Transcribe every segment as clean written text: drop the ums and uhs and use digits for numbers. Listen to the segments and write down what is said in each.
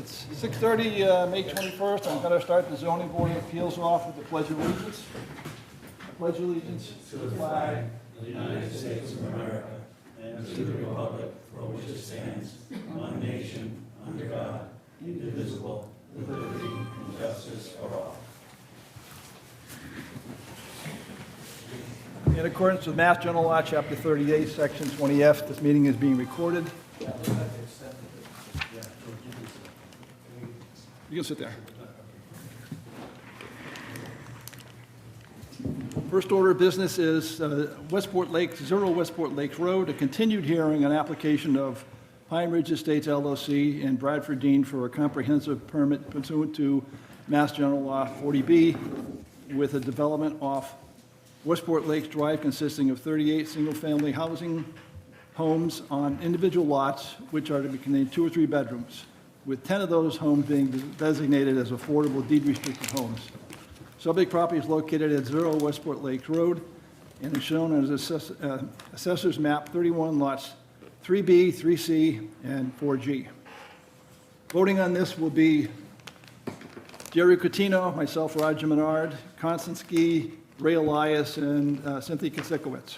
It's 6:30, May 21st. I'm going to start the zoning board of appeals off with the pledge of allegiance. I pledge allegiance to the flag of the United States of America and to the republic for which it stands, one nation, under God, indivisible, with liberty and justice for all. In accordance with Mass General Law, Chapter 38, Section 20F, this meeting is being recorded. You can sit there. First order of business is Westport Lakes, 0 Westport Lakes Road, a continued hearing on application of Pine Ridge Estates LLC and Bradford Dean for a comprehensive permit pursuant to Mass General Law 40B with a development off Westport Lakes Drive consisting of 38 single-family housing homes on individual lots, which are to be contained 2 or 3 bedrooms, with 10 of those homes being designated as affordable deed-restricted homes. Subject property is located at 0 Westport Lakes Road and is shown as Assessor's Map 31 lots 3B, 3C, and 4G. Voting on this will be Jerry Coutinho, myself, Roger Menard, Constance Gee, Ray Elias, and Cynthia Kosikowicz.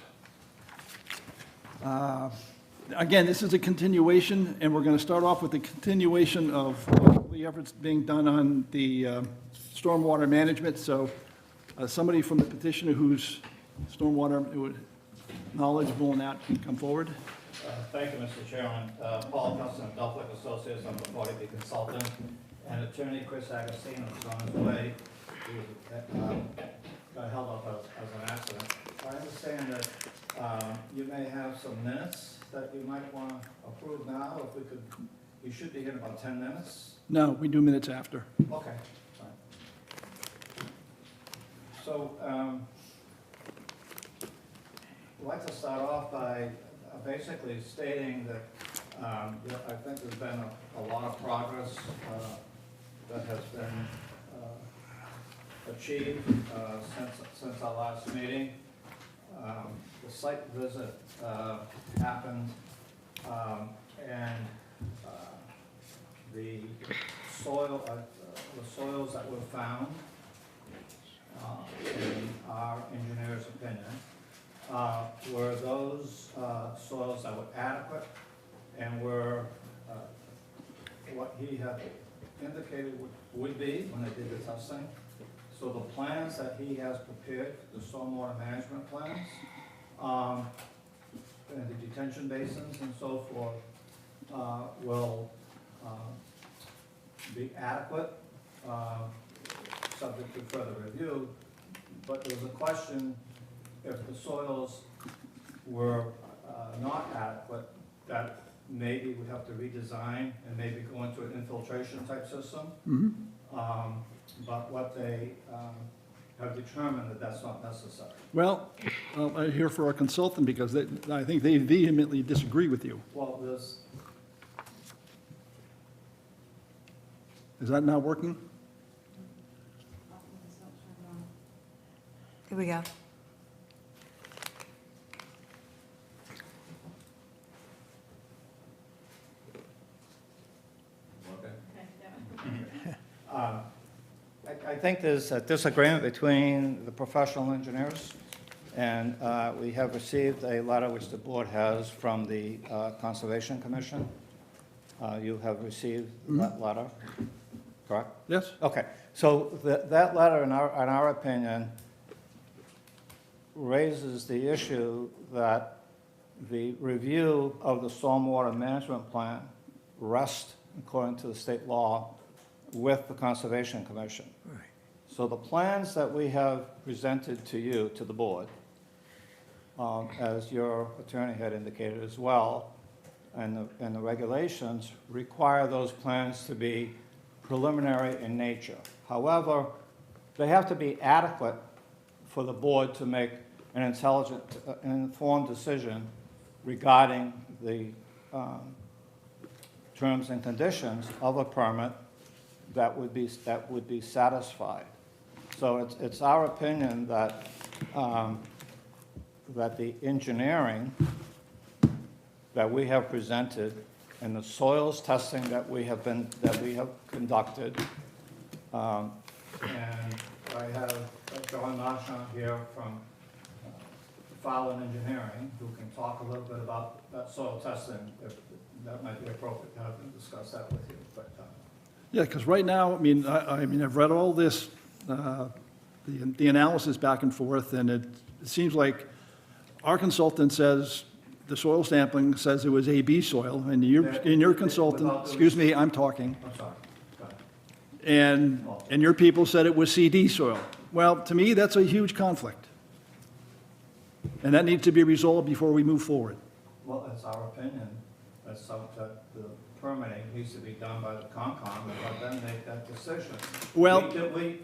Again, this is a continuation, and we're going to start off with the continuation of the efforts being done on the stormwater management. So somebody from the petitioner who's stormwater knowledgeable in that can come forward. Thank you, Mr. Chairman. Paul Custon of Duffield Associates, I'm a 40B consultant, and attorney Chris Agostino is on his way. He was held up as an accident. I understand that you may have some minutes that you might want to approve now. If we could, you should be here in about 10 minutes. No, we do minutes after. Okay, fine. So, I'd like to start off by basically stating that I think there's been a lot of progress that has been achieved since our last meeting. The site visit happened, and the soils that were found, in our engineer's opinion, were those soils that were adequate and were what he had indicated would be when they did the testing. So the plans that he has prepared, the stormwater management plans, and the detention basins and so forth, will be adequate, subject to further review. But there's a question if the soils were not adequate, that maybe we'd have to redesign and maybe go into an infiltration type system. Mm-hmm. But what they have determined that that's not necessary. Well, I'm here for our consultant because I think they vehemently disagree with you. Well, there's, Is that not working? Here we go. I think there's a disagreement between the professional engineers, and we have received a letter which the board has from the Conservation Commission. You have received that letter, correct? Yes? Okay, so that letter, in our opinion, raises the issue that the review of the stormwater management plan rests, according to the state law, with the Conservation Commission. Right. So the plans that we have presented to you, to the board, as your attorney had indicated as well, and the regulations require those plans to be preliminary in nature. However, they have to be adequate for the board to make an intelligent, informed decision regarding the terms and conditions of a permit that would be satisfied. So it's our opinion that that the engineering that we have presented and the soils testing that we have conducted. And I have John Marchand here from Fowler Engineering, who can talk a little bit about that soil testing, if that might be appropriate to have them discuss that with you. But Yeah, because right now, I mean, I've read all this, the analysis back and forth, and it seems like our consultant says, the soil sampling says it was AB soil, and your consultant, excuse me, I'm talking, I'm sorry. Go ahead. and your people said it was CD soil. Well, to me, that's a huge conflict. And that needs to be resolved before we move forward. Well, that's our opinion. That's something that the permitting needs to be done by the Concom, and let them make that decision. Well- We,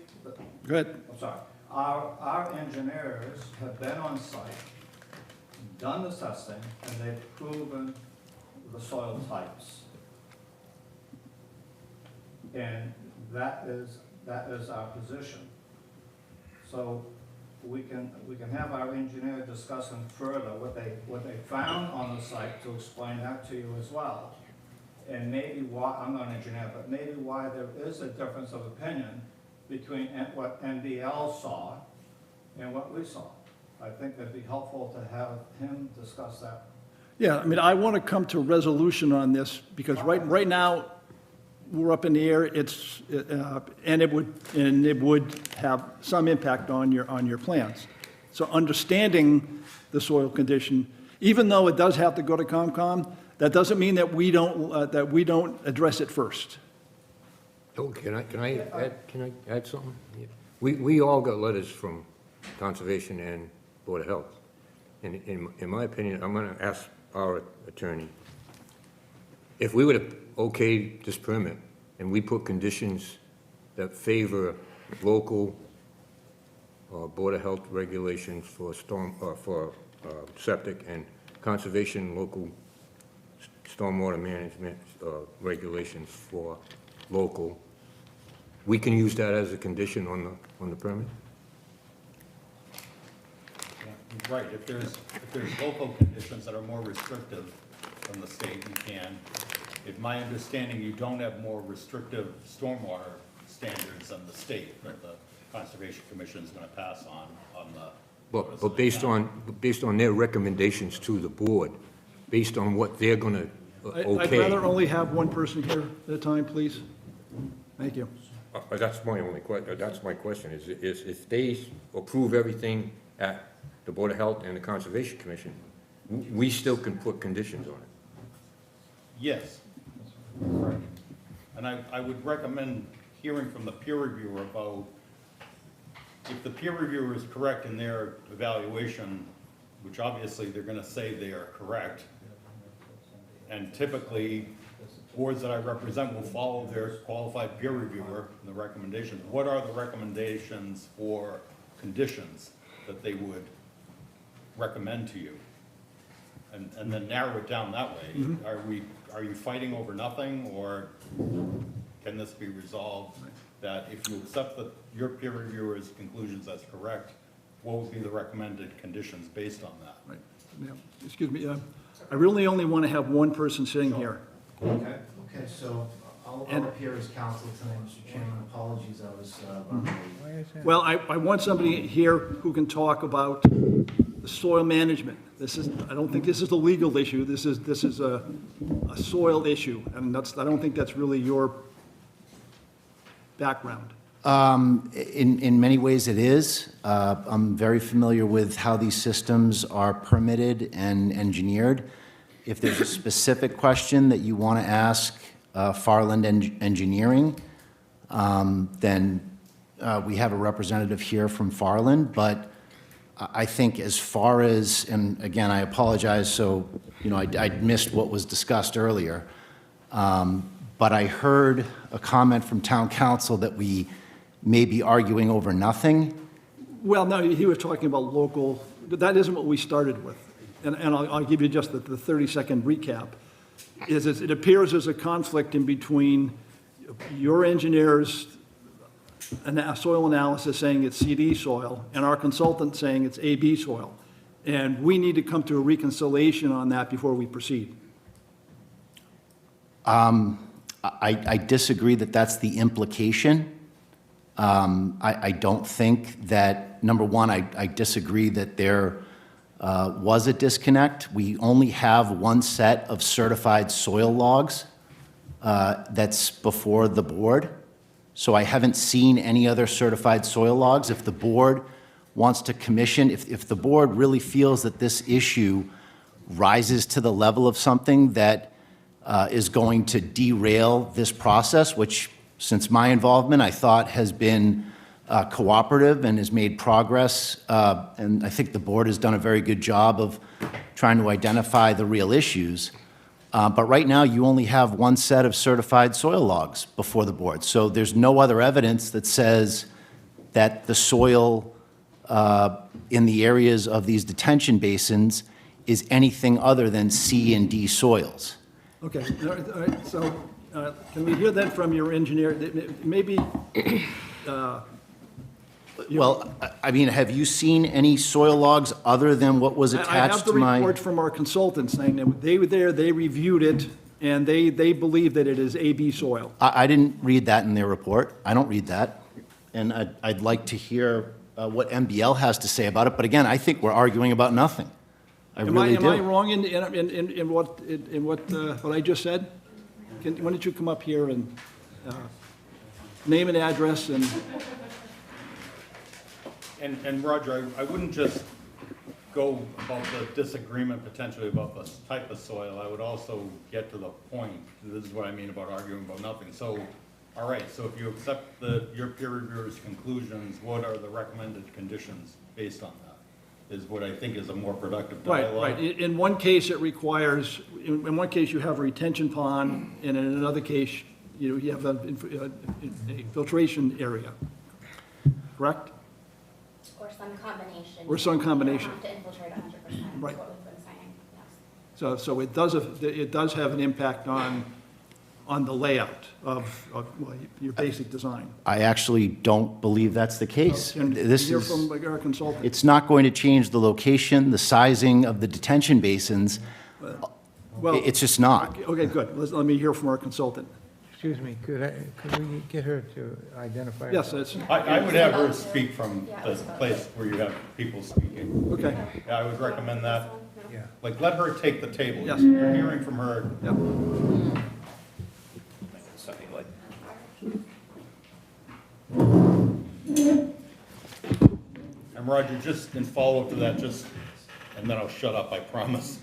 Go ahead. I'm sorry. Our engineers have been on site, done the testing, and they've proven the soil types. And that is our position. So we can have our engineer discussing further what they found on the site to explain that to you as well. And maybe why, I'm not an engineer, but maybe why there is a difference of opinion between what NBL saw and what we saw. I think it'd be helpful to have him discuss that. Yeah, I mean, I want to come to a resolution on this, because right now, we're up in the air, and it would have some impact on your plans. So understanding the soil condition, even though it does have to go to COMCOM, that doesn't mean that we don't address it first. Oh, can I add something? We all got letters from Conservation and Board of Health. And in my opinion, I'm gonna ask our attorney, if we were to okay this permit, and we put conditions that favor local Board of Health regulations for septic, and conservation local stormwater management regulations for local, we can use that as a condition on the permit? Right, if there's local conditions that are more restrictive from the state, you can. In my understanding, you don't have more restrictive stormwater standards than the state that the Conservation Commission is gonna pass on the. But based on their recommendations to the board, based on what they're gonna I'd okay. rather only have one person here at a time, please. Thank you. That's my only that's my question, is if they approve everything at the Board of Health and the Conservation Commission, we still can put conditions on it. Yes. Right. And I would recommend hearing from the peer reviewer about, if the peer reviewer is correct in their evaluation, which obviously they're gonna say they are correct, and typically, boards that I represent will follow their qualified peer reviewer and the recommendations. What are the recommendations for conditions that they would recommend to you? And then narrow it down that way. Are you fighting over nothing, or can this be resolved that if you accept your peer reviewer's conclusions as correct, what would be the recommended conditions based on that? Right. Yeah. Excuse me, I really only want to have one person sitting here. Okay. Okay, so I'll appear as counsel tonight, Mr. Chairman. Apologies, I was running late. Well, I want somebody here who can talk about the soil management. I don't think this is a legal issue, this is a soil issue, and I don't think that's really your background. In many ways it is. I'm very familiar with how these systems are permitted and engineered. If there's a specific question that you want to ask Farland Engineering, then we have a representative here from Farland, but I think as far as, and again, I apologize, so, I missed what was discussed earlier, but I heard a comment from town council that we may be arguing over nothing. Well, no, he was talking about local, that isn't what we started with. And I'll give you just the 30-second recap. It appears there's a conflict in between your engineers' soil analysis saying it's CD soil, and our consultant saying it's AB soil. And we need to come to a reconciliation on that before we proceed. I disagree that that's the implication. I don't think that, number one, I disagree that there was a disconnect. We only have one set of certified soil logs that's before the board. So I haven't seen any other certified soil logs. If the board wants to commission, if the board really feels that this issue rises to the level of something that is going to derail this process, which since my involvement, I thought has been cooperative and has made progress, and I think the board has done a very good job of trying to identify the real issues. But right now, you only have one set of certified soil logs before the board. So there's no other evidence that says that the soil in the areas of these detention basins is anything other than C and D soils. Okay, all right, so can we hear that from your engineer? Maybe, Well, I mean, have you seen any soil logs other than what was I have attached the to my? report from our consultant saying that they were there, they reviewed it, and they believe that it is AB soil. I didn't read that in their report. I don't read that. And I'd like to hear what MBL has to say about it. But again, I think we're arguing about nothing. I really Am I do. wrong in what I just said? Why don't you come up here and name and address and, And Roger, I wouldn't just go about the disagreement potentially about the type of soil. I would also get to the point. This is what I mean about arguing about nothing. So, all right, so if you accept your peer reviewer's conclusions, what are the recommended conditions based on that? Is what I think is a more productive dialogue. right. In one case, it requires, in one case, you have a retention pond, and in another case, you have a filtration area, correct? Or some combination. Or some combination. You don't have to infiltrate 100%, is Right. what we've been saying, yes. So it does have an impact on the layout of well, your basic design. I actually don't believe that's the case. And This hear is, from our consultant. it's not going to change the location, the sizing of the detention basins. Well, It's just not. okay, good. Let me hear from our consultant. Excuse me, could we get her to identify? Yes, herself? that's, I would have her speak from the place where you have people speaking. okay, Yeah, I would recommend that. Yeah. Like, let her take the table. Yes. You're hearing from her. yep. And Roger, just in follow-up to that, and then I'll shut up, I promise.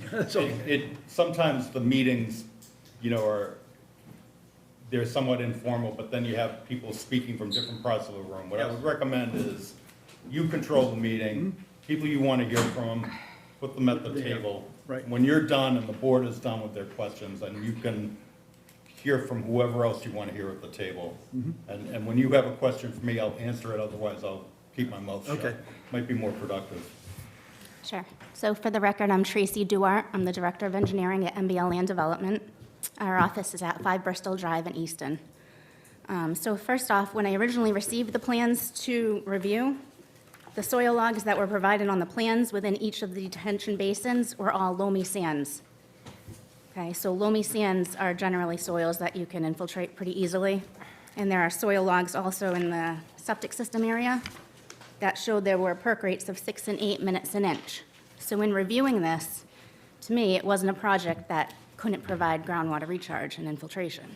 Sometimes the meetings, they're somewhat informal, but then you have people speaking from different parts of the room. What I would recommend is you control the meeting, people you want to hear from, put them at the table. Right. When you're done and the board is done with their questions, then you can hear from whoever else you want to hear at the table. And when you have a question for me, I'll answer it, otherwise I'll keep my mouth shut. Okay. Might be more productive. Sure. So for the record, I'm Tracy Duart. I'm the Director of Engineering at MBL Land Development. Our office is at 5 Bristol Drive in Easton. So first off, when I originally received the plans to review, the soil logs that were provided on the plans within each of the detention basins were all loamy sands. Okay, so loamy sands are generally soils that you can infiltrate pretty easily. And there are soil logs also in the septic system area that showed there were perk rates of 6 and 8 minutes an inch. So in reviewing this, to me, it wasn't a project that couldn't provide groundwater recharge and infiltration.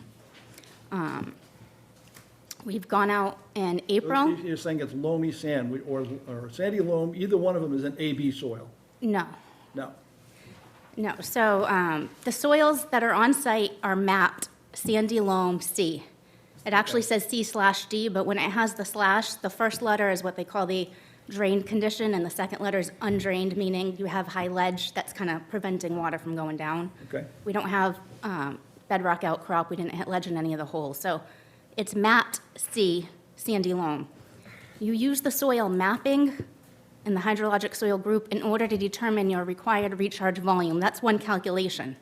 We've gone out in April. You're saying it's loamy sand or sandy loam, either one of them is an AB soil? No, No. no. So the soils that are on site are mapped sandy loam C. It actually says C/D, but when it has the slash, the first letter is what they call the drained condition, and the second letter is undrained, meaning you have high ledge that's kind of preventing water from going down. Okay. We don't have bedrock outcrop. We didn't hit ledge in any of the holes. So it's mapped C, sandy loam. You use the soil mapping in the hydrologic soil group in order to determine your required recharge volume. That's one calculation.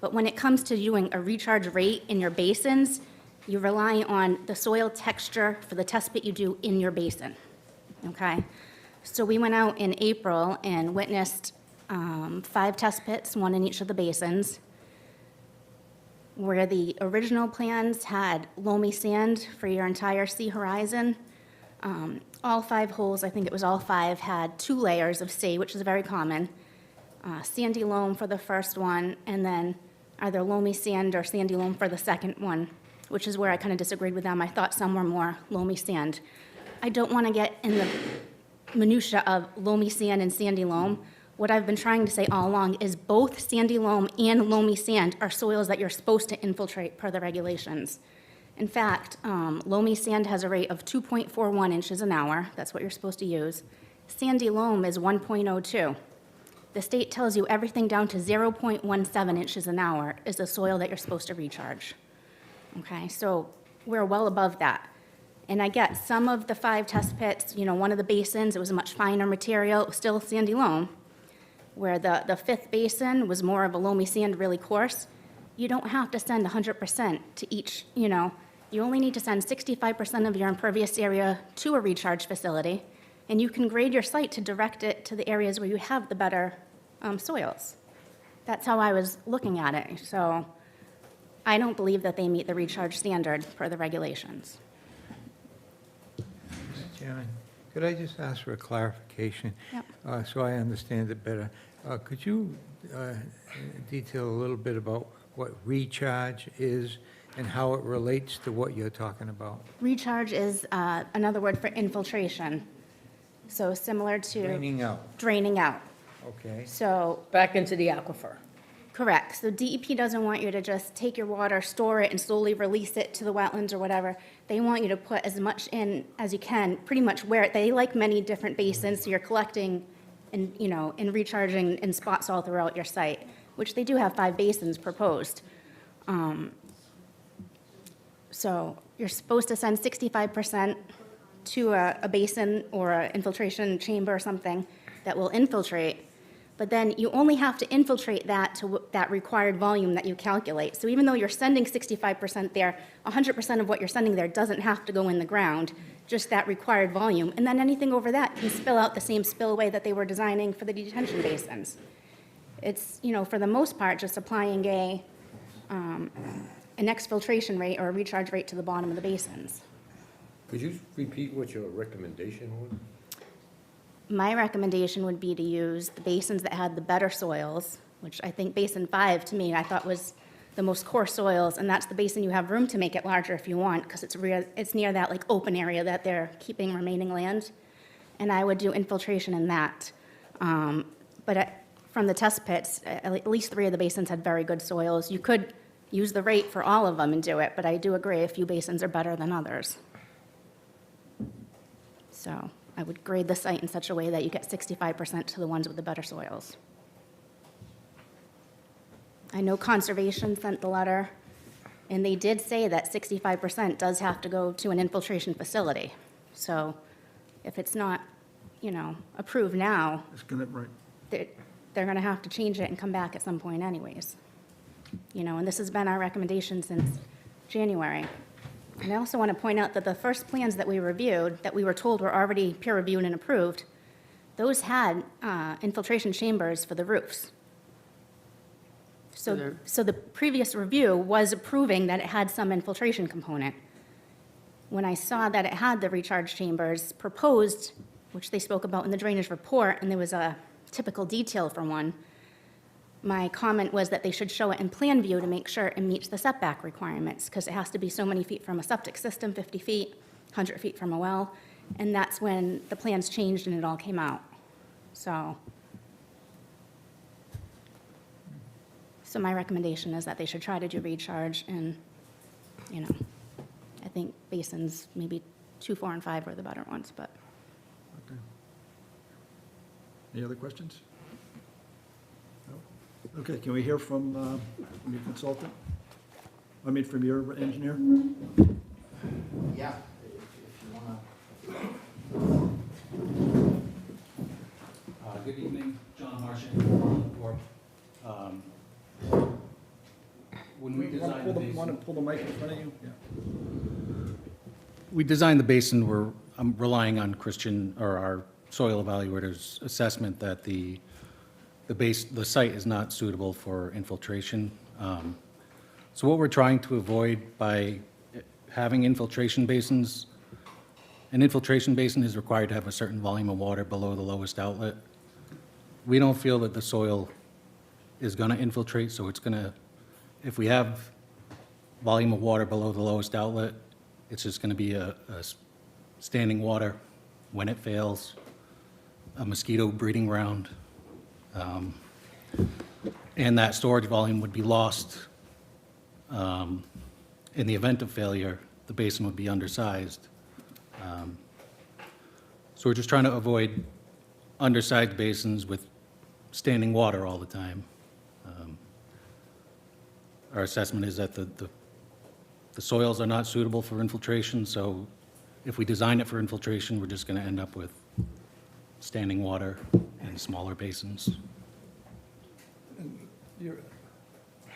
But when it comes to doing a recharge rate in your basins, you rely on the soil texture for the test pit you do in your basin, okay? So we went out in April and witnessed 5 test pits, one in each of the basins. where the original plans had loamy sand for your entire sea horizon. All 5 holes, I think it was all 5, had 2 layers of sea, which is very common. Sandy loam for the first one, and then either loamy sand or sandy loam for the second one, which is where I kind of disagreed with them. I thought some were more loamy sand. I don't want to get in the minutia of loamy sand and sandy loam. What I've been trying to say all along is both sandy loam and loamy sand are soils that you're supposed to infiltrate per the regulations. In fact, loamy sand has a rate of 2.41 inches an hour. That's what you're supposed to use. Sandy loam is 1.02. The state tells you everything down to 0.17 inches an hour is the soil that you're supposed to recharge. Okay, so we're well above that. And I get some of the 5 test pits, one of the basins, it was a much finer material, it was still sandy loam, where the 5th basin was more of a loamy sand, really coarse. You don't have to send 100% to each, you only need to send 65% of your impervious area to a recharge facility, and you can grade your site to direct it to the areas where you have the better soils. That's how I was looking at it. So I don't believe that they meet the recharge standard per the regulations. Mr. Chairman, could I just ask for a clarification? Yep. So I understand it better. Could you detail a little bit about what recharge is and how it relates to what you're talking about? Recharge is another word for infiltration. So similar to Draining out, draining out. okay? So Back into the aquifer. correct. So DEP doesn't want you to just take your water, store it, and slowly release it to the wetlands or whatever. They want you to put as much in as you can, pretty much where they like many different basins, so you're collecting and, and recharging in spots all throughout your site, which they do have 5 basins proposed. So you're supposed to send 65% to a basin or an infiltration chamber or something that will infiltrate, but then you only have to infiltrate that to that required volume that you calculate. So even though you're sending 65% there, 100% of what you're sending there doesn't have to go in the ground, just that required volume. And then anything over that can spill out the same spillway that they were designing for the detention basins. It's, for the most part, just applying an exfiltration rate or a recharge rate to the bottom of the basins. Could you repeat what your recommendation was? My recommendation would be to use the basins that had the better soils, which I think Basin 5, to me, I thought was the most coarse soils, and that's the basin you have room to make it larger if you want, because it's near that open area that they're keeping remaining land. And I would do infiltration in that. From the test pits, at least 3 of the basins had very good soils. You could use the rate for all of them and do it, but I do agree a few basins are better than others. So I would grade the site in such a way that you get 65% to the ones with the better soils. I know Conservation sent the letter, and they did say that 65% does have to go to an infiltration facility. So if it's not, approved now, It's gonna, right. they're going to have to change it and come back at some point anyways. And this has been our recommendation since January. And I also want to point out that the first plans that we reviewed, that we were told were already peer-reviewed and approved, those had infiltration chambers for the roofs. So the previous review was approving that it had some infiltration component. When I saw that it had the recharge chambers proposed, which they spoke about in the drainage report, and there was a typical detail for one, my comment was that they should show it in plan view to make sure it meets the setback requirements, because it has to be so many feet from a septic system, 50 feet, 100 feet from a well, and that's when the plans changed and it all came out. So my recommendation is that they should try to do recharge, and, I think basins, maybe 2, 4, and 5 were the better ones, but. Okay. Any other questions? No? Okay, can we hear from your consultant? From your engineer? Yeah, if you want to. Good evening, John Martian, from the board. When we designed the basin, Want to pull the mic in front of you? Yeah. we designed the basin, I'm relying on our soil evaluator's assessment that the site is not suitable for infiltration. So what we're trying to avoid by having infiltration basins, an infiltration basin is required to have a certain volume of water below the lowest outlet. We don't feel that the soil is going to infiltrate, so it's going to, if we have volume of water below the lowest outlet, it's just going to be a standing water when it fails, a mosquito breeding ground. And that storage volume would be lost. In the event of failure, the basin would be undersized. So we're just trying to avoid undersized basins with standing water all the time. Our assessment is that the soils are not suitable for infiltration, so if we design it for infiltration, we're just going to end up with standing water in smaller basins.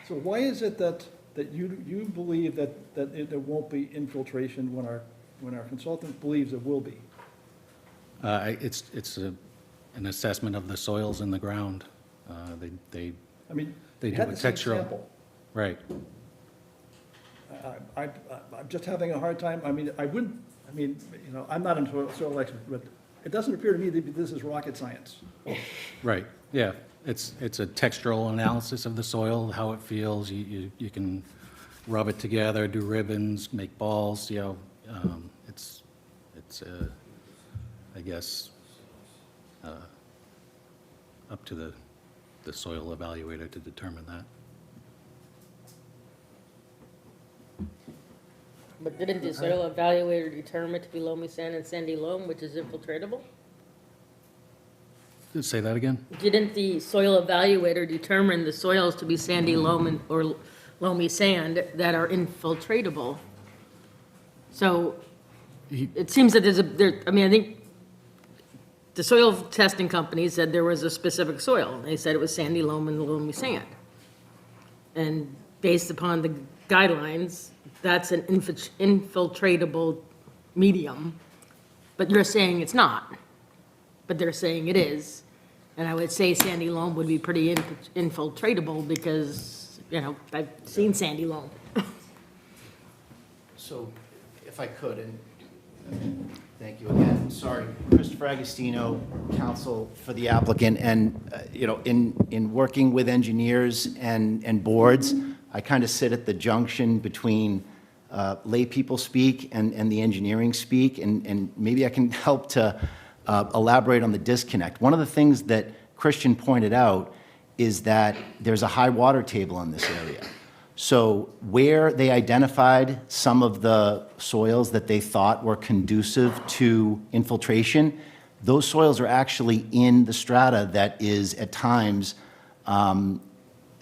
So why is it that you believe that there won't be infiltration when our consultant believes there will be? It's an assessment of the soils in the ground. They I mean, They you do had a the same textural- sample. Right. I'm just having a hard time, I'm not into soil expert, but it doesn't appear to me that this is rocket science. Right, yeah. It's a textural analysis of the soil, how it feels. You can rub it together, do ribbons, make balls, it's I guess, up to the soil evaluator to determine that. But didn't the soil evaluator determine it to be loamy sand and sandy loam, which is infiltratable? Say that again? Didn't the soil evaluator determine the soils to be sandy loam or loamy sand that are infiltratable? So it seems that I think the soil testing company said there was a specific soil. They said it was sandy loam and loamy sand. And based upon the guidelines, that's an infiltratable medium, but you're saying it's not, but they're saying it is. And I would say sandy loam would be pretty infiltratable because, I've seen sandy loam. So, if I could, and thank you again, sorry, Christopher Agostino, counsel for the applicant, and, in working with engineers and boards, I kind of sit at the junction between lay people speak and the engineering speak, and maybe I can help to elaborate on the disconnect. One of the things that Christian pointed out is that there's a high water table in this area. So where they identified some of the soils that they thought were conducive to infiltration, those soils are actually in the strata that is at times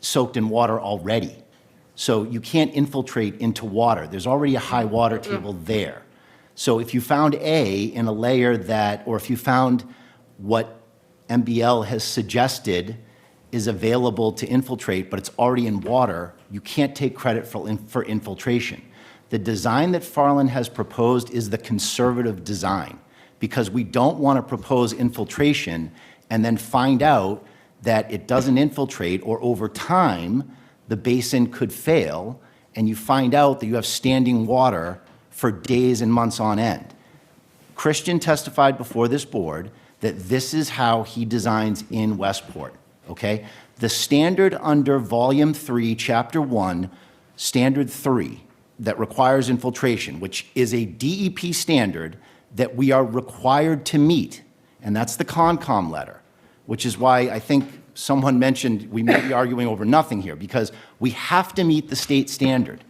soaked in water already. So you can't infiltrate into water. There's already a high water table there. So if you found A in a layer or if you found what MBL has suggested is available to infiltrate, but it's already in water, you can't take credit for infiltration. The design that Farland has proposed is the conservative design, because we don't want to propose infiltration and then find out that it doesn't infiltrate, or over time, the basin could fail, and you find out that you have standing water for days and months on end. Christian testified before this board that this is how he designs in Westport, okay? The standard under Volume 3, Chapter 1, Standard 3, that requires infiltration, which is a DEP standard that we are required to meet, and that's the Concom letter, which is why I think someone mentioned we may be arguing over nothing here, because we have to meet the state standard.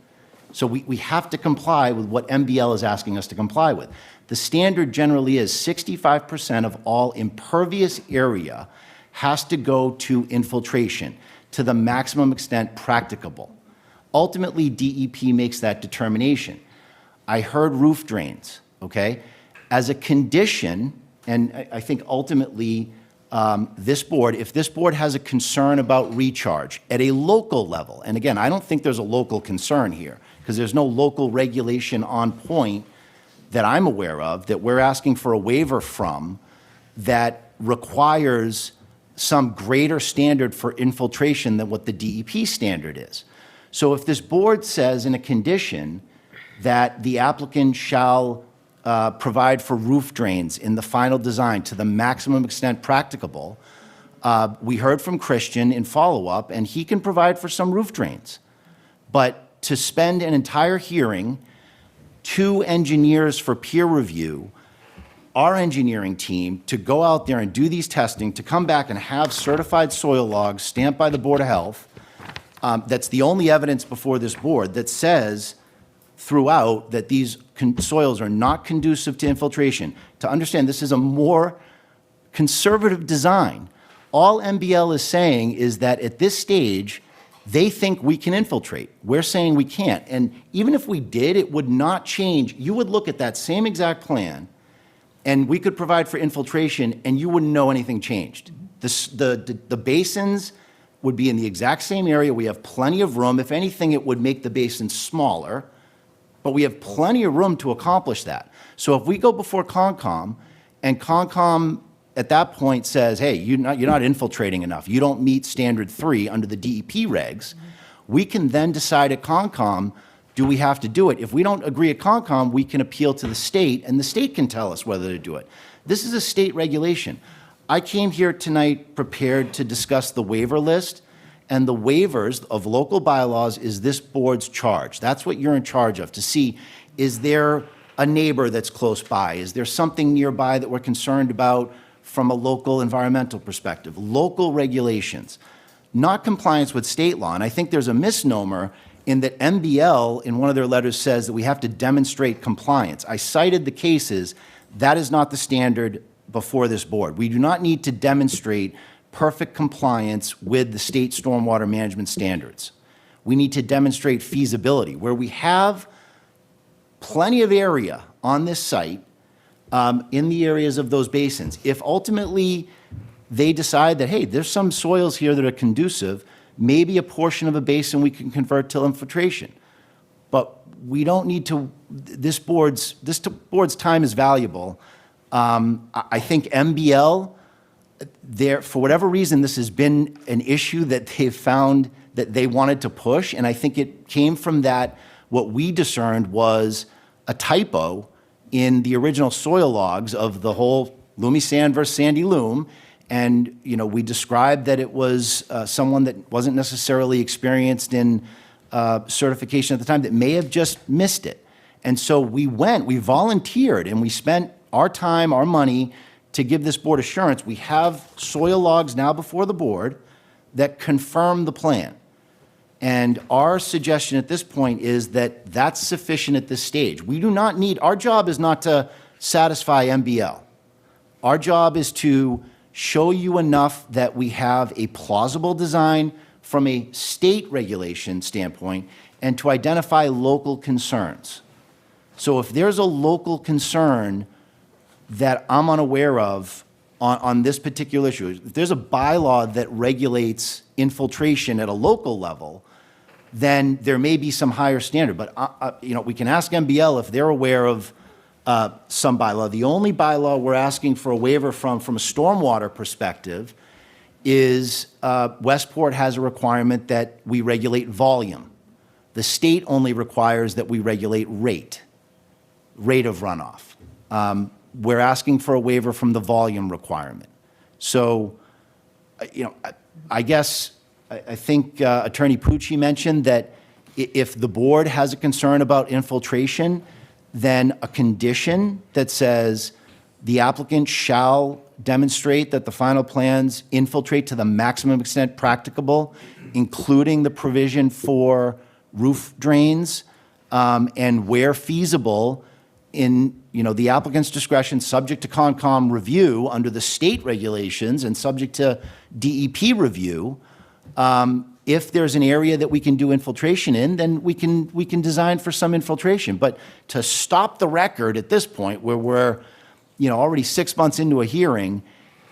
So we have to comply with what MBL is asking us to comply with. The standard generally is 65% of all impervious area has to go to infiltration to the maximum extent practicable. Ultimately, DEP makes that determination. I heard roof drains, okay? As a condition, and I think ultimately this board, if this board has a concern about recharge at a local level, and again, I don't think there's a local concern here, because there's no local regulation on point that I'm aware of that we're asking for a waiver from that requires some greater standard for infiltration than what the DEP standard is. So if this board says in a condition that the applicant shall provide for roof drains in the final design to the maximum extent practicable, we heard from Christian in follow-up, and he can provide for some roof drains. But to spend an entire hearing, 2 engineers for peer review, our engineering team to go out there and do these testing, to come back and have certified soil logs stamped by the Board of Health, that's the only evidence before this board that says throughout that these soils are not conducive to infiltration. To understand, this is a more conservative design. All MBL is saying is that at this stage, they think we can infiltrate. We're saying we can't. And even if we did, it would not change. You would look at that same exact plan, and we could provide for infiltration, and you wouldn't know anything changed. The basins would be in the exact same area. We have plenty of room. If anything, it would make the basin smaller, but we have plenty of room to accomplish that. So if we go before Concom, and Concom at that point says, hey, you're not infiltrating enough, you don't meet standard 3 under the DEP regs, we can then decide at Concom, do we have to do it? If we don't agree at Concom, we can appeal to the state, and the state can tell us whether to do it. This is a state regulation. I came here tonight prepared to discuss the waiver list, and the waivers of local bylaws is this board's charge. That's what you're in charge of, to see, is there a neighbor that's close by? Is there something nearby that we're concerned about from a local environmental perspective? Local regulations, not compliance with state law. And I think there's a misnomer in that MBL, in one of their letters, says that we have to demonstrate compliance. I cited the cases. That is not the standard before this board. We do not need to demonstrate perfect compliance with the state stormwater management standards. We need to demonstrate feasibility. Where we have plenty of area on this site, in the areas of those basins, if ultimately they decide that, hey, there's some soils here that are conducive, maybe a portion of a basin we can convert to infiltration. But we don't need to, this board's time is valuable. I think MBL, for whatever reason, this has been an issue that they've found that they wanted to push, and I think it came from that, what we discerned was a typo in the original soil logs of the whole Loomy Sand versus Sandy Loam, and we described that it was someone that wasn't necessarily experienced in certification at the time, that may have just missed it. And so we volunteered, and we spent our time, our money, to give this board assurance. We have soil logs now before the board that confirm the plan. And our suggestion at this point is that that's sufficient at this stage. We do not need, our job is not to satisfy MBL. Our job is to show you enough that we have a plausible design from a state regulation standpoint, and to identify local concerns. So if there's a local concern that I'm unaware of on this particular issue, if there's a bylaw that regulates infiltration at a local level, then there may be some higher standard. But we can ask MBL if they're aware of some bylaw. The only bylaw we're asking for a waiver from a stormwater perspective is Westport has a requirement that we regulate volume. The state only requires that we regulate rate of runoff. We're asking for a waiver from the volume requirement. So, I guess, I think Attorney Pucci mentioned that if the board has a concern about infiltration, then a condition that says the applicant shall demonstrate that the final plans infiltrate to the maximum extent practicable, including the provision for roof drains, and where feasible, in the applicant's discretion, subject to Concom review under the state regulations and subject to DEP review, if there's an area that we can do infiltration in, then we can design for some infiltration. But to stop the record at this point, where we're already 6 months into a hearing,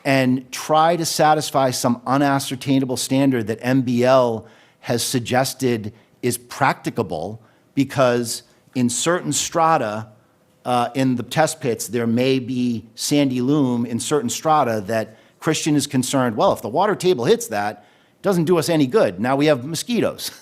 and try to satisfy some unascertainable standard that MBL has suggested is practicable, because in certain strata in the test pits, there may be sandy loam in certain strata that Christian is concerned, well, if the water table hits that, it doesn't do us any good. Now we have mosquitoes.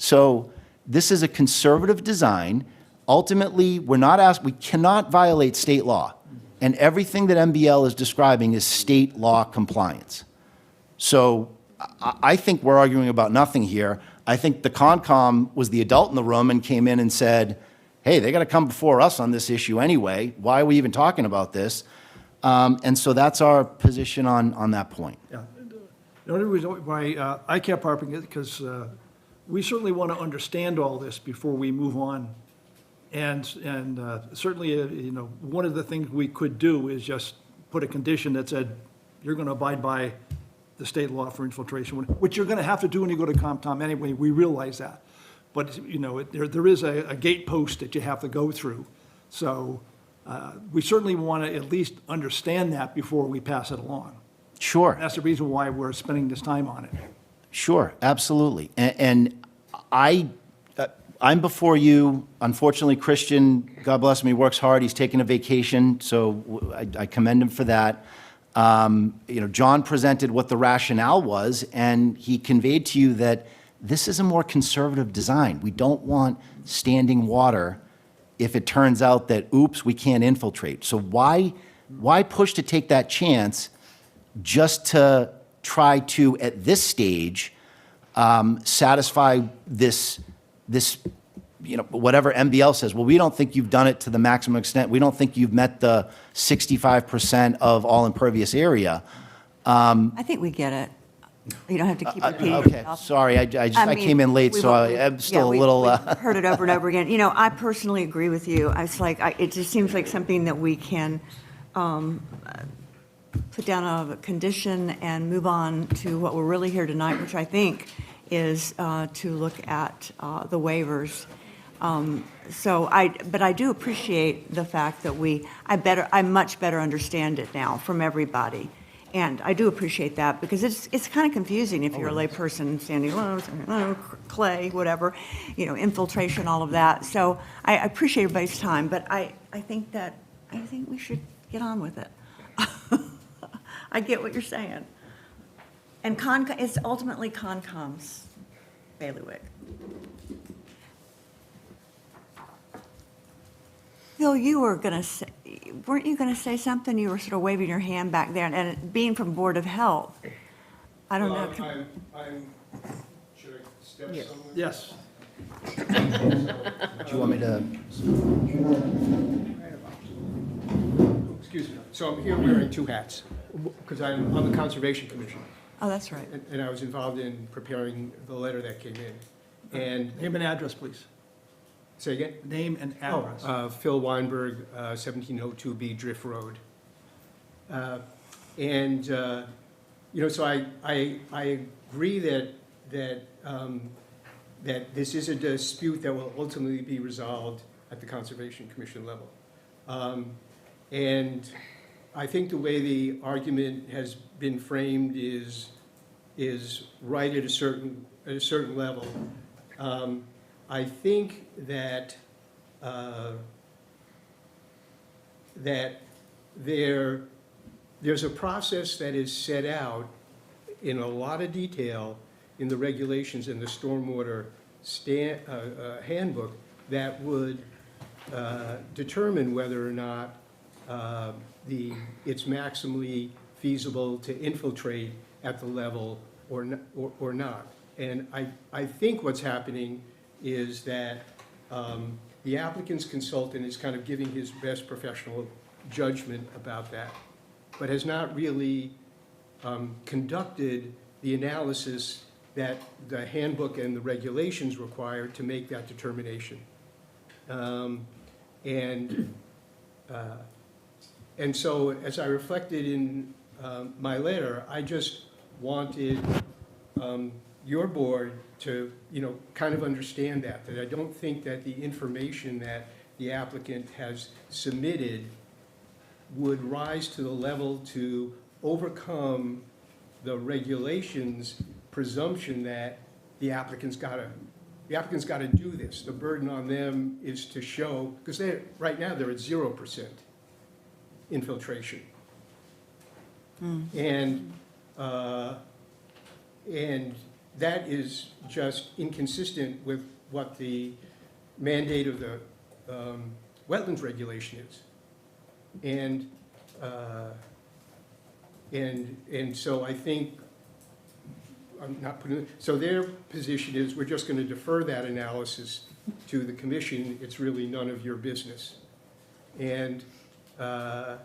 So this is a conservative design. Ultimately, we cannot violate state law. And everything that MBL is describing is state law compliance. So I think we're arguing about nothing here. I think the Concom was the adult in the room and came in and said, hey, they got to come before us on this issue anyway. Why are we even talking about this? And so that's our position on that point. Yeah. The only reason why I kept harping it, because we certainly want to understand all this before we move on. And certainly, one of the things we could do is just put a condition that said, you're going to abide by the state law for infiltration, which you're going to have to do when you go to ComTom anyway, we realize that. But, there is a gate post that you have to go through. So we certainly want to at least understand that before we pass it along. Sure. That's the reason why we're spending this time on it. Sure, absolutely. And I'm before you. Unfortunately, Christian, God bless him, he works hard. He's taking a vacation, so I commend him for that. John presented what the rationale was, and he conveyed to you that this is a more conservative design. We don't want standing water if it turns out that, oops, we can't infiltrate. So why push to take that chance just to try to, at this stage, satisfy this, whatever MBL says? Well, we don't think you've done it to the maximum extent. We don't think you've met the 65% of all impervious area. I think we get it. You don't have to keep repeating Okay, yourself. sorry, I came in late, so I'm still a little. We've heard it over and over again. I personally agree with you. It just seems like something that we can put down a condition and move on to what we're really here tonight, which I think is to look at the waivers. But I do appreciate the fact that I much better understand it now from everybody. And I do appreciate that, because it's kind of confusing if you're a layperson, sandy loam, clay, whatever, infiltration, all of that. So I appreciate everybody's time, but I think we should get on with it. I get what you're saying. And it's ultimately Concom's bailiwick. Phil, weren't you going to say something? You were sort of waving your hand back there, and being from Board of Health, I don't know. Should I step somewhere? Yes. Do you want me to? Excuse me. So I'm here wearing two hats, because I'm on the Conservation Commission, Oh, that's right. and I was involved in preparing the letter that came in. And, Name and address, please. say again? Name and address. Phil Weinberg, 1702B Drift Road. So I agree that this is a dispute that will ultimately be resolved at the Conservation Commission level. And I think the way the argument has been framed is right at a certain level. I think that there's a process that is set out in a lot of detail in the regulations in the stormwater handbook that would determine whether or not it's maximally feasible to infiltrate at the level or not. And I think what's happening is that the applicant's consultant is kind of giving his best professional judgment about that, but has not really conducted the analysis that the handbook and the regulations require to make that determination. And so, as I reflected in my letter, I just wanted your board to, kind of understand that I don't think that the information that the applicant has submitted would rise to the level to overcome the regulations presumption that the applicant's got to do this. The burden on them is to show, because right now they're at 0% infiltration. And that is just inconsistent with what the mandate of the wetlands regulation is. And so I think, I'm not putting, so their position is, we're just gonna defer that analysis to the commission, it's really none of your business. And I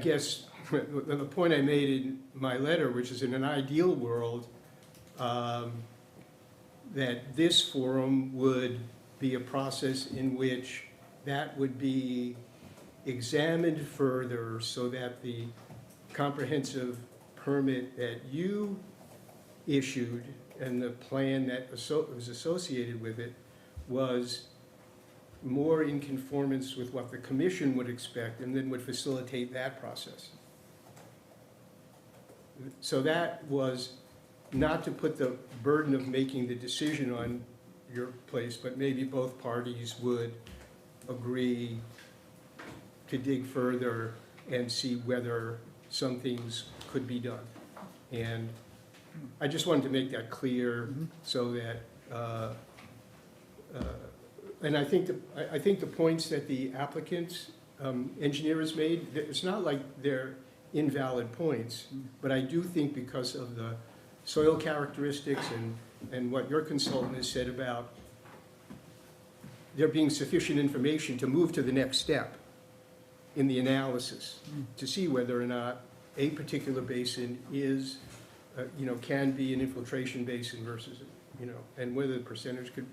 guess, the point I made in my letter, which is in an ideal world, that this forum would be a process in which that would be examined further so that the comprehensive permit that you issued and the plan that was associated with it was more in conformance with what the commission would expect and then would facilitate that process. So that was not to put the burden of making the decision on your place, but maybe both parties would agree to dig further and see whether some things could be done. And I just wanted to make that clear so that, and I think the points that the applicant's engineer has made, it's not like they're invalid points, but I do think because of the soil characteristics and what your consultant has said about there being sufficient information to move to the next step in the analysis, to see whether or not a particular basin is, can be an infiltration basin versus, and whether the percentage could,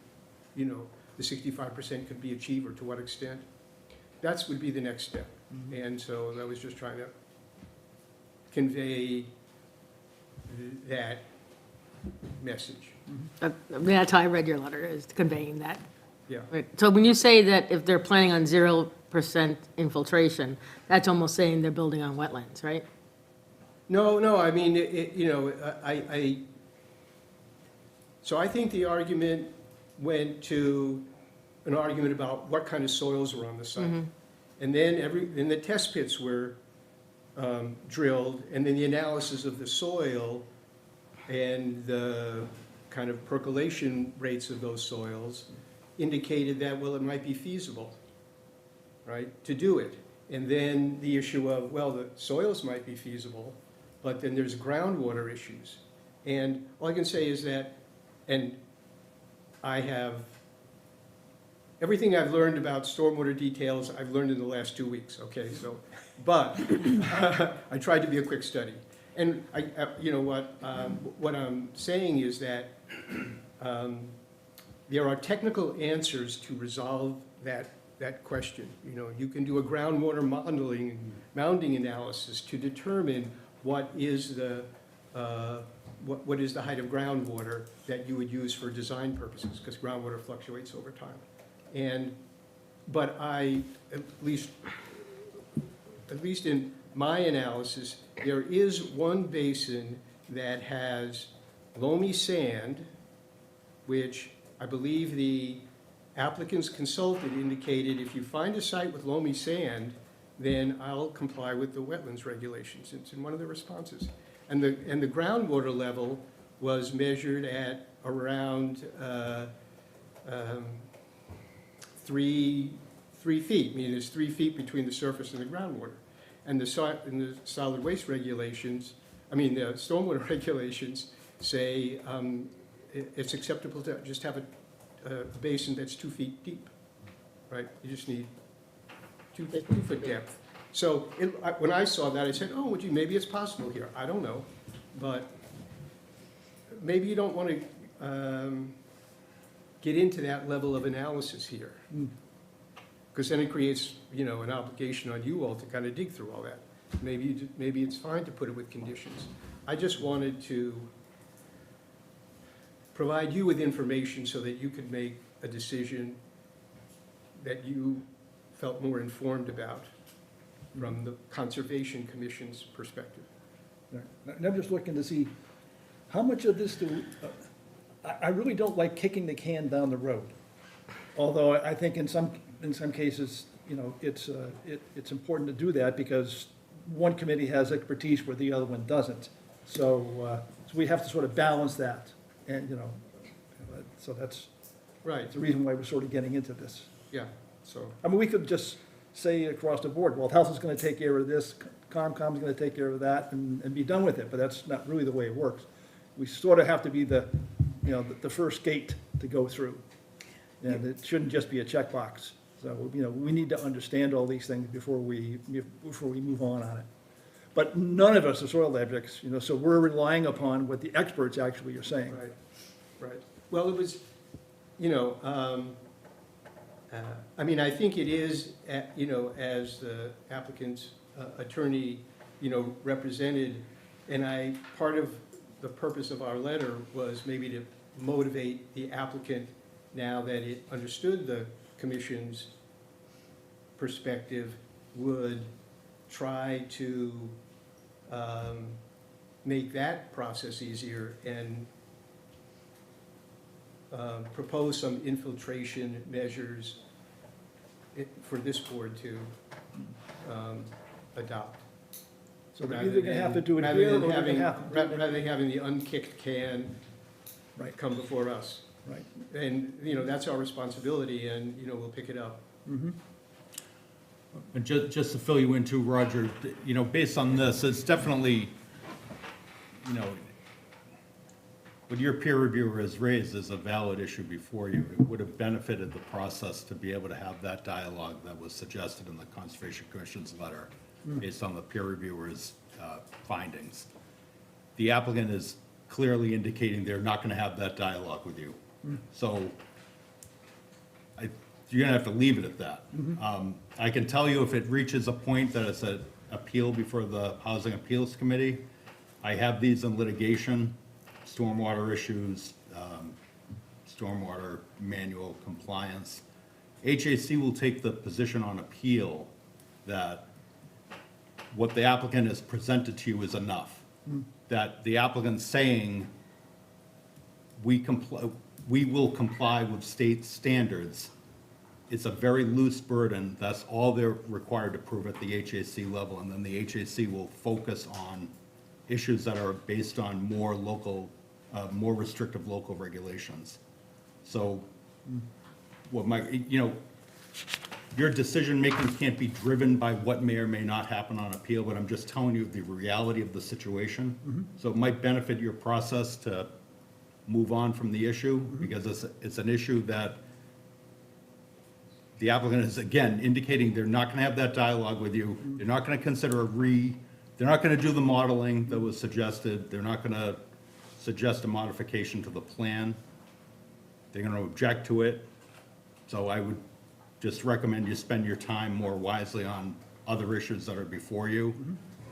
the 65% could be achieved or to what extent. That would be the next step. And so I was just trying to convey that message. I mean, that's how I read your letter, is conveying that. Yeah. Right. So when you say that if they're planning on 0% infiltration, that's almost saying they're building on wetlands, right? No, I mean, so I think the argument went to an argument about what kind of soils were on the site. And then the test pits were drilled, and then the analysis of the soil and the kind of percolation rates of those soils indicated that, well, it might be feasible, right, to do it. And then the issue of, well, the soils might be feasible, but then there's groundwater issues. And all I can say is that, and I have, everything I've learned about stormwater details, I've learned in the last 2 weeks, okay, so, but I tried to be a quick study. And what I'm saying is that there are technical answers to resolve that question. You can do a groundwater mounding analysis to determine what is the height of groundwater that you would use for design purposes, because groundwater fluctuates over time. But at least in my analysis, there is one basin that has loamy sand, which I believe the applicant's consultant indicated if you find a site with loamy sand, then I'll comply with the wetlands regulations. It's in one of the responses. And the groundwater level was measured at around 3 feet, meaning there's 3 feet between the surface and the groundwater. And the solid waste regulations, the stormwater regulations say it's acceptable to just have a basin that's 2 feet deep, right? You just need 2 foot depth. So when I saw that, I said, oh, gee, maybe it's possible here. I don't know, but maybe you don't want to get into that level of analysis here, because then it creates, an obligation on you all to kind of dig through all that. Maybe it's fine to put it with conditions. I just wanted to provide you with information so that you could make a decision that you felt more informed about from the Conservation Commission's perspective. And I'm just looking to see, how much of this I really don't like kicking the can down the road. Although I think in some cases, it's important to do that because one committee has expertise where the other one doesn't. So we have to sort of balance that. And, you know, so that's Right, the reason why we're sort of getting into this. yeah, so, I mean, we could just say across the board, well, health is gonna take care of this, Comcom's gonna take care of that, and be done with it, but that's not really the way it works. We sort of have to be the, you know, the first gate to go through. And it shouldn't just be a checkbox. So, you know, we need to understand all these things before we move on it. But none of us are soil objects, you know, so we're relying upon what the experts actually are saying. right, right. Well, it was, you know, I mean, I think it is, you know, as the applicant's attorney, you know, represented, and part of the purpose of our letter was maybe to motivate the applicant, now that it understood the commission's perspective, would try to make that process easier and propose some infiltration measures for this board to adopt. So they're either gonna have to do it here, or they're gonna have to. Rather than having the unkicked can Right. come before us. Right. And, you know, that's our responsibility, and, you know, we'll pick it up. And just to fill you in too, Roger, you know, based on this, it's definitely, you know, what your peer reviewer has raised is a valid issue before you. It would have benefited the process to be able to have that dialogue that was suggested in the Conservation Commission's letter, based on the peer reviewer's findings. The applicant is clearly indicating they're not gonna have that dialogue with you. So you're gonna have to leave it at that. I can tell you if it reaches a point that it's an appeal before the Housing Appeals Committee, I have these in litigation, stormwater issues, stormwater manual compliance. HAC will take the position on appeal that what the applicant has presented to you is enough. That the applicant's saying, we will comply with state standards. It's a very loose burden. That's all they're required to prove at the HAC level. And then the HAC will focus on issues that are based on more local, more restrictive local regulations. So what you know, your decision-making can't be driven by what may or may not happen on appeal, but I'm just telling you the reality of the situation. So it might benefit your process to move on from the issue, because it's an issue that the applicant is, again, indicating they're not gonna have that dialogue with you. They're not gonna consider they're not gonna do the modeling that was suggested. They're not gonna suggest a modification to the plan. They're gonna object to it. So I would just recommend you spend your time more wisely on other issues that are before you.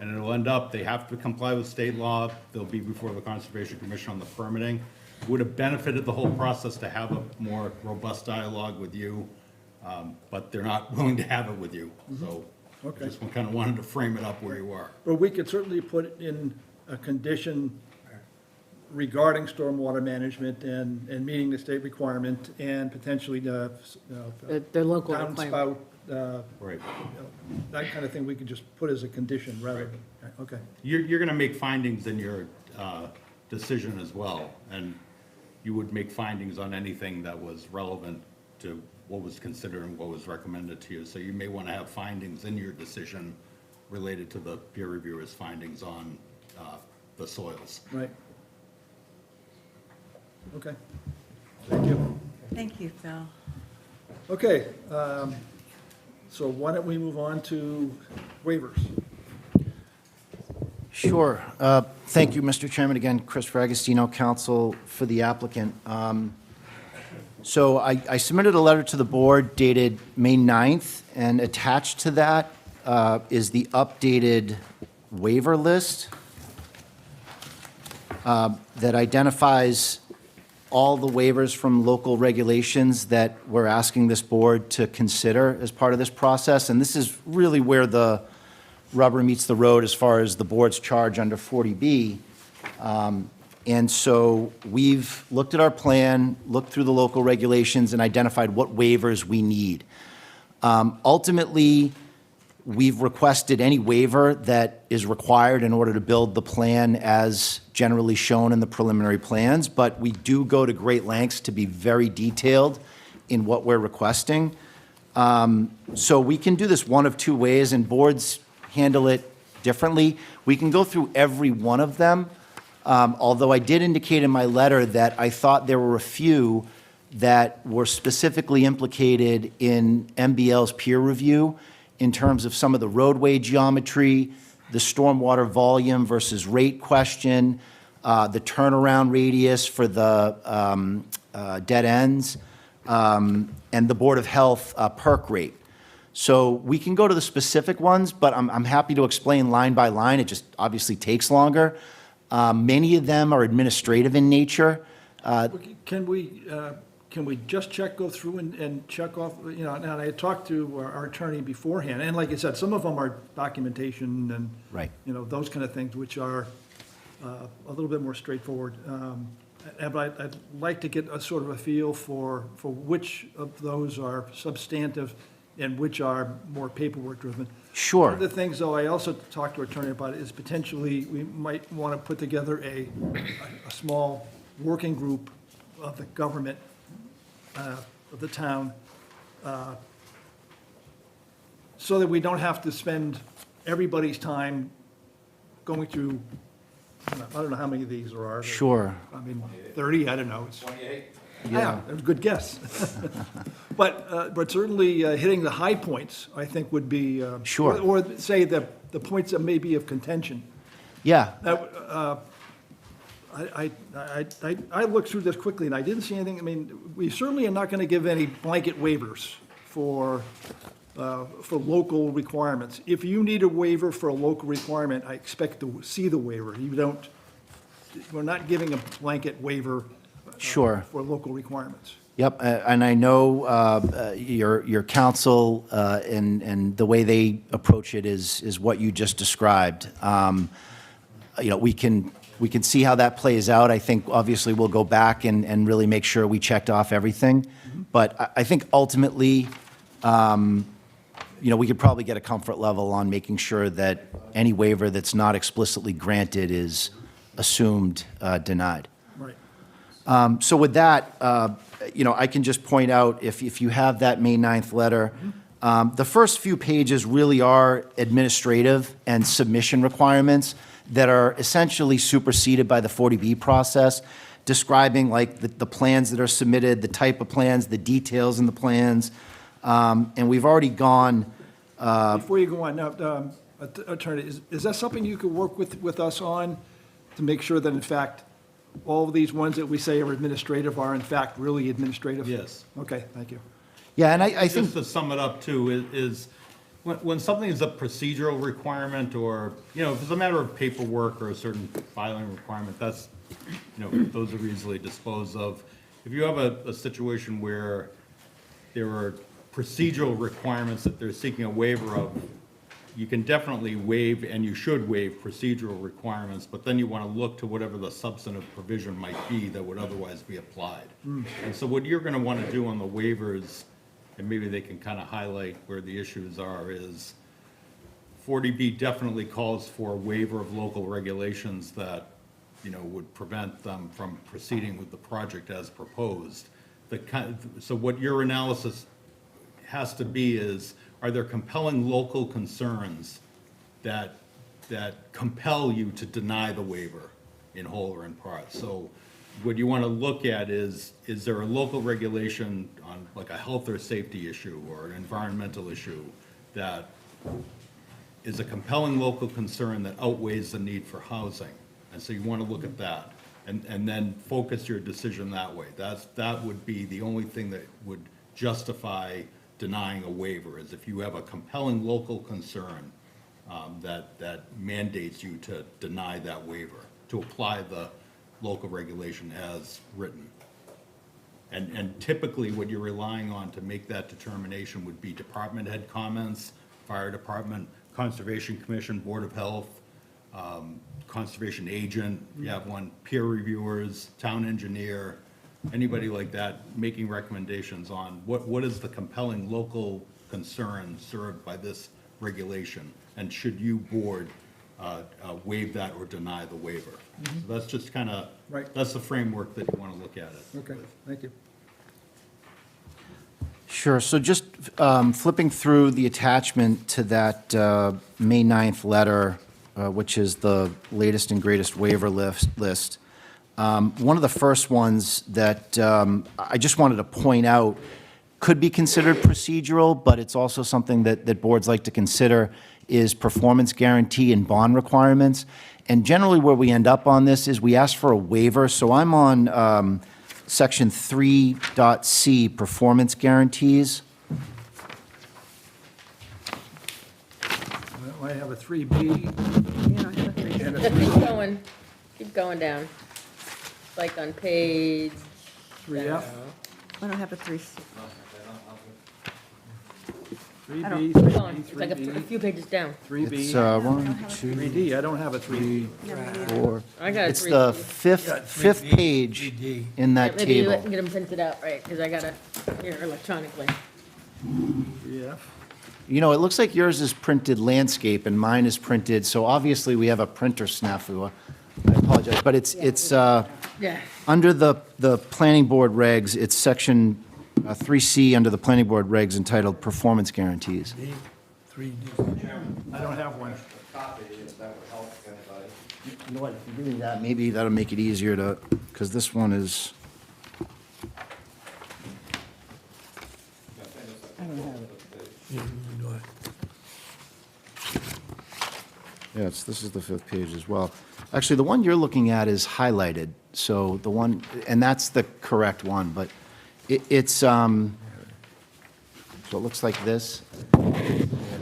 And it'll end up, they have to comply with state law. They'll be before the Conservation Commission on the permitting. Would have benefited the whole process to have a more robust dialogue with you. But they're not willing to have it with you, so Okay. just kind of wanted to frame it up where you are. But we could certainly put in a condition regarding stormwater management and meeting the state requirement and potentially the, The local requirement. downspout, Right. that kind of thing we could just put as a condition rather than, okay. You're going to make findings in your decision as well, and you would make findings on anything that was relevant to what was considered and what was recommended to you. So you may want to have findings in your decision related to the peer reviewer's findings on the soils. Right. Okay. Thank you. Thank you, Phil. Okay, so why don't we move on to waivers? Sure. Thank you, Mr. Chairman. Again, Chris Fragastino, counsel for the applicant. So I submitted a letter to the board dated May 9th, and attached to that is the updated waiver list that identifies all the waivers from local regulations that we're asking this board to consider as part of this process. And this is really where the rubber meets the road as far as the board's charge under 40B. And so we've looked at our plan, looked through the local regulations, and identified what waivers we need. Ultimately, We've requested any waiver that is required in order to build the plan as generally shown in the preliminary plans, but we do go to great lengths to be very detailed in what we're requesting. So we can do this one of two ways, and boards handle it differently. We can go through every one of them, although I did indicate in my letter that I thought there were a few that were specifically implicated in MBL's peer review in terms of some of the roadway geometry, the stormwater volume versus rate question, the turnaround radius for the dead ends, and the Board of Health perk rate. So we can go to the specific ones, but I'm happy to explain line by line. It just obviously takes longer. Many of them are administrative in nature. Can we just go through and check off, you know, and I had talked to our attorney beforehand, and like I said, some of them are documentation and, Right. you know, those kind of things, which are a little bit more straightforward. But I'd like to get a sort of a feel for which of those are substantive and which are more paperwork-driven. Sure. One of the things, though, I also talked to our attorney about is potentially we might want to put together a small working group of the government, of the town, so that we don't have to spend everybody's time going through, I don't know how many of these there are. Sure. I mean, 30, I don't know. 28. Yeah, it was a good guess. But certainly hitting the high points, I think, would be. Sure. Or say the points that may be of contention. Yeah, I looked through this quickly, and I didn't see anything. I mean, we certainly are not going to give any blanket waivers for local requirements. If you need a waiver for a local requirement, I expect to see the waiver. We're not giving a blanket waiver sure. for local requirements. Yep, and I know your counsel and the way they approach it is what you just described. You know, we can see how that plays out. I think obviously we'll go back and really make sure we checked off everything. But I think ultimately, you know, we could probably get a comfort level on making sure that any waiver that's not explicitly granted is assumed denied. Right. So with that, you know, I can just point out, if you have that May 9th letter, the first few pages really are administrative and submission requirements that are essentially superseded by the 40B process, describing like the plans that are submitted, the type of plans, the details in the plans. And we've already gone, Before you go on, now, Attorney, is that something you could work with us on to make sure that in fact, all of these ones that we say are administrative are in fact really administrative? Yes. Okay, thank you. yeah, and I think, Just to sum it up too, is when something is a procedural requirement or, you know, if it's a matter of paperwork or a certain filing requirement, that's, you know, those are easily disposed of. If you have a situation where there are procedural requirements that they're seeking a waiver of, you can definitely waive, and you should waive procedural requirements, but then you want to look to whatever the substantive provision might be that would otherwise be applied. And so what you're going to want to do on the waivers, and maybe they can kind of highlight where the issues are, is 40B definitely calls for a waiver of local regulations that, you know, would prevent them from proceeding with the project as proposed. So what your analysis has to be is, are there compelling local concerns that compel you to deny the waiver in whole or in part? So what you want to look at is there a local regulation on like a health or safety issue or an environmental issue that is a compelling local concern that outweighs the need for housing? And so you want to look at that and then focus your decision that way. That would be the only thing that would justify denying a waiver, is if you have a compelling local concern that mandates you to deny that waiver, to apply the local regulation as written. And typically what you're relying on to make that determination would be department head comments, fire department, conservation commission, board of health, conservation agent, you have one, peer reviewers, town engineer, anybody like that making recommendations on what is the compelling local concern served by this regulation, and should you, board, waive that or deny the waiver? So that's just kind of, Right. that's the framework that you want to look at it. Okay, thank you. Sure, so just flipping through the attachment to that May 9th letter, which is the latest and greatest waiver list, one of the first ones that I just wanted to point out could be considered procedural, but it's also something that boards like to consider, is performance guarantee and bond requirements. And generally where we end up on this is we ask for a waiver. So I'm on section 3.c, performance guarantees. Well, I have a 3B and a 3, Keep going down. Like on page, 3F, I don't have a 3C. 3B, going, it's like a 3B, few pages down. 3B, It's 1, 2, 3D. I don't have a 3D. 4. I got a It's 3D. the fifth page in that Maybe you table. can get them printed out, right, because I got it here electronically. 3F. You know, it looks like yours is printed landscape and mine is printed, so obviously we have a printer snafu. I apologize, but it's Yeah. under the planning board regs, it's section 3C under the planning board regs entitled performance guarantees. I don't have one. You know what, if you give me that, maybe that'll make it easier to, because this one is, yeah, this is the fifth page as well. Actually, the one you're looking at is highlighted, so the one, and that's the correct one, but so it looks like this.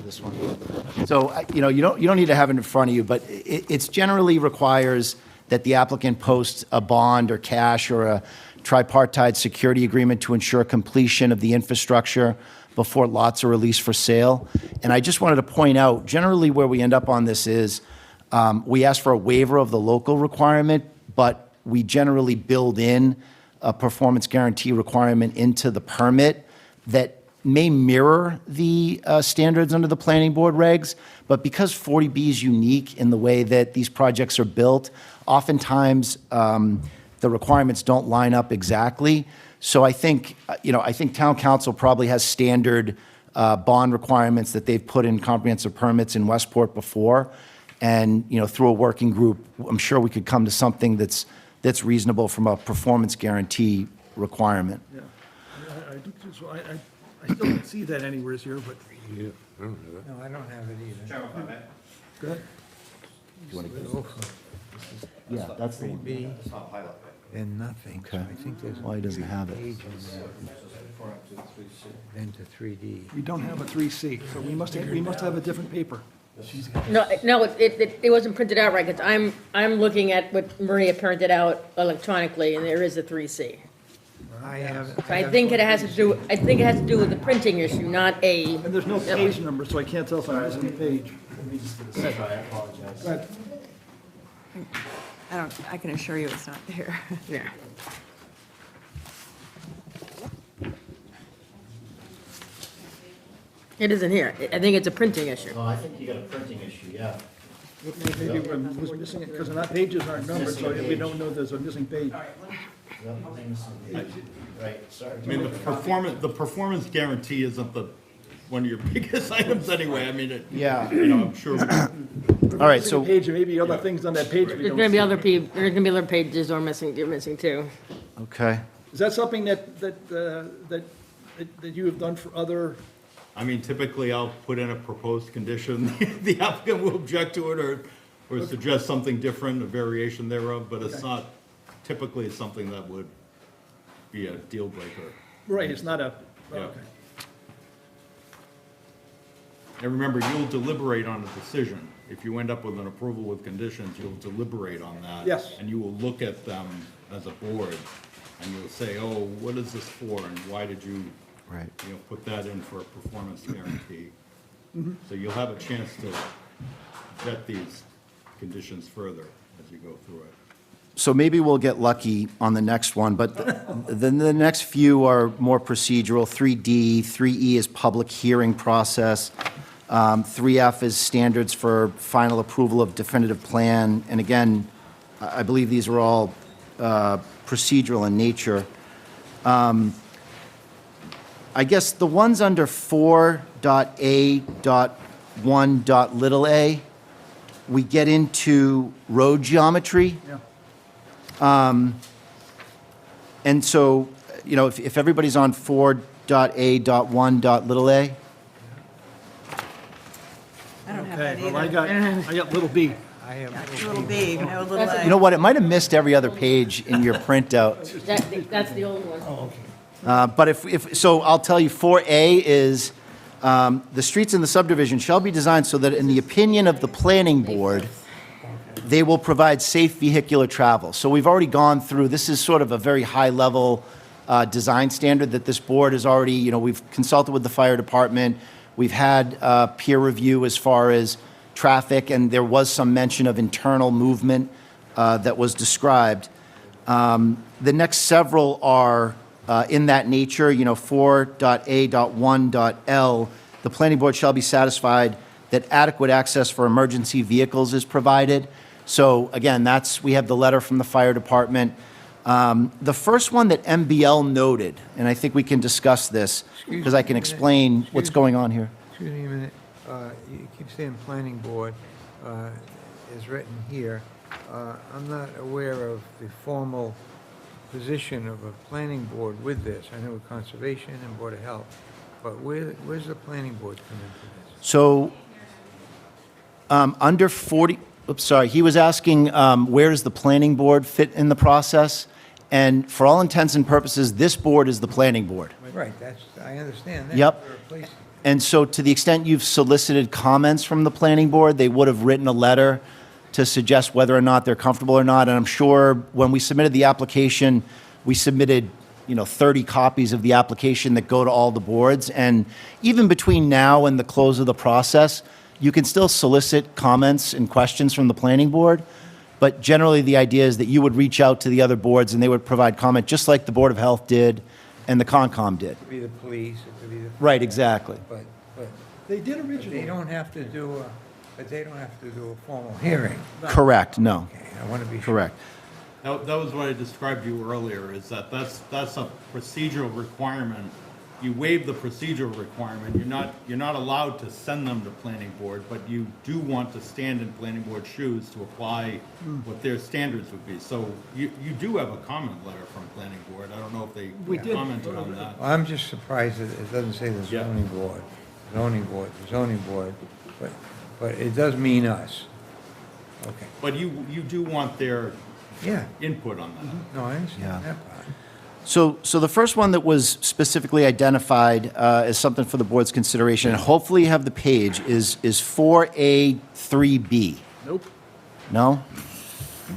This one. So, you know, you don't need to have it in front of you, but it's generally requires that the applicant post a bond or cash or a tripartite security agreement to ensure completion of the infrastructure before lots are released for sale. And I just wanted to point out, generally where we end up on this is, we ask for a waiver of the local requirement, but we generally build in a performance guarantee requirement into the permit that may mirror the standards under the planning board regs, but because 40B is unique in the way that these projects are built, oftentimes the requirements don't line up exactly. So I think, I think town council probably has standard bond requirements that they've put in comprehensive permits in Westport before. And, through a working group, I'm sure we could come to something that's reasonable from a performance guarantee requirement. Yeah. I still don't see that anywhere here, but No, I don't have it either. Chairman, if I may. go ahead. Yeah, that's the one. 3B It's not highlighted. and nothing. So Okay. I think there's Why he doesn't have it? page in there, then to 3D. We don't have a 3C, so we must have a different paper. No, it wasn't printed out right, because I'm looking at what Maria printed out electronically, and there is a 3C. I have. So I think it has to do with the printing issue, not a, And there's no page number, so I can't tell if I'm missing a page. I apologize. Go ahead. I can assure you it's not there. yeah. It isn't here. I think it's a printing issue. No, I think you got a printing issue, yeah. Maybe we're missing it, because our pages aren't numbered, so we don't know there's a missing page. Right, sorry. I mean, the performance guarantee isn't one of your biggest items anyway. I mean, Yeah. I'm sure. All right, so. Page, and maybe other things on that page we There's don't gonna be see. there's gonna be other pages you're missing too. Okay. Is that something that you have done for other, I mean, typically I'll put in a proposed condition. The applicant will object to it or suggest something different, a variation thereof, but it's not typically something that would be a deal breaker. right, it's not a, Yeah. okay. And remember, you'll deliberate on a decision. If you end up with an approval with conditions, you'll deliberate on that. Yes. And you will look at them as a board, and you'll say, oh, what is this for, and why did you, Right. put that in for a performance guarantee? So you'll have a chance to vet these conditions further as you go through it. So maybe we'll get lucky on the next one, but then the next few are more procedural. 3D, 3E is public hearing process. 3F is standards for final approval of definitive plan. And again, I believe these are all procedural in nature. I guess the ones under 4.A.1.a, we get into road geometry. Yeah. And so, you know, if everybody's on 4.A.1.a, I don't have that Okay, well, either. I got little b. I have Little B, no little A. you know what, it might have missed every other page in your printout. That's the old one. But so I'll tell you, 4A is, the streets in the subdivision shall be designed so that in the opinion of the planning board, they will provide safe vehicular travel. So we've already gone through, this is sort of a very high-level design standard that this board has already, you know, we've consulted with the fire department, we've had peer review as far as traffic, and there was some mention of internal movement that was described. The next several are in that nature, you know, 4.A.1.L, the planning board shall be satisfied that adequate access for emergency vehicles is provided. So again, we have the letter from the fire department. The first one that MBL noted, and I think we can discuss this, because I can explain what's going on here. Excuse me a minute. You keep saying planning board is written here. I'm not aware of the formal position of a planning board with this. I know Conservation and Board of Health, but where's the planning board come into this? So, under 40, oops, sorry, he was asking, where does the planning board fit in the process? And for all intents and purposes, this board is the planning board. Right, I understand that. Yep. We're replacing- And so to the extent you've solicited comments from the planning board, they would have written a letter to suggest whether or not they're comfortable or not. And I'm sure when we submitted the application, we submitted, you know, 30 copies of the application that go to all the boards. And even between now and the close of the process, you can still solicit comments and questions from the planning board. But generally, the idea is that you would reach out to the other boards and they would provide comment, just like the Board of Health did and the Concom did. It could be the police, it could be the. Right, exactly. But They did they originally. don't have to do a formal hearing. Correct, no, Okay, I want to be sure. correct. That was what I described to you earlier, is that's a procedural requirement. You waive the procedural requirement, you're not allowed to send them to planning board, but you do want to stand in planning board shoes to apply what their standards would be. So you do have a comment letter from planning board, I don't know if they We did. commented on that. Well, I'm just surprised that it doesn't say the Yeah. zoning board, but it does mean us. Okay, But you do want their yeah, input on that. no, I understand Yeah. that part. So the first one that was specifically identified as something for the board's consideration, and hopefully you have the page, is 4A3B. Nope. No?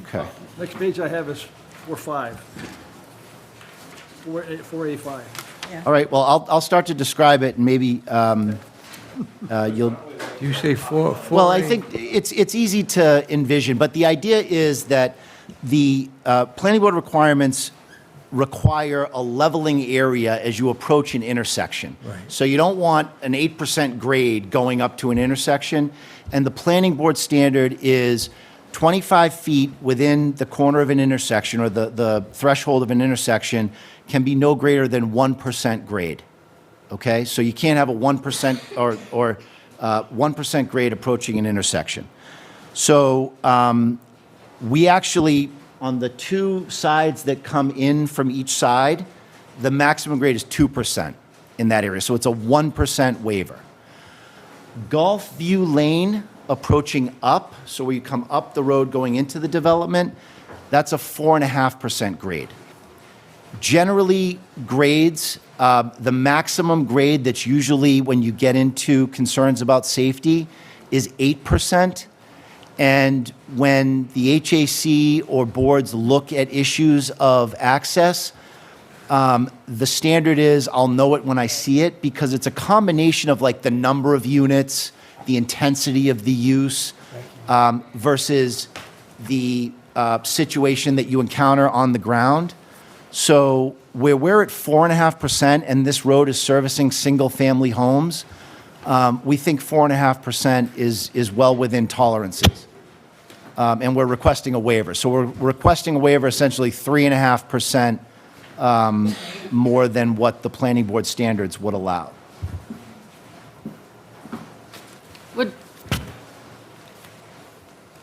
Okay. Next page I have is 4.5. 4A5. All right, well, I'll start to describe it, and maybe you'll... You say four? Well, I think it's easy to envision, but the idea is that the planning board requirements require a leveling area as you approach an intersection. Right. So you don't want an 8% grade going up to an intersection, and the planning board standard is 25 feet within the corner of an intersection, or the threshold of an intersection, can be no greater than 1% grade. Okay? So you can't have a 1% or 1% grade approaching an intersection. So we actually, on the two sides that come in from each side, the maximum grade is 2% in that area. So it's a 1% waiver. Golf View Lane approaching up, so where you come up the road going into the development, that's a 4.5% grade. Generally, grades, the maximum grade that's usually when you get into concerns about safety is 8%. And when the HAC or boards look at issues of access, the standard is I'll know it when I see it, because it's a combination of like the number of units, the intensity of the use, versus the situation that you encounter on the ground. So where we're at 4.5% and this road is servicing single-family homes, We think 4.5% is well within tolerances. And we're requesting a waiver. So we're requesting a waiver essentially 3.5% more than what the planning board standards would allow. Would,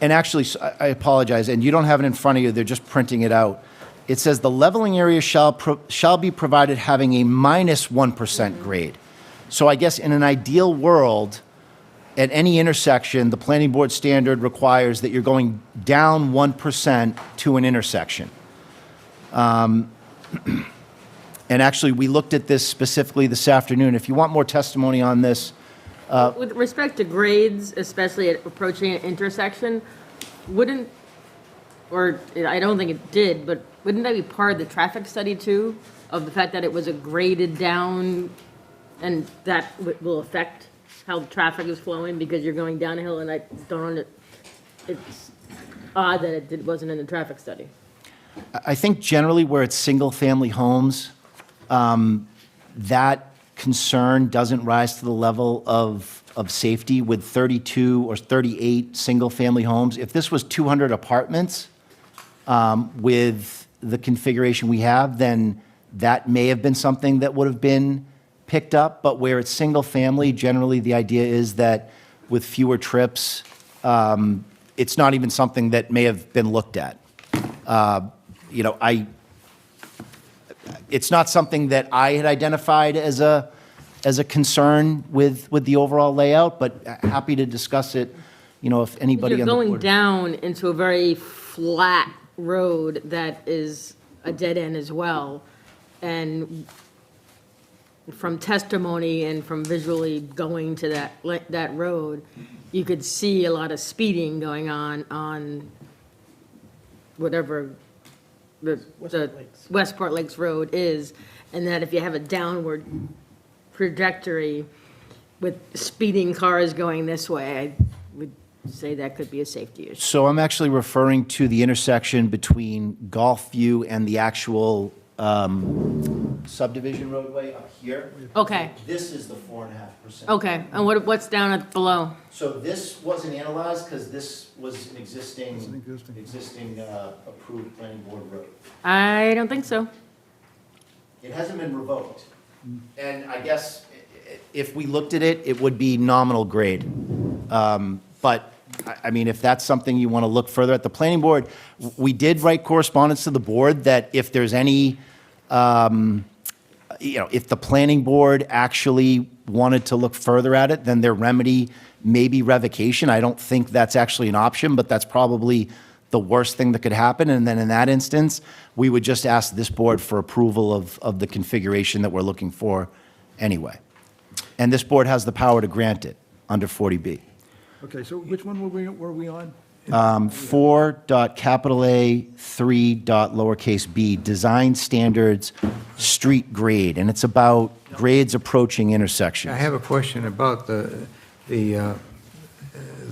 And actually, I apologize, and you don't have it in front of you, they're just printing it out. It says the leveling area shall be provided having a -1% grade. So I guess in an ideal world, at any intersection, the planning board standard requires that you're going down 1% to an intersection. And actually, we looked at this specifically this afternoon. If you want more testimony on this, with respect to grades, especially at approaching an intersection, wouldn't, or I don't think it did, but wouldn't that be part of the traffic study too? Of the fact that it was a graded down, and that will affect how the traffic is flowing because you're going down a hill, and I don't, it's odd that it wasn't in the traffic study. I think generally where it's single-family homes, that concern doesn't rise to the level of safety with 32 or 38 single-family homes. If this was 200 apartments with the configuration we have, then that may have been something that would have been picked up. But where it's single-family, generally the idea is that with fewer trips, it's not even something that may have been looked at. You know, it's not something that I had identified as a concern with the overall layout, but happy to discuss it, you know, if anybody You're on the going board. down into a very flat road that is a dead end as well. And from testimony and from visually going to that road, you could see a lot of speeding going on whatever the Westport Lakes Road is, and that if you have a downward trajectory with speeding cars going this way, I would say that could be a safety issue. So I'm actually referring to the intersection between Golfview and the actual subdivision roadway up here. Okay, This is the 4.5%. okay, and what's down at below? So this wasn't analyzed because this was an existing approved planning board road. I don't think so. It hasn't been revoked. And I guess if we looked at it, it would be nominal grade. But, I mean, if that's something you want to look further at the planning board, we did write correspondence to the board that if there's any, you know, if the planning board actually wanted to look further at it, then their remedy may be revocation. I don't think that's actually an option, but that's probably the worst thing that could happen. And then in that instance, we would just ask this board for approval of the configuration that we're looking for anyway. And this board has the power to grant it under 40B. Okay, so which one were we on? 4.A3.b, design standards, street grade, and it's about grades approaching intersections. I have a question about the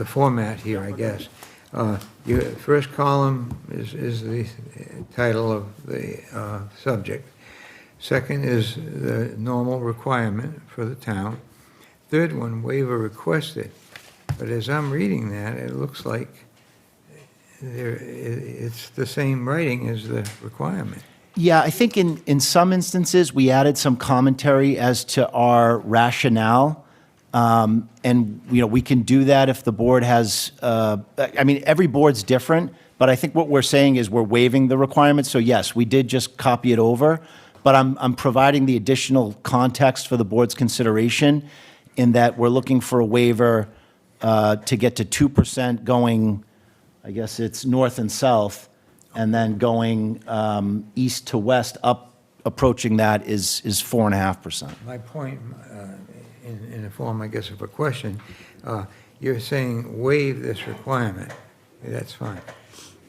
format here, I guess. Your first column is the title of the subject. Second is the normal requirement for the town. Third one, waiver requested. But as I'm reading that, it looks like it's the same writing as the requirement. Yeah, I think in some instances, we added some commentary as to our rationale. And, you know, we can do that if the board has, I mean, every board's different, but I think what we're saying is we're waiving the requirements. So yes, we did just copy it over, but I'm providing the additional context for the board's consideration in that we're looking for a waiver to get to 2% going, I guess it's north and south, and then going east to west up, approaching that is 4.5%. My point, in the form, I guess, of a question, you're saying waive this requirement. That's fine.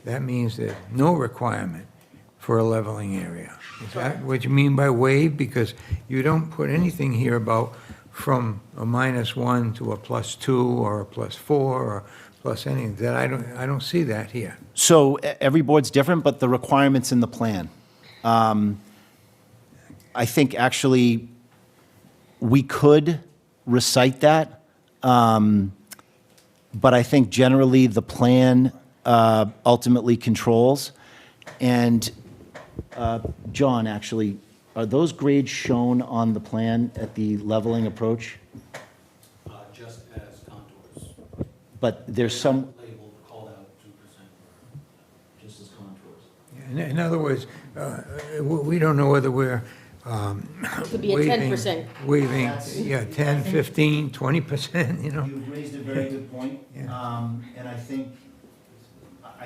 That means there's no requirement for a leveling area. Is that what you mean by waive? Because you don't put anything here about from a -1 to a +2 or a +4 or plus anything. That I don't see that here. So every board's different, but the requirement's in the plan. I think actually we could recite that, but I think generally the plan ultimately controls. And John, actually, are those grades shown on the plan at the leveling approach? Just as contours. But there's some, Labeled, called out 2%. just as contours. In other words, we don't know whether we're Could be a 10%. waiving, That's- yeah, 10, 15, 20%, you know? You've raised a very good point. Yeah. And I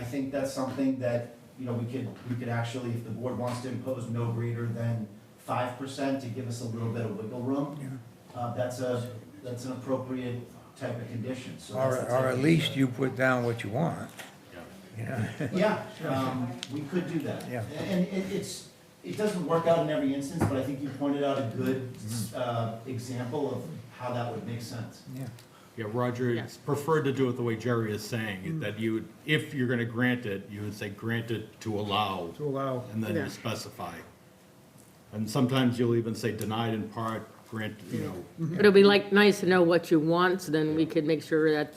think that's something that, you know, we could actually, if the board wants to impose no greater than 5% to give us a little bit of wiggle room, that's an appropriate type of condition, so. that's the type Or at of- least you put down what you want. You know? Yeah, we could do that. Yeah. And it doesn't work out in every instance, but I think you pointed out a good example of how that would make sense. Yeah. Yeah, Roger, it's preferred to do it the way Jerry is saying, that you would, if you're gonna grant it, you would say grant it to allow. To allow. And then you specify. And sometimes you'll even say denied in part, grant, you know. It'll be like, nice to know what you want, so then we could make sure that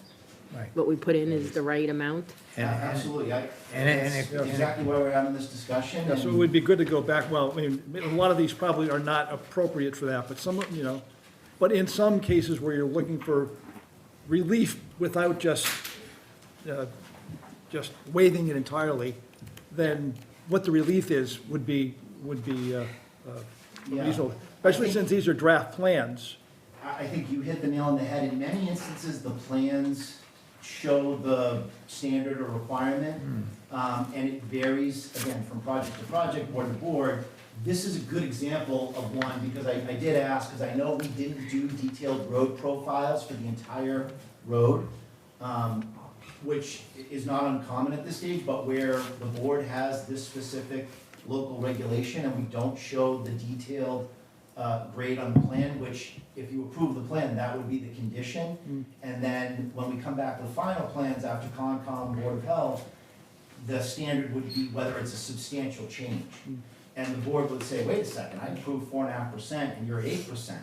Right. what we put in is the right amount. Absolutely, and that's if- exactly why we're having this discussion. Yeah, so it and- would be good to go back, well, I mean, a lot of these probably are not appropriate for that, but some, you know, but in some cases where you're looking for relief without just waiving it entirely, then what the relief is would be Yeah. reasonable, especially since these are draft plans. I think you hit the nail on the head. In many instances, the plans show the standard or requirement, and it varies, again, from project to project, board to board. This is a good example of one, because I did ask, because I know we didn't do detailed road profiles for the entire road, which is not uncommon at this stage, but where the board has this specific local regulation and we don't show the detailed grade on the plan, which if you approve the plan, that would be the condition. And then when we come back to the final plans after Concom, Board of Health, the standard would be whether it's a substantial change. And the board would say, wait a second, I approved 4.5% and you're 8%.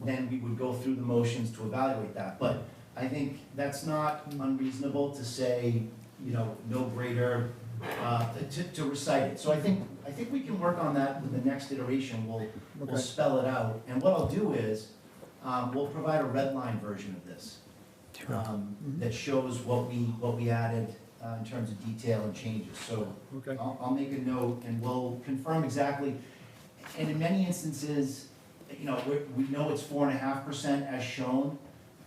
Then we would go through the motions to evaluate that. But I think that's not unreasonable to say, you know, no greater, to recite it. So I think we can work on that with the next iteration. We'll Okay. spell it out. And what I'll do is, we'll provide a red line version of this. That shows what we added in terms of detail and changes. So Okay. I'll make a note and we'll confirm exactly. And in many instances, you know, we know it's 4.5% as shown.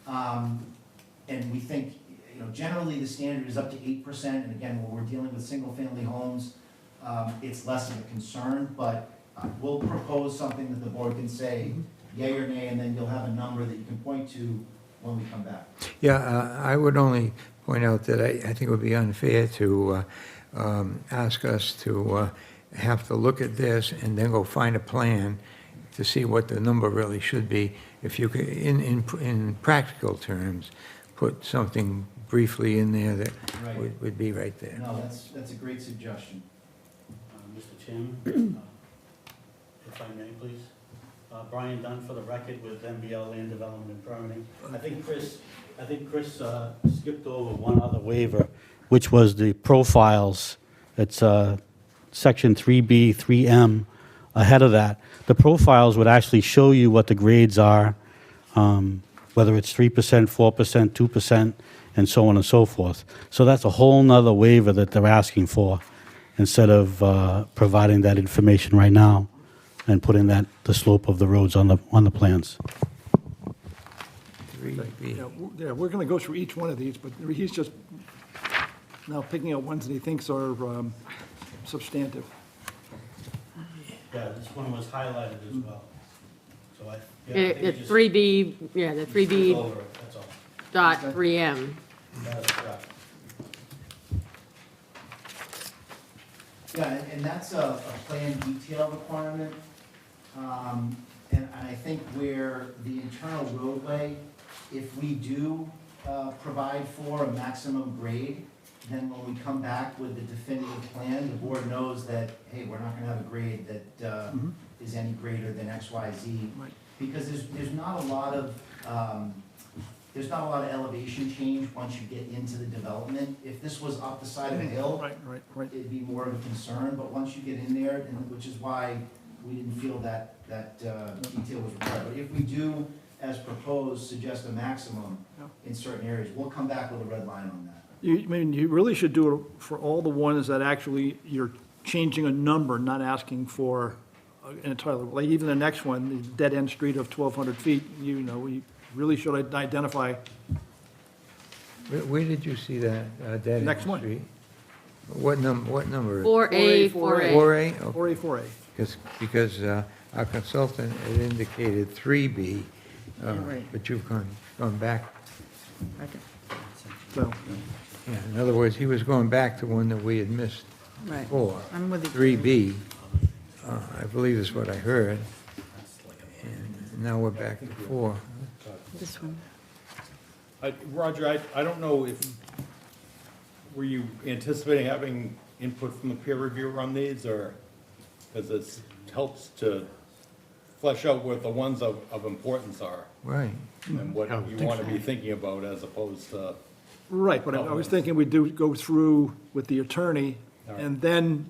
And we think, you know, generally the standard is up to 8%. And again, when we're dealing with single-family homes, it's less of a concern, but we'll propose something that the board can say yay or nay, and then you'll have a number that you can point to when we come back. Yeah, I would only point out that I think it would be unfair to ask us to have to look at this and then go find a plan to see what the number really should be. If you could, in practical terms, put something briefly in there that Right. would be right there. No, that's a great suggestion. Mr. Chairman, if I may, please. Brian Dunn for the record with MBL Land Development and Permitting. I think Chris skipped over one other waiver, which was the profiles. It's section 3B, 3M. Ahead of that, the profiles would actually show you what the grades are, whether it's 3%, 4%, 2%, and so on and so forth. So that's a whole nother waiver that they're asking for, instead of providing that information right now and putting the slope of the roads on the plans. 3B. Yeah, we're going to go through each one of these, but he's just now picking out ones that he thinks are substantive. Yeah, this one was highlighted as well. So I The think you just 3B, yeah, the skip 3B over it, that's all. dot 3M. That is correct. Yeah, and that's a plan detail requirement. And I think where the internal roadway, if we do provide for a maximum grade, then when we come back with the definitive plan, the board knows that, hey, we're not gonna have a grade that is any greater than X, Y, Z. Right. Because there's not a lot of there's not a lot of elevation change once you get into the development. If this was up the side of a hill, Right. it'd be more of a concern, but once you get in there, and which is why we didn't feel that detail was required. But if we do, as proposed, suggest a maximum in certain areas, we'll come back with a red line on that. You really should do it for all the ones that actually you're changing a number, not asking for an entirely, like even the next one, the dead-end street of 1,200 feet, we really should identify. Where did you see that, dead Next end one. street? What number? 4A, 4A. 4A. 4A? 4A, 4A. Because our consultant had indicated 3B, Right. but you've gone back. So, Yeah, in other words, he was going back to one that we had missed Right. before. I'm with you. 3B, I believe is what I heard. And now we're back to 4. This one. Roger, I don't know if, were you anticipating having input from the peer reviewer on these, or, because it helps to flesh out what the ones of importance are, Right. and what you want to be thinking about as opposed to, right, but I was thinking we'd go through with the attorney, and then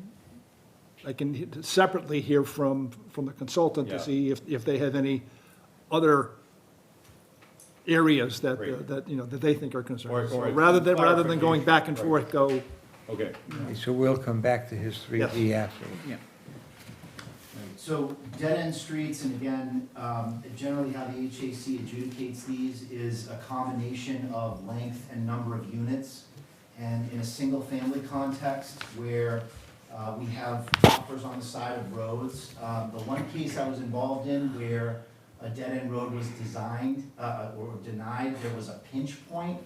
I can separately hear from the consultant to Yeah. see if they have any other areas that, Right. that they think are concerns. Or So rather than going back and clarification, forth, go, okay. So we'll come back to his 3B after. So dead-end streets, and again, generally how the HAC adjudicates these is a combination of length and number of units. And in a single-family context where we have buffers on the side of roads, the one case I was involved in where a dead-end road was designed, or denied, there was a pinch point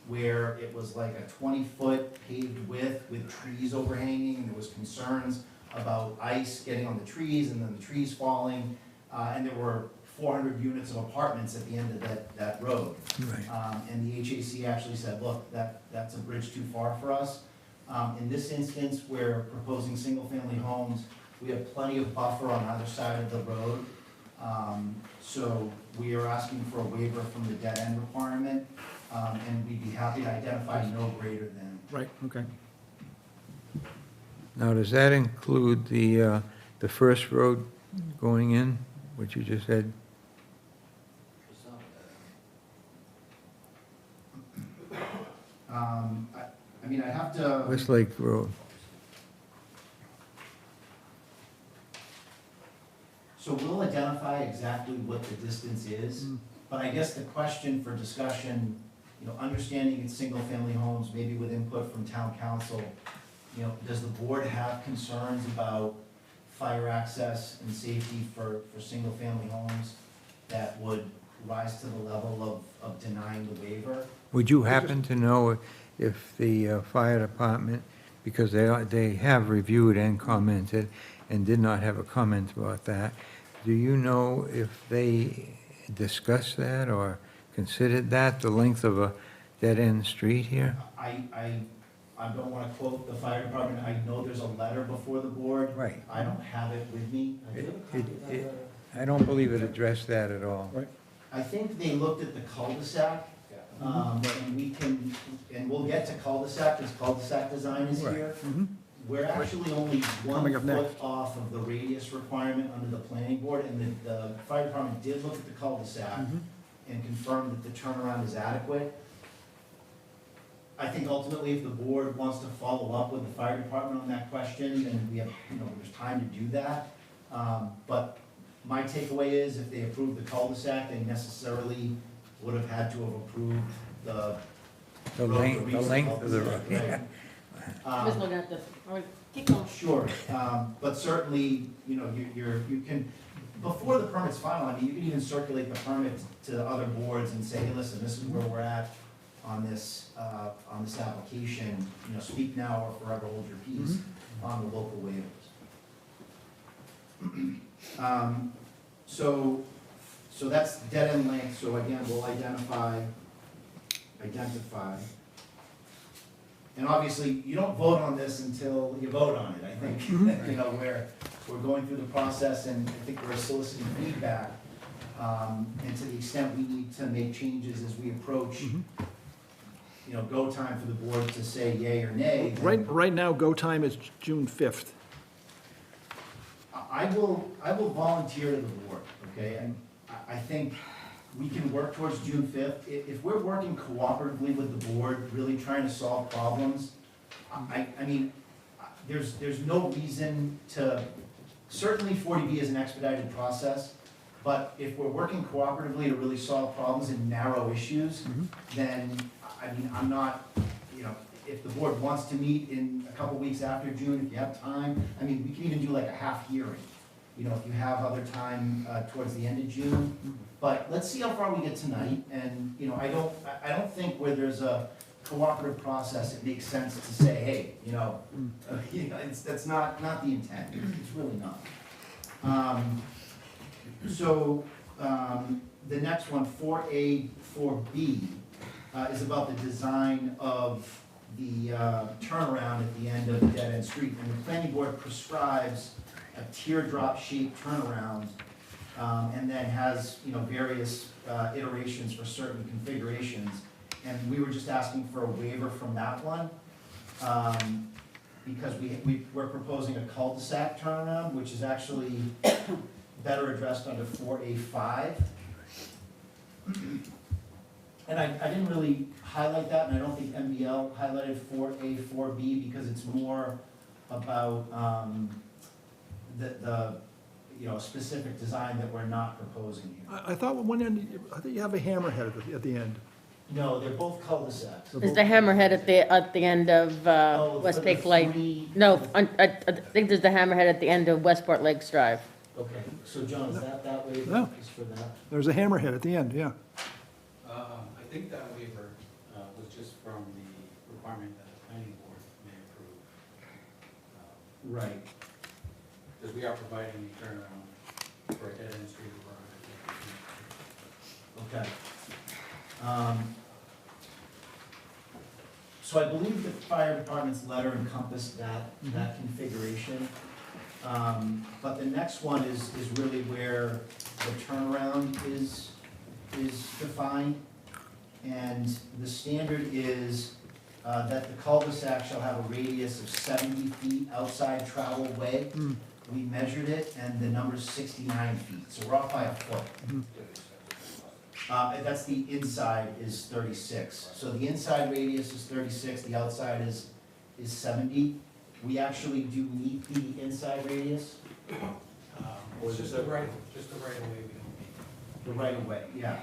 where it was like a 20-foot paved width with trees overhanging, and there was concerns about ice getting on the trees and then the trees falling, and there were 400 units of apartments at the end of that road. Right. And the HAC actually said, look, that's a bridge too far for us. In this instance, we're proposing single-family homes, we have plenty of buffer on either side of the road. So we are asking for a waiver from the dead end requirement, and we'd be happy to identify no greater than. right, okay. Now, does that include the first road going in, which you just said? I mean, I'd have to. Westlake Road. So we'll identify exactly what the distance is, but I guess the question for discussion, understanding it's single-family homes, maybe with input from town council, does the board have concerns about fire access and safety for single-family homes that would rise to the level of denying the waiver? Would you happen to know if the fire department, because they have reviewed and commented and did not have a comment about that, do you know if they discussed that or considered that, the length of a dead-end street here? I don't want to quote the fire department, I know there's a letter before the board. Right. I don't have it with me. I don't believe it addressed that at all. I think they looked at the cul-de-sac, and we'll get to cul-de-sac, because cul-de-sac design is here. We're actually only one Coming up foot next. off of the radius requirement under the planning board, and the fire department did look at the cul-de-sac and confirmed that the turnaround is adequate. I think ultimately, if the board wants to follow up with the fire department on that question, then we have, there's time to do that. But my takeaway is, if they approve the cul-de-sac, they necessarily would have had to have approved the. The length of the road. Right. Ms. Legato, all right, keep going. Sure, but certainly, you can, before the permit's final, I mean, you can even circulate the permit to other boards and say, hey, listen, this is where we're at on this application, speak now or forever hold your peace on the local waivers. So that's dead end length, so again, we'll identify. And obviously, you don't vote on this until you vote on it, I think, we're going through the process, and I think we're soliciting feedback. And to the extent we need to make changes as we approach, you know, go time for the board to say yay or nay, then Right now, go time is June 5th. I will volunteer to the board, okay? And I think we can work towards June 5th. If we're working cooperatively with the board, really trying to solve problems, I mean, there's no reason to, certainly 40B is an expedited process, but if we're working cooperatively to really solve problems and narrow issues, then, I mean, I'm not, you know, if the board wants to meet in a couple weeks after June, if you have time, I mean, we can even do like a half hearing, you know, if you have other time towards the end of June. But let's see how far we get tonight, and, you know, I don't think where there's a cooperative process, it makes sense to say, hey, you know, that's not the intent, it's really not. The next one, 4A, 4B, is about the design of the turnaround at the end of the dead-end street. And the planning board prescribes a teardrop shaped turnaround, and then has, you know, various iterations for certain configurations. And we were just asking for a waiver from that one, because we're proposing a cul-de-sac turnaround, which is actually better addressed under 4A5. And I didn't really highlight that, and I don't think MBL highlighted 4A, 4B, because it's more about the you know, specific design that we're not proposing here. I thought one end, I think you have a hammerhead at the end. No, they're both cul-de-sacs. Is the hammerhead at the end of Oh, West for the Lake Lake? three- No, I think there's the hammerhead at the end of Westport Lakes Drive. Okay, so John, is that waiver No. is for that? There's a hammerhead at the end, yeah. I think that waiver was just from the requirement that the planning board may approve. Right. Because we are providing a turnaround for a dead-end street road. Okay. So I believe the fire department's letter encompassed that configuration. But the next one is really where the turnaround is defined. And the standard is that the cul-de-sac shall have a radius of 70 feet outside travel way. We measured it, and the number's 69 feet, so we're off by a foot. And that's the inside is 36. So the inside radius is 36, the outside is 70. We actually do meet the inside radius, Or just the right of way we don't need. the right of way, yeah.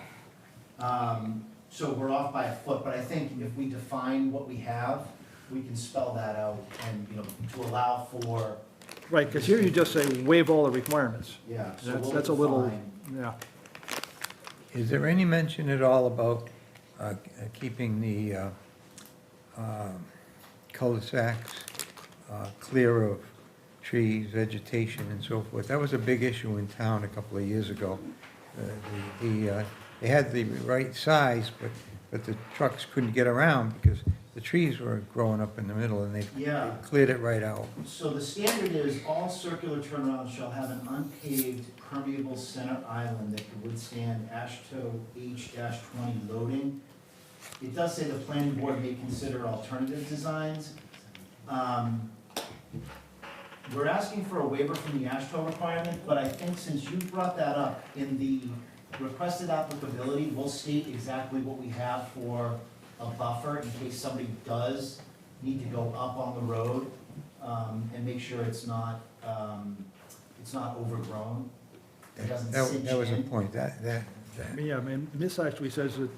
So we're off by a foot, but I think if we define what we have, we can spell that out and, you know, to allow for, Right, because here you just say waive all the requirements. yeah. so That's we'll that's a little, define- yeah. Is there any mention at all about keeping the cul-de-sacs clear of trees, vegetation, and so forth? That was a big issue in town a couple of years ago. They had the right size, but the trucks couldn't get around because the trees were growing up in the middle, and they Yeah. cleared it right out. So the standard is all circular turnarounds shall have an unpaved permeable center island that can withstand AASHTO H-20 loading. It does say the planning board may consider alternative designs. We're asking for a waiver from the AASHTO requirement, but I think since you brought that up, in the requested applicability, we'll state exactly what we have for a buffer in case somebody does need to go up on the road, and make sure it's not overgrown. It doesn't cinch That was a in. point, that. Yeah, I mean, this actually says that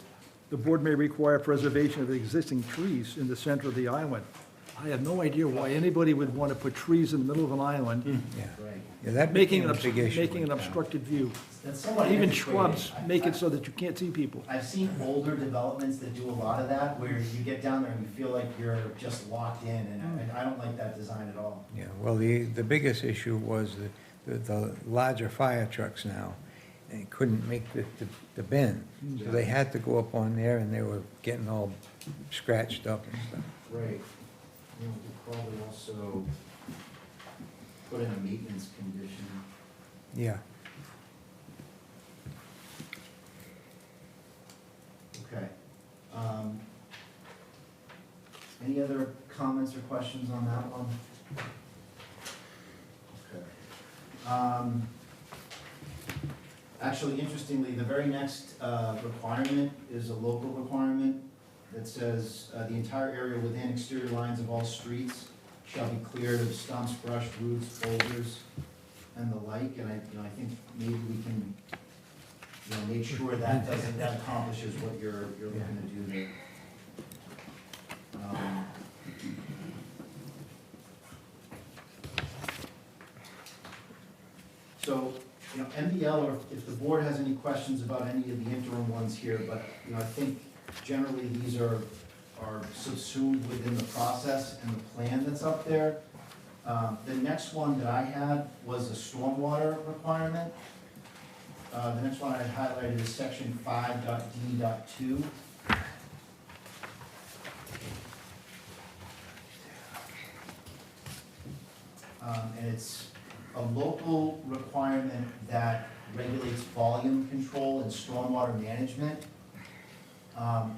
the board may require preservation of the existing trees in the center of the island. I have no idea why anybody would want to put trees in the middle of an island, Yeah, Right. yeah, that making became an, a big issue. making in an town. obstructed view. That's somewhat Even antiquated. shrubs make it so that you can't see people. I've seen older developments that do a lot of that, where you get down there and you feel like you're just locked in, and I don't like that design at all. Yeah, well, the biggest issue was the larger fire trucks now, and couldn't make the bend. So they had to go up on there, and they were getting all scratched up and stuff. Right. You know, we could probably also put in a maintenance condition. Yeah. Any other comments or questions on that one? Okay. Actually, interestingly, the very next requirement is a local requirement that says, the entire area within exterior lines of all streets shall be cleared of stumps, brush, roots, boulders, and the like, and I think maybe we can, make sure that that accomplishes what you're looking to do there. So, MBL, or if the board has any questions about any of the interim ones here, but, I think generally these are subsumed within the process and the plan that's up there. The next one that I had was a stormwater requirement. The next one I highlighted is section 5.d.2. And it's a local requirement that regulates volume control and stormwater management.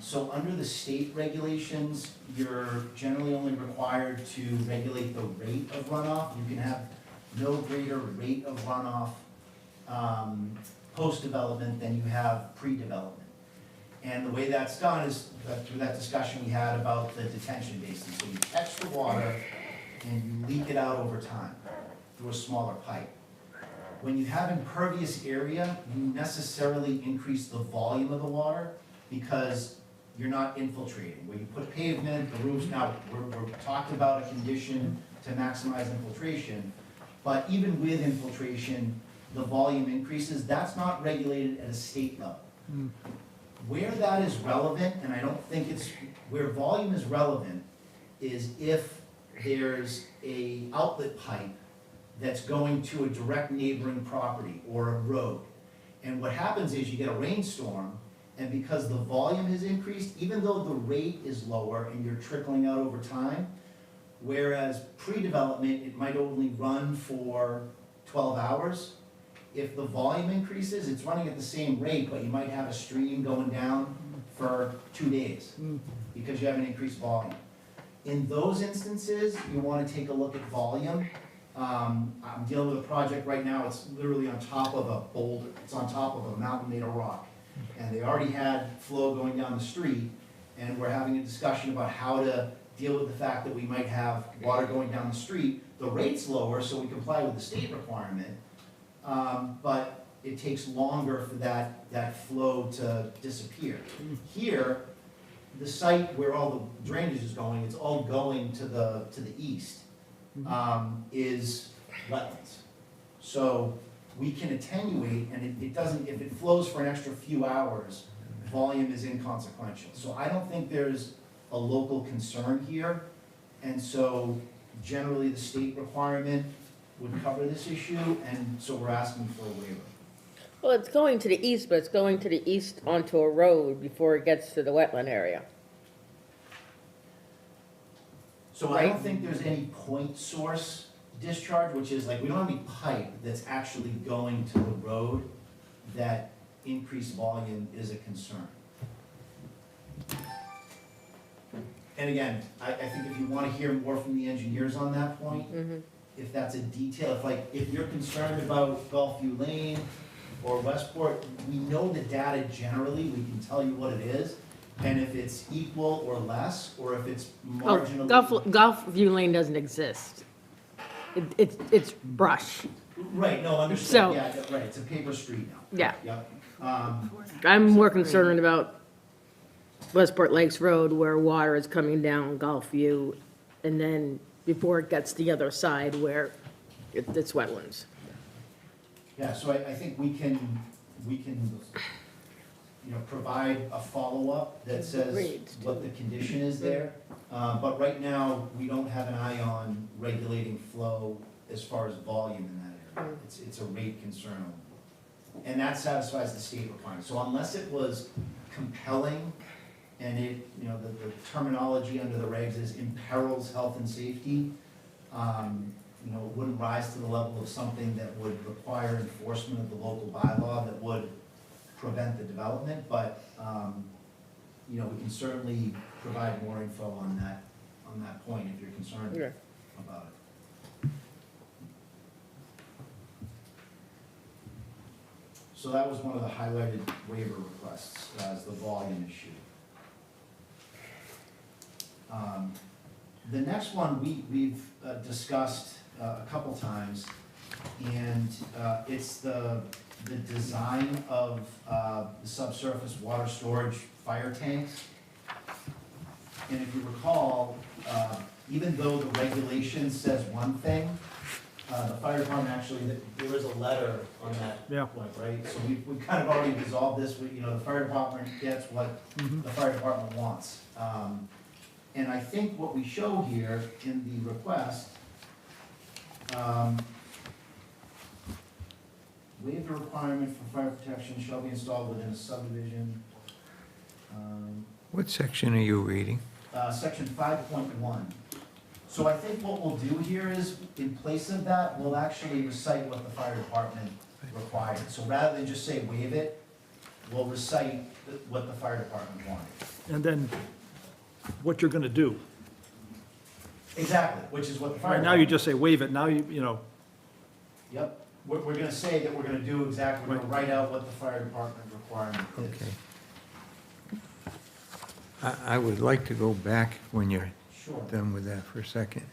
So under the state regulations, you're generally only required to regulate the rate of runoff. You can have no greater rate of runoff post-development than you have pre-development. And the way that's done is through that discussion we had about the detention basin. So you catch the water and you leak it out over time through a smaller pipe. When you have impervious area, you necessarily increase the volume of the water because you're not infiltrating. Where you put pavement, the roofs, now we're talking about a condition to maximize infiltration, but even with infiltration, the volume increases. That's not regulated at a state level. Where that is relevant, and I don't think it's, where volume is relevant, is if there's a outlet pipe that's going to a direct neighboring property or a road. And what happens is you get a rainstorm, and because the volume has increased, even though the rate is lower and you're trickling out over time, whereas pre-development, it might only run for 12 hours. If the volume increases, it's running at the same rate, but you might have a stream going down for 2 days because you have an increased volume. In those instances, you want to take a look at volume. I'm dealing with a project right now, it's literally on top of a boulder, it's on top of a mountain made of rock. And they already had flow going down the street, and we're having a discussion about how to deal with the fact that we might have water going down the street. The rate's lower, so we comply with the state requirement, but it takes longer for that flow to disappear. Here, the site where all the drainage is going, it's all going to the east, is wetlands. So we can attenuate, and it doesn't, if it flows for an extra few hours, volume is inconsequential. So I don't think there's a local concern here, and so generally the state requirement would cover this issue, and so we're asking for a waiver. Well, it's going to the east, but it's going to the east onto a road before it gets to the wetland area. So I don't think there's any point source discharge, which is like, we don't have any pipe that's actually going to the road that increased volume is a concern. And again, I think if you want to hear more from the engineers on that point, if that's a detail, if you're concerned about Gulfview Lane or Westport, we know the data generally, we can tell you what it is. And if it's equal or less, or if it's marginally. Gulfview Lane doesn't exist. It's brush. Right, no, understood, So- yeah, right, it's a paper street now. Yeah. Yep. I'm more concerned about Westport Lakes Road where water is coming down Gulfview, and then before it gets the other side where it's wetlands. Yeah, so I think we can, provide a follow-up that says Agreed. what the condition is there. But right now, we don't have an eye on regulating flow as far as volume in that area. It's a rate concern only. And that satisfies the state requirement. So unless it was compelling, and it, the terminology under the regs is imperils health and safety, it wouldn't rise to the level of something that would require enforcement of the local bylaw that would prevent the development, but you know, we can certainly provide more info on that point if you're concerned Okay. about it. So that was one of the highlighted waiver requests, as the volume issue. The next one we've discussed a couple times, and it's the design of the subsurface water storage fire tanks. And if you recall, even though the regulation says one thing, the fire department actually, there is a letter on that Yeah. point, right? So we've kind of already resolved this, you know, the fire department gets what the fire department wants. And I think what we show here in the request, waive the requirement for fire protection shall be installed within a subdivision. What section are you reading? Section 5.1. So I think what we'll do here is, in place of that, we'll actually recite what the fire department required. So rather than just say waive it, we'll recite what the fire department wanted. And then what you're gonna do. Exactly, which is what the fire Right department. now, you just say waive it, now you know, Yep, we're gonna say that we're gonna do exactly, we're gonna write out what the fire department requirement is. Okay. I would like to go back when you're Sure. done with that for a second.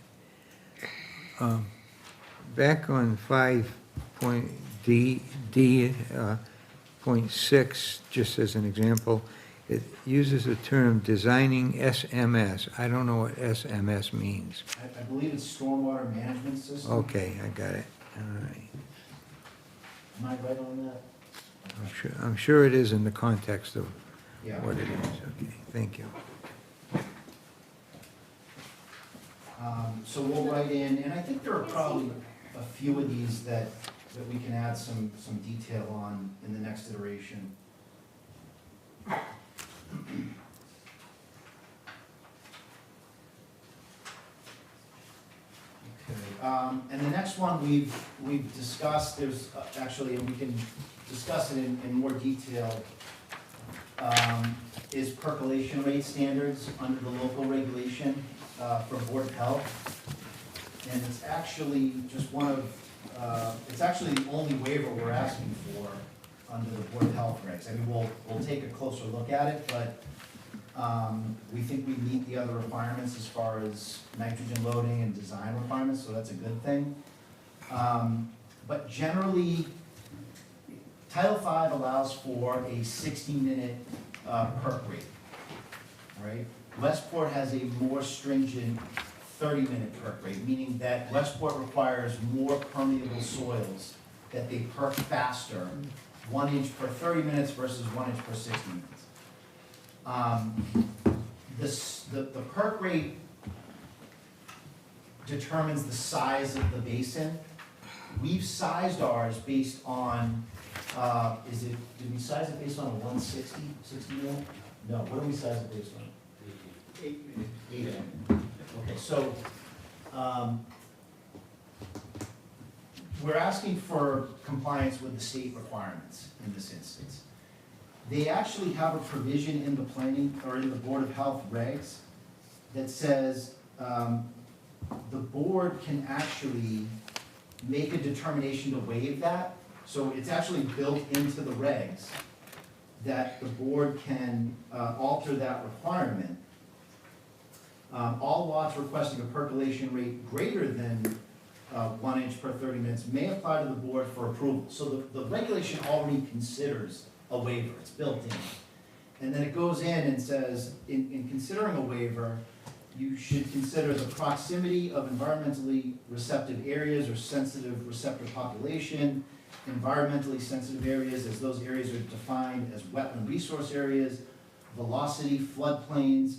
Back on 5.D.6, just as an example, it uses the term designing SMS. I don't know what SMS means. I believe it's stormwater management system. Okay, I got it. All right. Am I right on that? I'm sure it is in the context of Yeah. what it is. Okay, thank you. So we'll write in, and I think there are probably a few of these that we can add some detail on in the next iteration. Okay, and the next one we've discussed, there's actually, and we can discuss it in more detail, is percolation rate standards under the local regulation for Board of Health. And it's actually just one of, it's actually the only waiver we're asking for under the Board of Health regs. I mean, we'll take a closer look at it, but we think we meet the other requirements as far as nitrogen loading and design requirements, so that's a good thing. But generally, Title V allows for a 60-minute perk rate, all right? Westport has a more stringent 30-minute perk rate, meaning that Westport requires more permeable soils, that they perk faster, 1 inch per 30 minutes versus 1 inch per 60 minutes. The perk rate determines the size of the basin. We've sized ours based on, did we size it based on a 160, 60 mil? No, what do we size it based on? 8 mil. Okay, so, we're asking for compliance with the state requirements in this instance. They actually have a provision in the planning, or in the Board of Health regs, that says, the board can actually make a determination to waive that. So it's actually built into the regs that the board can alter that requirement. All lots requesting a percolation rate greater than 1 inch per 30 minutes may apply to the board for approval. So the regulation already considers a waiver, it's built in. And then it goes in and says, in considering a waiver, you should consider the proximity of environmentally receptive areas or sensitive receptor population, environmentally sensitive areas as those areas are defined as wetland resource areas, velocity, floodplains,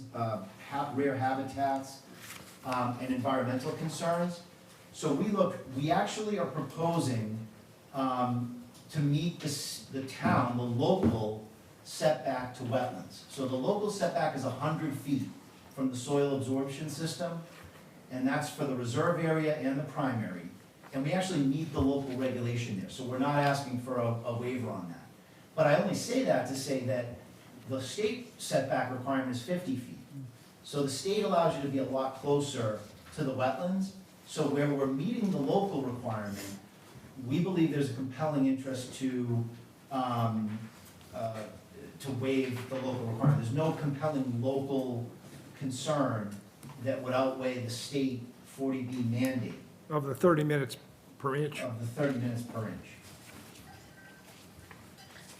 rare habitats, and environmental concerns. So we actually are proposing to meet the town, the local setback to wetlands. So the local setback is 100 feet from the soil absorption system, and that's for the reserve area and the primary. And we actually meet the local regulation there, so we're not asking for a waiver on that. But I only say that to say that The state setback requirement is 50 feet. So the state allows you to be a lot closer to the wetlands. So where we're meeting the local requirement, we believe there's a compelling interest to waive the local requirement. There's no compelling local concern that would outweigh the state 40B mandate Of the 30 minutes per inch. of the 30 minutes per inch.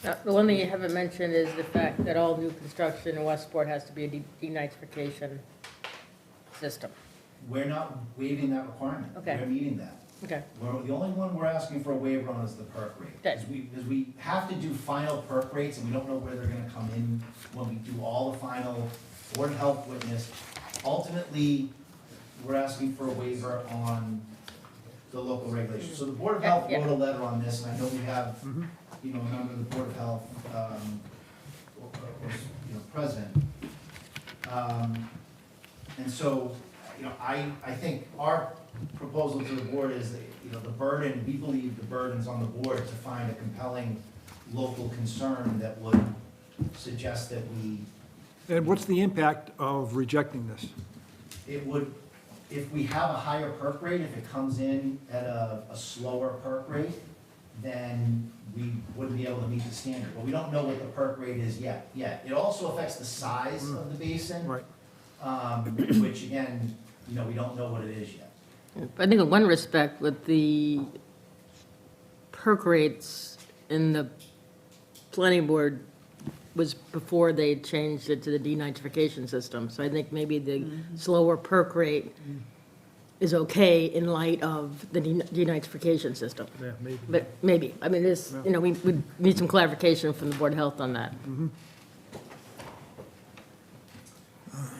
Now, the one thing you haven't mentioned is the fact that all new construction in Westport has to be a denitrification system. We're not waiving that requirement. Okay. We're meeting that. Okay, The only one we're asking for a waiver on is the perk rate. Okay. Because we have to do final perk rates, and we don't know where they're gonna come in when we do all the final Board of Health witness. Ultimately, we're asking for a waiver on the local regulations. So the Board of Yeah, Health yeah. wrote a letter on this, and I know we have, you know, a member of the Board of Health, or president. And so, you know, I think our proposal to the board is that, you know, the burden, we believe the burden's on the board to find a compelling local concern that would suggest that we, And what's the impact of rejecting this? it would, if we have a higher perk rate, if it comes in at a slower perk rate, then we wouldn't be able to meet the standard. But we don't know what the perk rate is yet. It also affects the size of the basin. Right. Which again, you know, we don't know what it is yet. I think in one respect, with the perk rates in the planning board was before they changed it to the denitrification system. So I think maybe the slower perk rate is okay in light of the denitrification system. Yeah, maybe. But maybe, I mean, this, you know, we need some clarification from the Board of Health on that.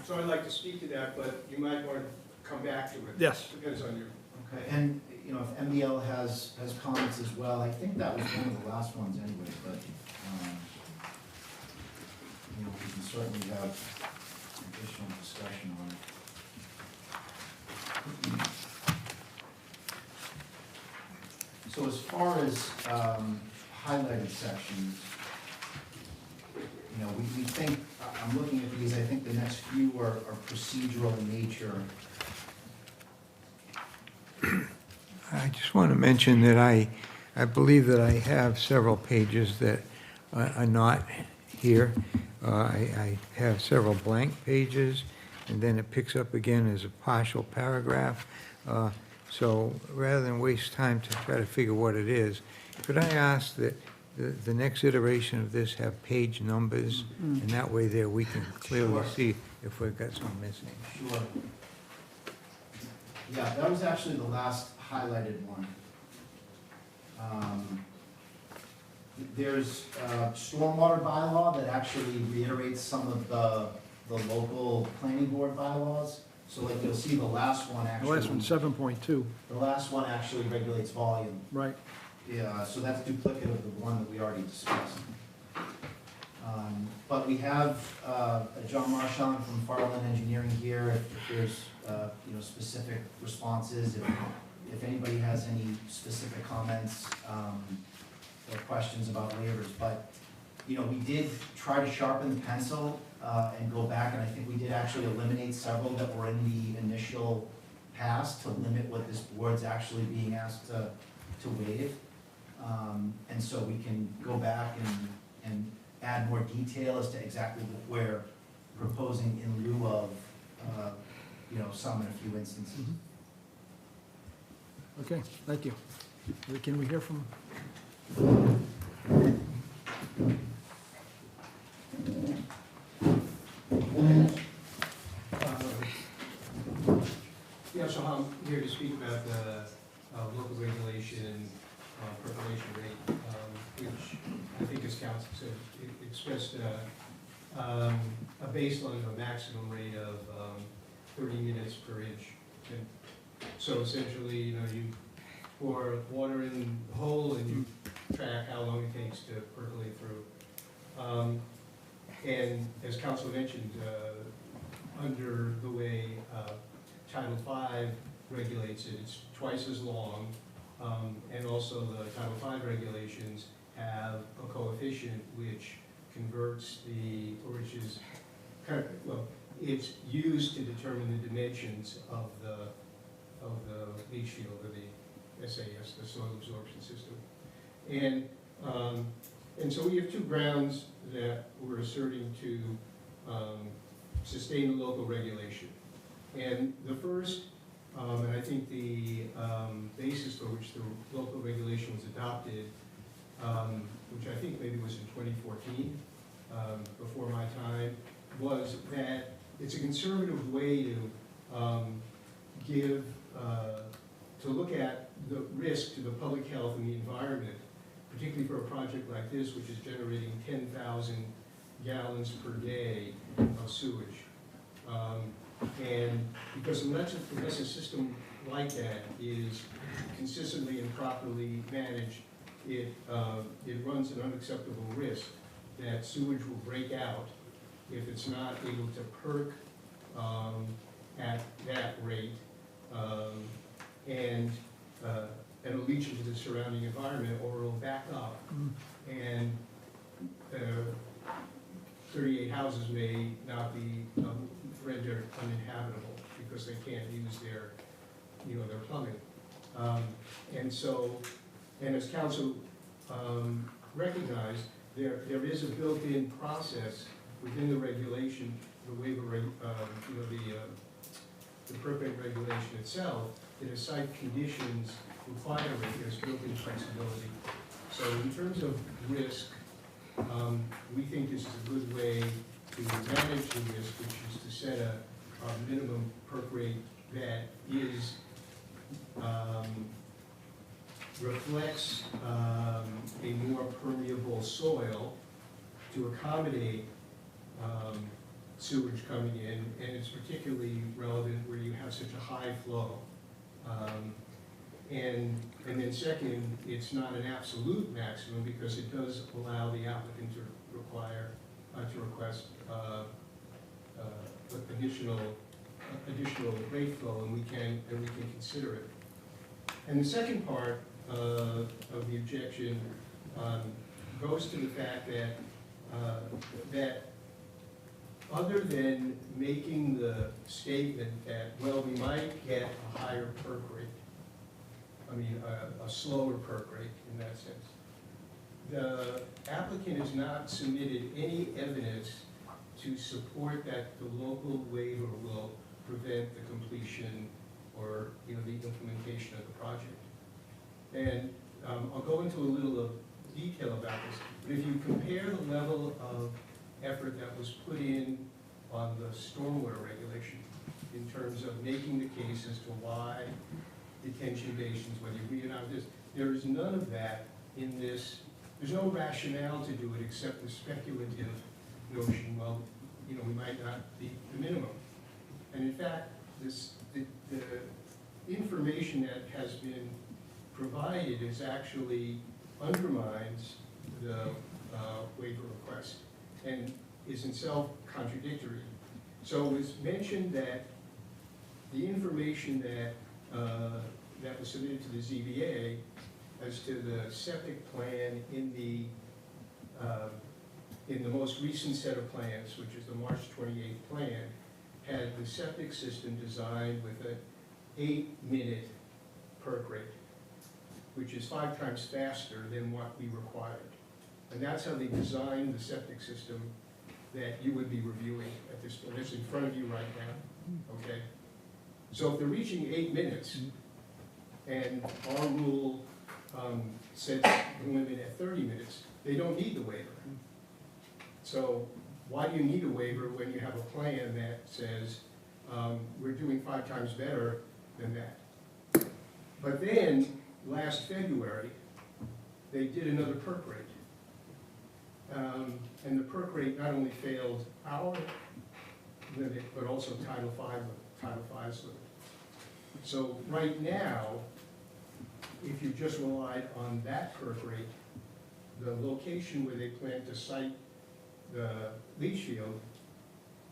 So I'd like to speak to that, but you might want to come back to it. Yes. Depends on your. Okay, and, you know, if MBL has comments as well, I think that was one of the last ones anyway, but, you know, we can certainly have additional discussion on it. So as far as highlighted sections, you know, we think, I'm looking at these, I think the next few are procedural in nature. I just want to mention that I believe that I have several pages that are not here. I have several blank pages, and then it picks up again as a partial paragraph. So rather than waste time to try to figure what it is, could I ask that the next iteration of this have page numbers? And that way there we can clearly Sure. see if we've got something missing. Sure. Yeah, that was actually the last highlighted one. There's a stormwater bylaw that actually reiterates some of the local planning board bylaws. So like you'll see the last one The actually. last one's 7.2, The last one actually regulates volume. right? Yeah, so that's duplicative of the one that we already discussed. But we have John Marchand from Farland Engineering here, if there's, you know, specific responses, if anybody has any specific comments or questions about waivers. But, you know, we did try to sharpen the pencil and go back, and I think we did actually eliminate several that were in the initial pass to limit what this board's actually being asked to waive. And so we can go back and add more detail as to exactly what we're proposing in lieu of, you know, some in a few instances. Okay, thank you. Can we hear from? Yeah, so I'm here to speak about the local regulation percolation rate, which I think as council said, it expressed a baseline, a maximum rate of 30 minutes per inch. And so essentially, you know, you pour water in the hole and you track how long it takes to percolate through. And as council mentioned, under the way Title V regulates it, it's twice as long. And also the Title V regulations have a coefficient which converts which is kind of, well, it's used to determine the dimensions of the leach field, or the SAS, the soil absorption system. And so we have two grounds that we're asserting to sustain the local regulation. And the first, and I think the basis for which the local regulation was adopted, which I think maybe was in 2014, before my time, was that it's a conservative way to to look at the risk to the public health and the environment, particularly for a project like this, which is generating 10,000 gallons per day of sewage. And because unless a system like that is consistently and properly managed, it runs an unacceptable risk that sewage will break out if it's not able to perk at that rate and it'll leach into the surrounding environment, or it'll back up and 38 houses may not be rendered uninhabitable because they can't use their plumbing. And as council recognized, there is a built-in process within the regulation, the waiver, the propane regulation itself, that as site conditions require it, there's built-in flexibility. So in terms of risk, we think this is a good way to manage the risk, which is to set a minimum perk rate that is reflects a more permeable soil to accommodate sewage coming in, and it's particularly relevant where you have such a high flow. And then second, it's not an absolute maximum because it does allow the applicant to request additional rate flow, and we can consider it. And the second part of the objection goes to the fact that other than making the statement that, well, we might get a higher perk rate, a slower perk rate in that sense, the applicant has not submitted any evidence to support that the local waiver will prevent the completion or the implementation of the project. And I'll go into a little detail about this, but if you compare the level of effort that was put in on the stormwater regulation in terms of making the case as to why detention basins, whether you read it out of this, there is none of that in this. There's no rationale to do it except the speculative notion, well, we might not be the minimum. And in fact, the information that has been provided is actually undermines the waiver request and is itself contradictory. So it was mentioned that the information that was submitted to the ZBA as to the septic plan in the most recent set of plans, which is the March 28th plan, had the septic system designed with an 8-minute perk rate, which is 5 times faster than what we required. And that's how they designed the septic system that you would be reviewing at this point. It's in front of you right now, okay? So if they're reaching 8 minutes, and our rule sets the limit at 30 minutes, they don't need the waiver. So why do you need a waiver when you have a plan that says we're doing 5 times better than that? But then, last February, they did another perk rate. And the perk rate not only failed our limit, but also Title V's limit. So right now, if you just relied on that perk rate, the location where they plan to site the leach field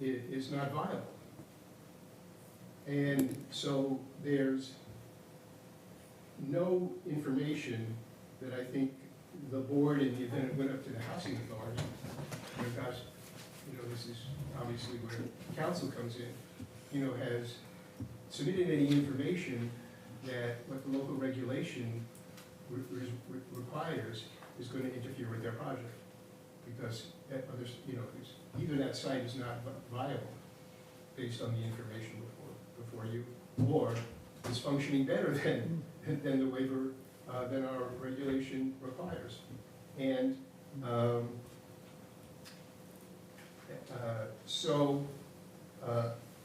is not viable. And so there's no information that I think the board, in the event it went up to the housing authority, gosh, this is obviously where council comes in, has submitted any information that what the local regulation requires is going to interfere with their project. Because either that site is not viable based on the information before you, or is functioning better than the waiver, than our regulation requires. And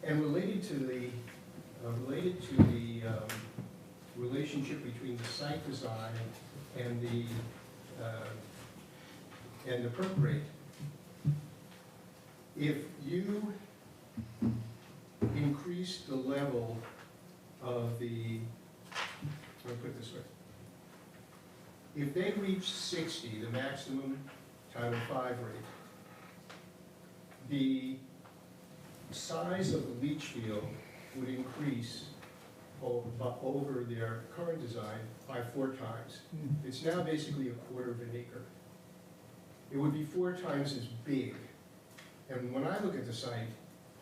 and related to the relationship between the site design and the perk rate, if you increase the level of the, let me put it this way, if they reach 60, the maximum Title V rate, the size of the leach field would increase over their current design by 4 times. It's now basically 1/4 of an acre. It would be 4 times as big. And when I look at the site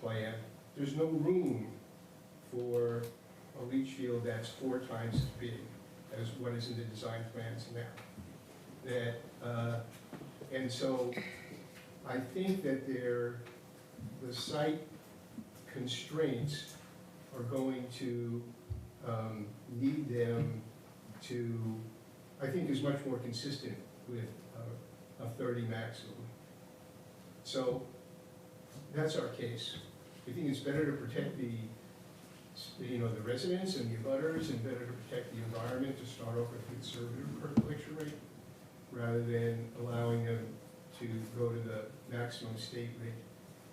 plan, there's no room for a leach field that's 4 times as big as what is in the design plans now. And so I think that the site constraints are going to need them to, I think, is much more consistent with a 30 maximum. So that's our case. We think it's better to protect the residents and the abutters, and better to protect the environment to start off with a conservative per collection rate, rather than allowing them to go to the maximum state rate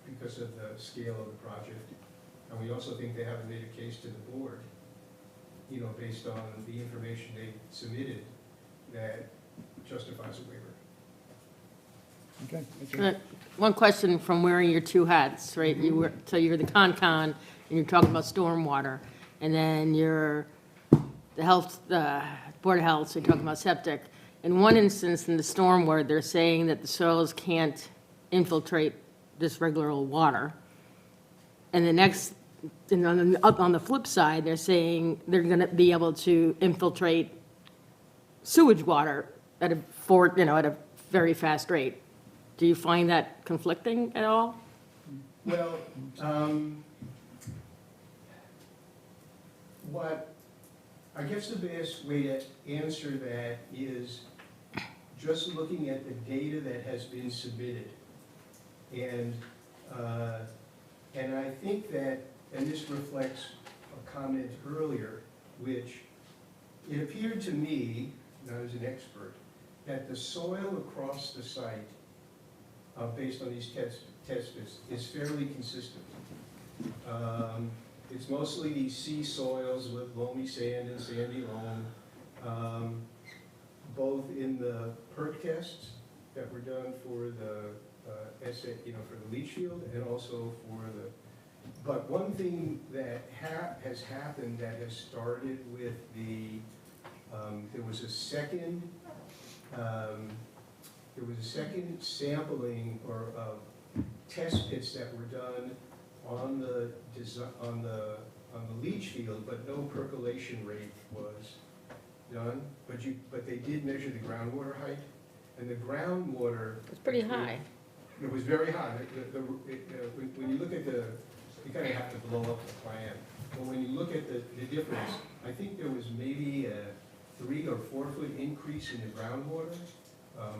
because of the scale of the project. And we also think they haven't made a case to the board, based on the information they submitted, that justifies a waiver. Okay, thank you. One question from wearing your 2 hats, right? So you're the Concon, and you're talking about stormwater, and then you're the Board of Health, so you're talking about septic. In one instance, in the stormwater, they're saying that the soils can't infiltrate just regular old water. And the next, and on the flip side, they're saying they're going to be able to infiltrate sewage water at a very fast rate. Do you find that conflicting at all? Well, I guess the best way to answer that is just looking at the data that has been submitted. And I think that, and this reflects a comment earlier, which it appeared to me, not as an expert, that the soil across the site, based on these test pits, is fairly consistent. It's mostly these sea soils with loamy sand and sandy loam, both in the perk tests that were done for the for the leach field, and also for the. But one thing that has happened that has started with the there was a second sampling or test pits that were done on the leach field, but no percolation rate was done. But they did measure the groundwater height, and the groundwater. It's pretty high. It was very high. When you look at you kind of have to blow up the plan. But when you look at the difference, I think there was maybe a 3 or 4 foot increase in the groundwater,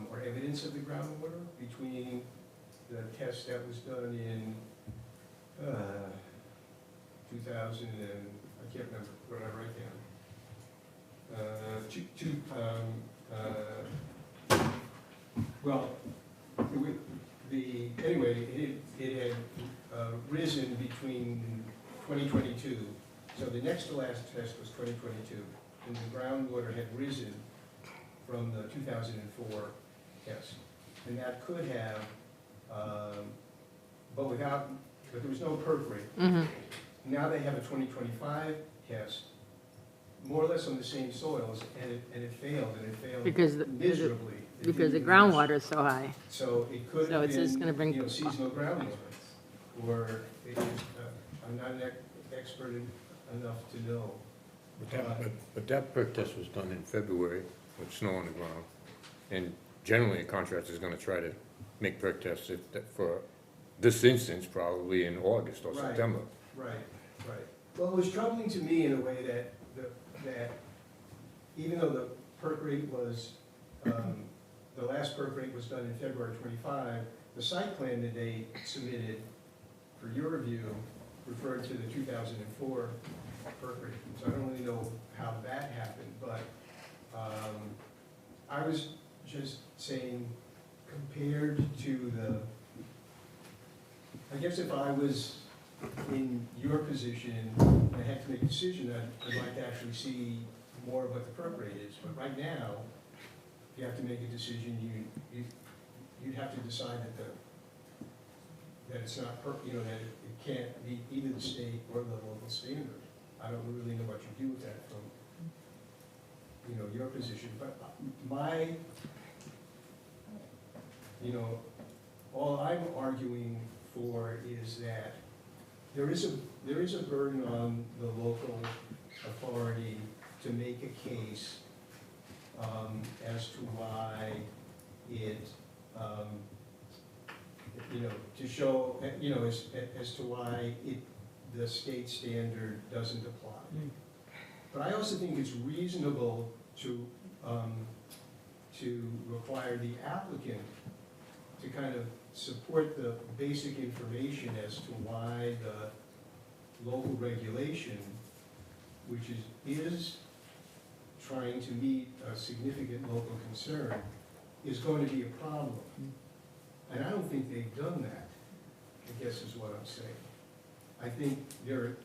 or evidence of the groundwater, between the test that was done in 2000 and, I can't remember what I write down. Anyway, it had risen between 2022, so the next to last test was 2022, and the groundwater had risen from the 2004 test. And that could have, but there was no perk rate. Mm-hmm. Now they have a 2025 test, more or less on the same soils, and it failed, Because miserably. because the groundwater is so high. So it could So have it's just gonna been, bring- seasonal groundwater, or I'm not an expert enough to know. But that perk test was done in February with snow on the ground. And generally, a contractor's gonna try to make perk tests for this instance, probably in August or Right. September. Right, right. Well, it was troubling to me in a way that, that even though the perk rate was, the last perk rate was done in February 25, the site plan that they submitted for your review referred to the 2004 perk rate. So I don't really know how that happened, but I was just saying, compared to the, I guess if I was in your position and I had to make a decision, I'd like to actually see more of what the perk rate is. But right now, if you have to make a decision, you'd have to decide that it's not that it can't meet either the state or the local standard. I don't really know what you do with that from, your position. But all I'm arguing for is that there is a burden on the local authority to make a case as to why it, to show, as to why the state standard doesn't apply. But I also think it's reasonable to require the applicant to kind of support the basic information as to why the local regulation, which is trying to meet a significant local concern, is going to be a problem. And I don't think they've done that, I guess is what I'm saying. I think there are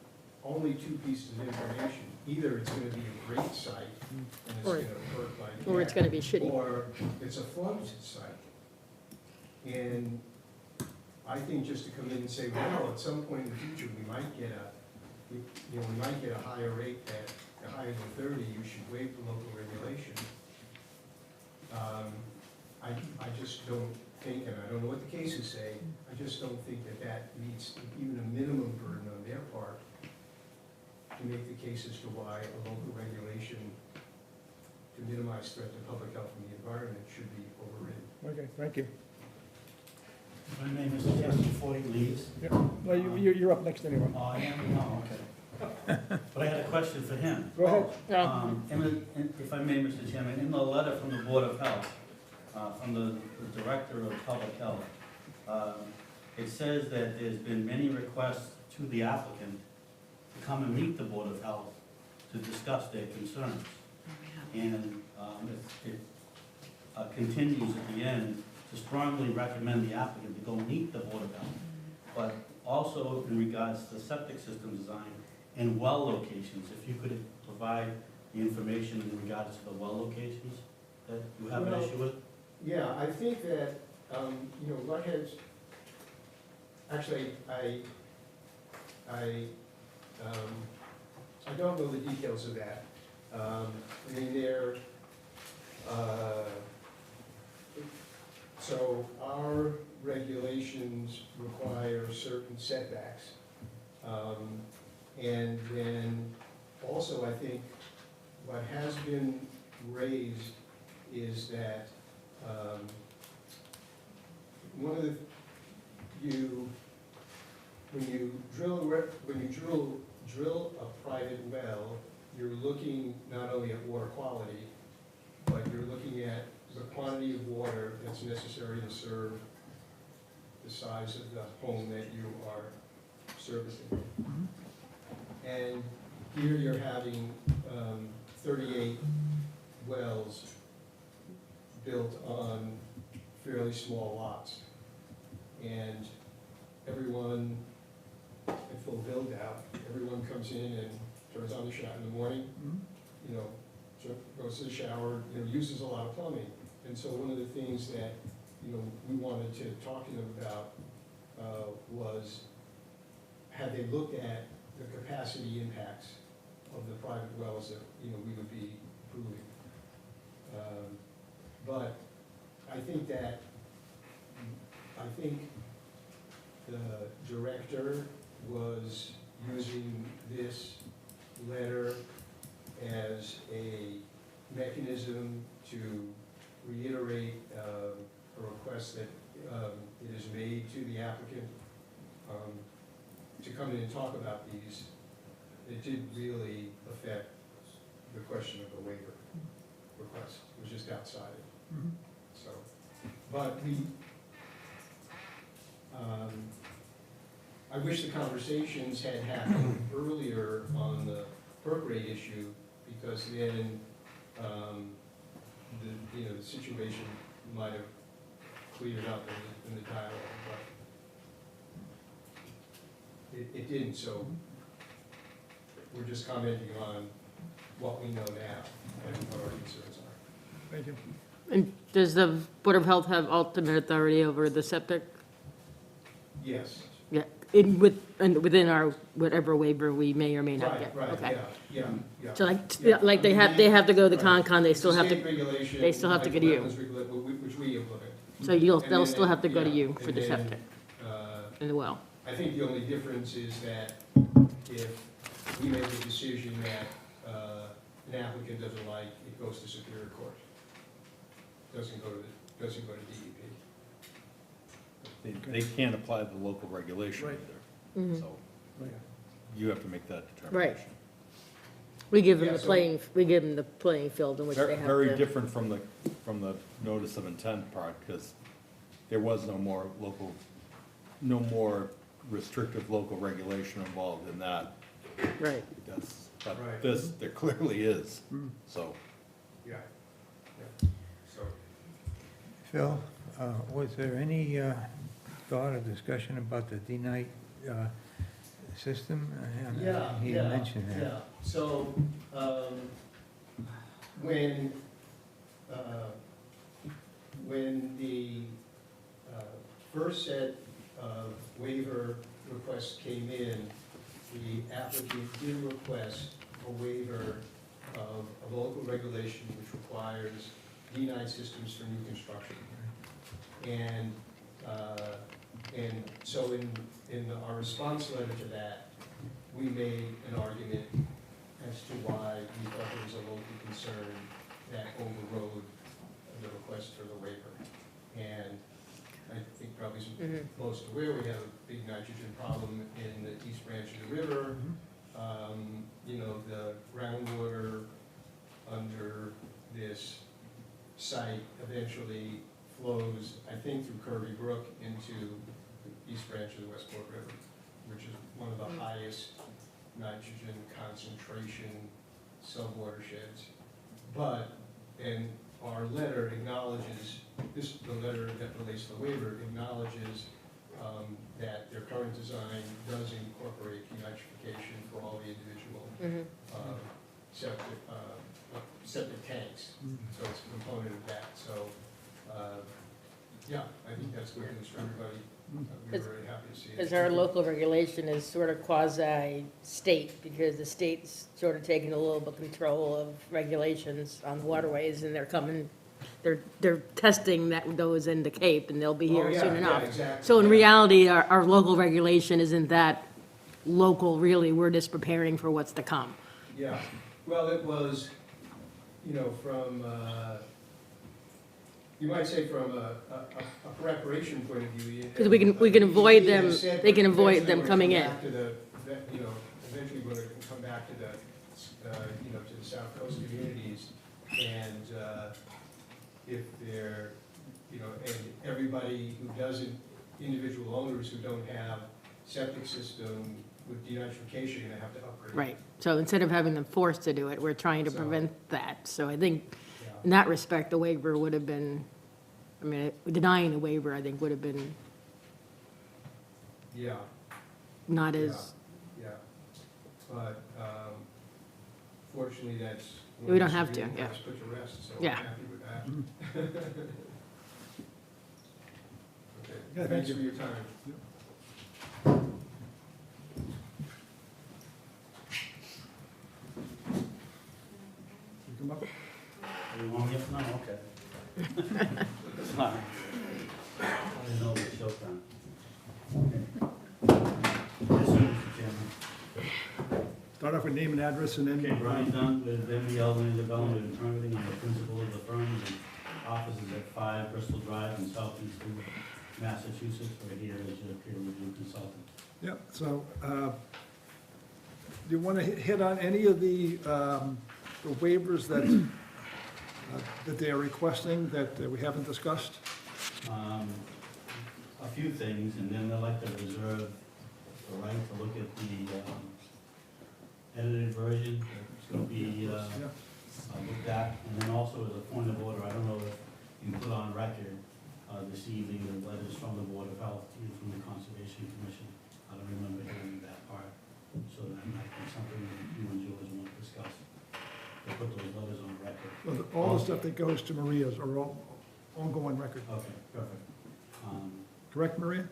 only two pieces of information. Either it's gonna be a great site, and it's Or- gonna work like that. Or it's gonna be shitty. Or it's a flunk site. And I think just to come in and say, well, at some point in the future, we might get a higher rate higher than 30, you should waive the local regulation. I just don't think, and I don't know what the cases say, I just don't think that meets even a minimum burden on their part to make the case as to why a local regulation to minimize threat to public health and the environment should be overridden. Okay, thank you. My name is Chairman, before he leaves. Yeah. Well, you're up next anyway. Oh, I am, no, okay. But I had a question for him. Go ahead. If I may, Mr. Chairman, in the letter from the Board of Health, from the Director of Public Health, it says that there's been many requests to the applicant to come and meet the Board of Health to discuss their concerns. And it continues at the end to strongly recommend the applicant to go meet the Board of Health, but also in regards to septic system design and well locations, if you could provide the information in regards to the well locations that you have an Well, issue with? Yeah, I think that, what has, actually, I don't know the details of that. So our regulations require certain setbacks. And then also, I think what has been raised is that one of the, when you drill a private well, you're looking not only at water quality, but you're looking at the quantity of water that's necessary to serve the size of the home that you are servicing. And here you're having 38 wells built on fairly small lots. And everyone, at full build out, everyone comes in and turns on the shower in the morning, goes to the shower, uses a lot of plumbing. And so one of the things that, we wanted to talk to them about was, had they looked at the capacity impacts of the private wells that, we would be approving. But I think the director was using this letter as a mechanism to reiterate a request that it is made to the applicant to come in and talk about these. It didn't really affect the question of the waiver request. It was just outside it. So, but I wish the conversations had happened earlier on the perk rate issue, because then, the situation might have cleared up in the dialogue, but it didn't, so we're just commenting on what we know now and what our concerns are. Thank you. And does the Board of Health have ultimate authority over the septic? Yes. Yeah, within our, whatever waiver we may or may not get? Right, Okay. yeah. So Yeah. like they have to go to the Right. Concon, they still have State to, regulation, they still have to like go to you. wetlands which we implement. so And they'll then still have to go to yeah, you for and the then, septic and the well? I think the only difference is that if we make a decision that an applicant doesn't like, it goes to Superior Court. Doesn't go to DEP. They can't apply the local regulation Right. either, Mhm. so Right. you have to make that determination. We give them Yeah, the so- playing field in which they have to. Very different from the notice of intent part, because there was no more restrictive local regulation involved in that. Right. But Right. this, there clearly is, so. Yeah. So, Phil, was there any thought or discussion about the D-Night system? He mentioned that. Yeah, so, when the first set of waiver requests came in, the applicant did request a waiver of a local regulation which requires D-night systems for new construction. And so in our response letter to that, we made an argument as to why we thought there was a local concern that overrode the request for the waiver. And I think probably most aware, we have a big nitrogen problem in the east branch of the river. The groundwater under this site eventually flows, I think, through Kirby Brook into the east branch of the Westport River, which is one of the highest nitrogen concentration subwatersheds. But, and our letter acknowledges, the letter that relates to the waiver acknowledges that their current design does incorporate denitrification for all the individual septic tanks. So it's a component of that. So, yeah, I think that's good news for everybody. We were very happy to see it. Because our local regulation is sort of quasi-state, because the state's sort of taking a little bit control of regulations on waterways, and they're testing those in the Cape, and they'll be here Oh, yeah, soon yeah, enough. exactly, So in yeah. reality, our local regulation isn't that local, really, we're just preparing for what's to come. Yeah, well, it was, from, you might say from a preparation point of view. Because we can avoid them, Yeah, said they can avoid eventually them we're coming gonna in. come back to eventually we're going to come back to to the South Coast communities, and if they're, and everybody who doesn't, individual owners who don't have septic system with denitrification are going to have to upgrade. Right, so instead of having them forced to do it, we're trying to So- prevent that. So I think, Yeah. in that respect, the waiver would have been, denying the waiver, I think, would have been Yeah. not as, Yeah, but fortunately, that's. We don't have to, one of the yeah. Put to rest, so I'm Yeah. happy with that. Yeah, Okay, thank thanks you. for your time. You come up? You want yes, no, okay. Sorry. I didn't know it was showtime. Yes, sir, Mr. Chairman. Start off with name and address and then. Okay, Brian Dunn with MBL Land Development and Permitting. I'm the principal of the firm. The office is at 5 Bristol Drive in southeastern Massachusetts. Right here is your peer review consultant. Yeah, so, do you want to hit on any of the waivers that they are requesting that we haven't discussed? A few things, and then I'd like to reserve the right to look at the edited version. It's going to be looked at, and then also as a point of order, I don't know if you can put on record this evening the letters from the Board of Health and from the Conservation Commission. I don't remember hearing that part, so that might be something that you and George want to discuss. To put those letters on record. Well, all the stuff that goes to Maria's are all ongoing record. Okay, perfect. Correct, Maria?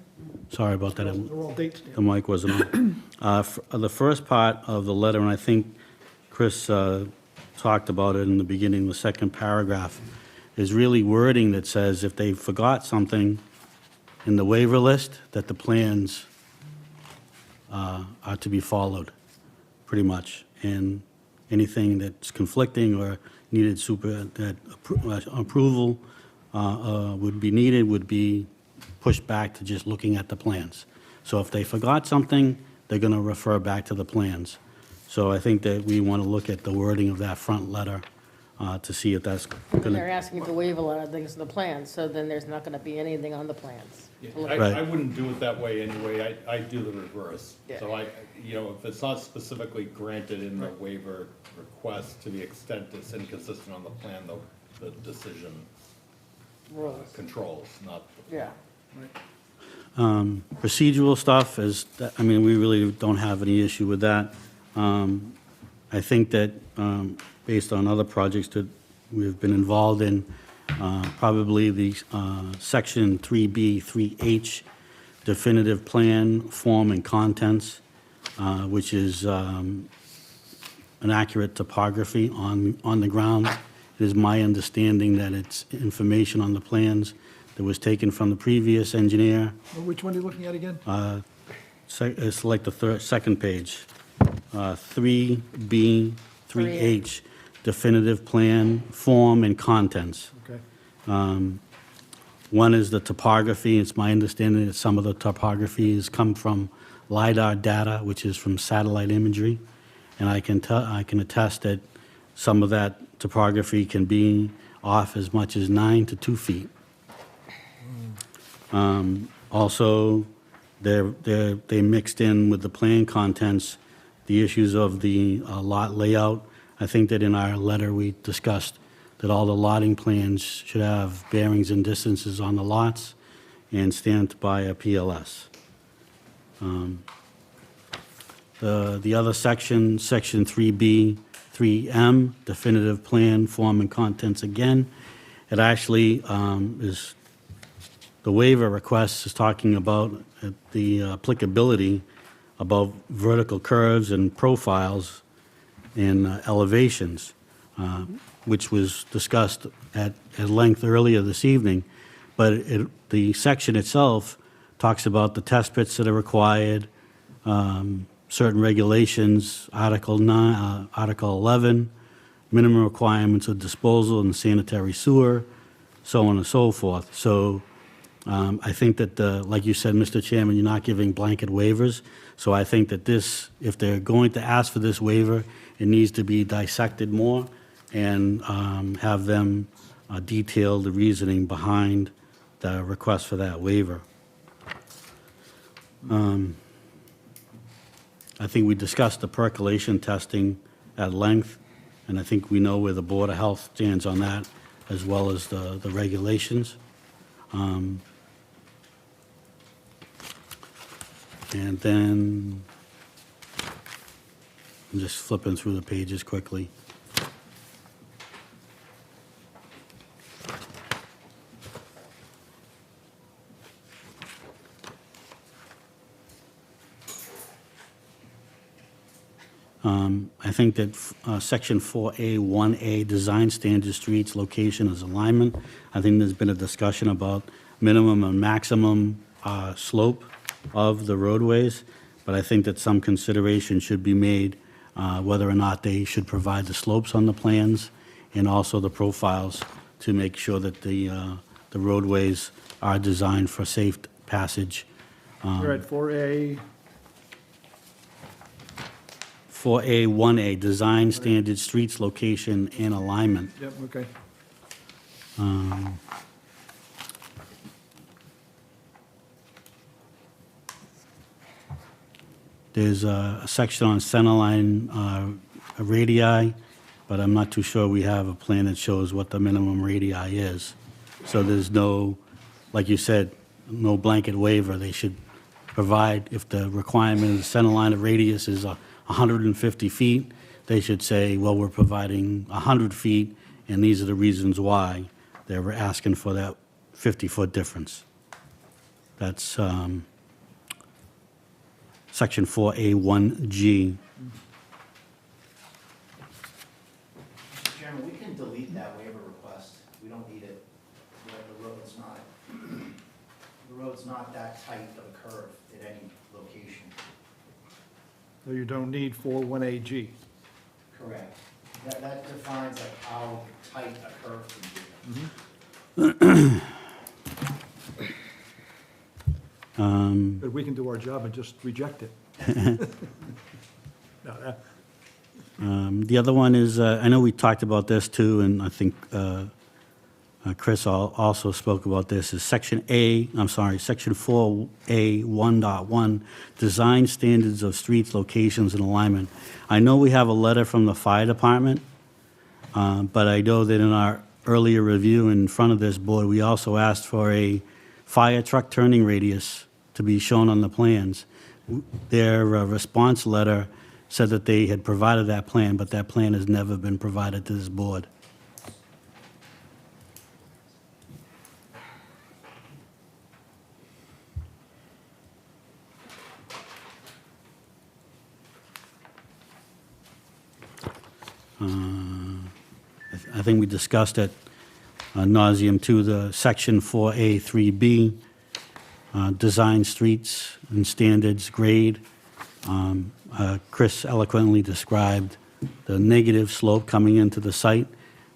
Sorry about that. Those are all dates. The mic wasn't on. The first part of the letter, and I think Chris talked about it in the beginning, the second paragraph, is really wording that says if they forgot something in the waiver list, that the plans are to be followed, pretty much. And anything that's conflicting or needed approval would be needed, would be pushed back to just looking at the plans. So if they forgot something, they're going to refer back to the plans. So I think that we want to look at the wording of that front letter to see if that's going They're to... asking to waive a lot of things in the plans, so then there's not gonna be anything on the plans. I wouldn't do it that way anyway, I do the reverse. Yeah. So if it's not specifically granted in the waiver request, to the extent it's inconsistent on the plan, the decision Rules, controls, not the yeah. Procedural stuff is, we really don't have any issue with that. I think that, based on other projects that we've been involved in, probably the section 3B, 3H, definitive plan, form, and contents, which is an accurate topography on the ground. It is my understanding that it's information on the plans that was taken from the previous engineer. Which one are you looking at again? Select the second page. 3B, 3H, definitive plan, form, and contents. Okay. One is the topography. It's my understanding that some of the topography has come from LiDAR data, which is from satellite imagery. And I can attest that some of that topography can be off as much as 9 to 2 feet. Also, they mixed in with the plan contents the issues of the lot layout. I think that in our letter, we discussed that all the lotting plans should have bearings and distances on the lots and stamped by a PLS. The other section, section 3B, 3M, definitive plan, form, and contents again. It actually is, the waiver request is talking about the applicability about vertical curves and profiles and elevations, which was discussed at length earlier this evening. But the section itself talks about the test pits that are required, certain regulations, Article 9, Article 11, minimum requirements of disposal and sanitary sewer, so on and so forth. So I think that, like you said, Mr. Chairman, you're not giving blanket waivers. So I think that this, if they're going to ask for this waiver, it needs to be dissected more and have them detail the reasoning behind the request for that waiver. I think we discussed the percolation testing at length, and I think we know where the Board of Health stands on that, as well as the regulations. And then, I'm just flipping through the pages quickly. I think that Section 4A, 1A, design standards, streets, location is alignment. I think there's been a discussion about minimum and maximum slope of the roadways, but I think that some consideration should be made whether or not they should provide the slopes on the plans and also the profiles to make sure that the roadways are designed for safe passage. We're at 4A, 4A, 1A, design standards, streets, location, and alignment. yep, okay. There's a section on centerline radii, but I'm not too sure we have a plan that shows what the minimum radii is. So there's no, like you said, no blanket waiver. They should provide, if the requirement of the centerline of radius is 150 feet, they should say, well, we're providing 100 feet, and these are the reasons why they're asking for that 50-foot difference. That's Section 4A1G. Mr. Chairman, we can delete that waiver request. We don't need it. The road's not that tight of a curve at any location. So you don't need 4-1AG. Correct. That defines like how tight a curve can be. But we can do our job and just reject it. No, The other one is, I know we talked about this too, and I think Chris also spoke about this, is Section 4A 1.1, design standards of streets, locations, and alignment. I know we have a letter from the fire department, but I know that in our earlier review in front of this board, we also asked for a fire truck turning radius to be shown on the plans. Their response letter said that they had provided that plan, but that plan has never been provided to this board. I think we discussed it nauseam to the Section 4A 3B, design streets and standards, grade. Chris eloquently described the negative slope coming into the site,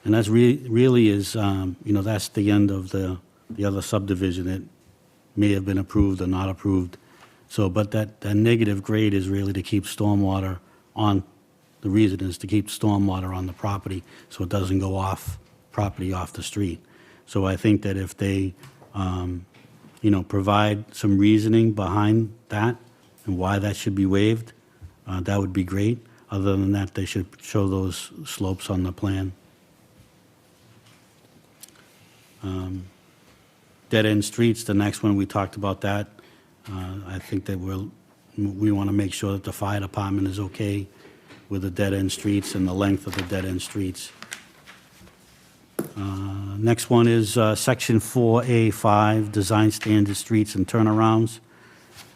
and that's really is, that's the end of the other subdivision that may have been approved or not approved. So, but that negative grade is really to keep stormwater on, the reason is to keep stormwater on the property so it doesn't go off property, off the street. So I think that if they, provide some reasoning behind that and why that should be waived, that would be great. Other than that, they should show those slopes on the plan. Dead-end streets, the next one, we talked about that. I think that we want to make sure that the fire department is okay with the dead-end streets and the length of the dead-end streets. Next one is Section 4A5, design standard streets and turnarounds.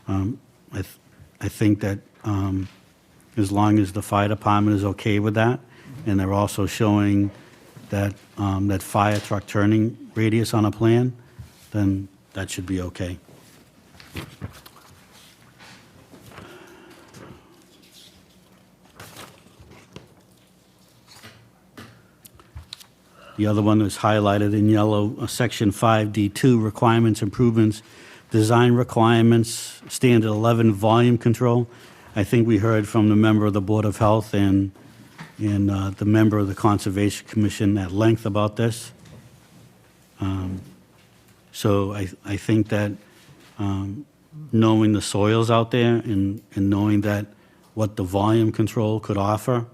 I think that as long as the fire department is okay with that, and they're also showing that, that fire truck turning radius on a plan, then that should be okay. The other one is highlighted in yellow, Section 5D2, requirements, improvements, design requirements, standard 11, volume control. I think we heard from the member of the Board of Health and the member of the Conservation Commission at length about this. So I think that knowing the soils out there and knowing that what the volume control could offer,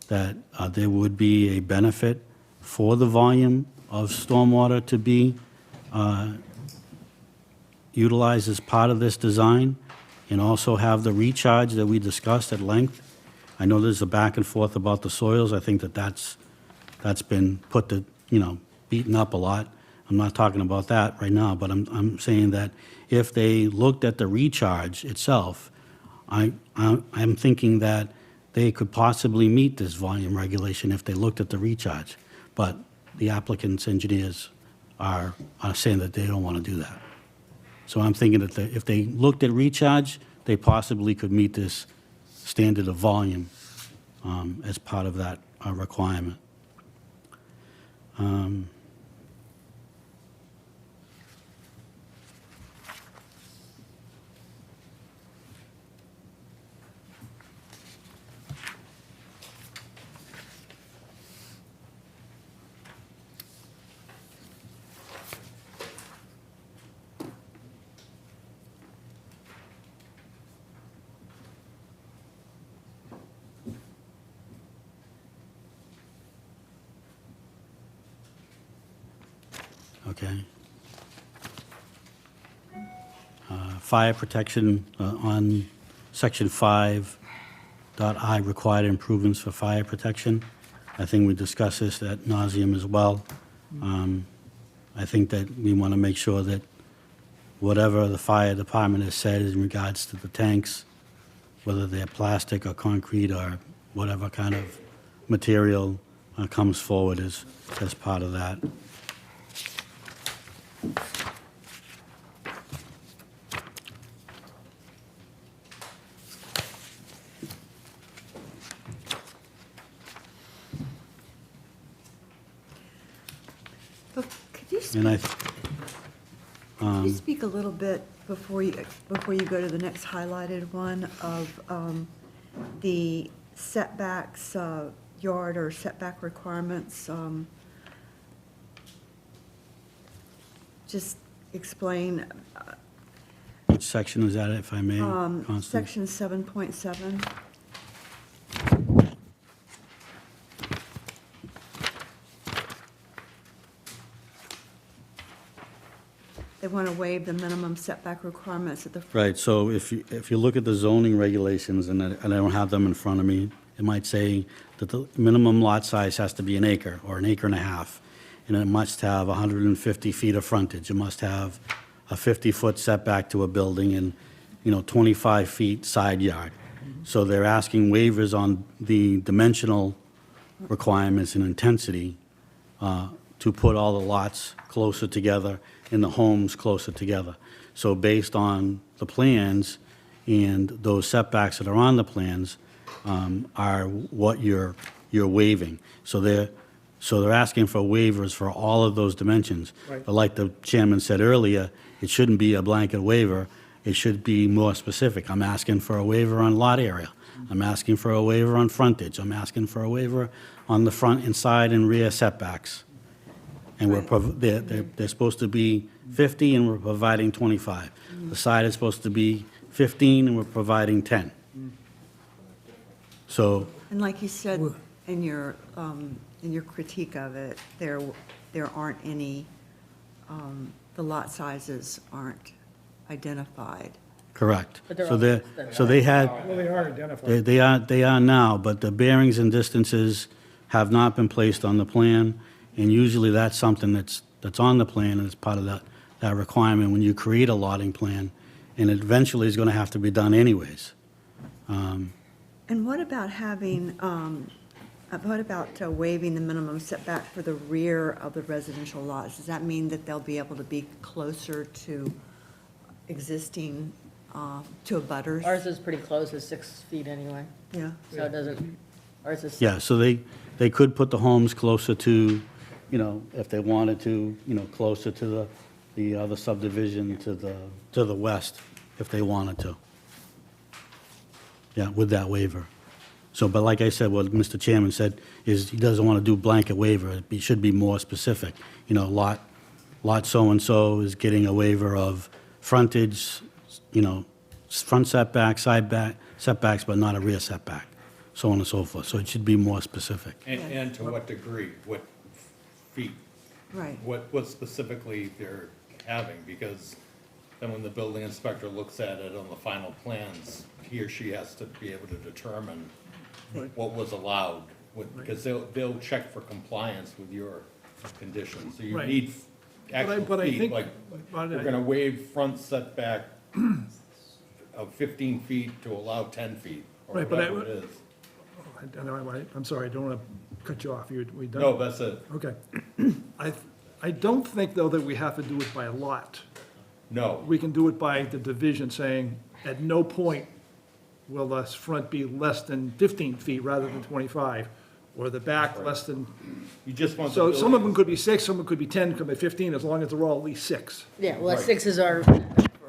that there would be a benefit for the volume of stormwater to be utilized as part of this design, and also have the recharge that we discussed at length. I know there's a back and forth about the soils. I think that that's been put to, beaten up a lot. I'm not talking about that right now, but I'm saying that if they looked at the recharge itself, I'm thinking that they could possibly meet this volume regulation if they looked at the recharge. But the applicant's engineers are saying that they don't want to do that. So I'm thinking that if they looked at recharge, they possibly could meet this standard of volume as part of that requirement. Okay. Fire protection on section 5.I, required improvements for fire protection. I think we discussed this ad nauseum as well. I think that we want to make sure that whatever the fire department has said in regards to the tanks, whether they're plastic or concrete or whatever kind of material comes forward as part of that. But could you And I, Could you speak a little bit before you go to the next highlighted one of the setbacks, yard or setback requirements? Just explain, which section is that, if I may, Constance? section 7.7. They want to waive the minimum setback requirements at the front. Right, so if you look at the zoning regulations, and I don't have them in front of me, it might say that the minimum lot size has to be an acre or an acre and a half, and it must have 150 feet of frontage. It must have a 50-foot setback to a building and, 25 feet side yard. So they're asking waivers on the dimensional requirements and intensity to put all the lots closer together and the homes closer together. So based on the plans and those setbacks that are on the plans are what you're waiving. So they're asking for waivers for all of those dimensions. Right. But like the chairman said earlier, it shouldn't be a blanket waiver. It should be more specific. I'm asking for a waiver on lot area. I'm asking for a waiver on frontage. I'm asking for a waiver on the front and side and rear setbacks. And they're supposed to be 50, and we're providing 25. The side is supposed to be 15, and we're providing 10. So, And like you said in your critique of it, there aren't any, the lot sizes aren't identified. correct. But they're So all- they had, Well, they are identified. they are now, but the bearings and distances have not been placed on the plan, and usually that's something that's on the plan as part of that requirement when you create a lotting plan, and it eventually is going to have to be done anyways. And what about waiving the minimum setback for the rear of the residential lots? Does that mean that they'll be able to be closer to existing, to abutters? Ours is pretty close, it's 6 feet anyway, Yeah. so it doesn't, ours is. Yeah, so they could put the homes closer to, if they wanted to, closer to the other subdivision to the west, if they wanted to. Yeah, with that waiver. So, but like I said, what Mr. Chairman said is he doesn't want to do blanket waiver. It should be more specific. Lot so-and-so is getting a waiver of frontage, front setback, side setbacks, but not a rear setback, so on and so forth. So it should be more specific. And to what degree, what feet, Right. what specifically they're having, because then when the building inspector looks at it on the final plans, he or she has to be able to determine what was allowed, because they'll check for compliance with your conditions. So you Right. need actual but I feet, think- like, but we're gonna waive front setback of 15 feet to allow 10 feet, or Right, but whatever it is. I'm sorry, I don't want to cut you off. We done? No, that's it. Okay. I don't think, though, that we have to do it by lot. No. We can do it by the division, saying, at no point will the front be less than 15 feet rather than 25, or the back less than, You just want the so some of building- them could be 6, some of them could be 10, could be 15, as long as they're all at least 6. Yeah, well, Right. 6 is our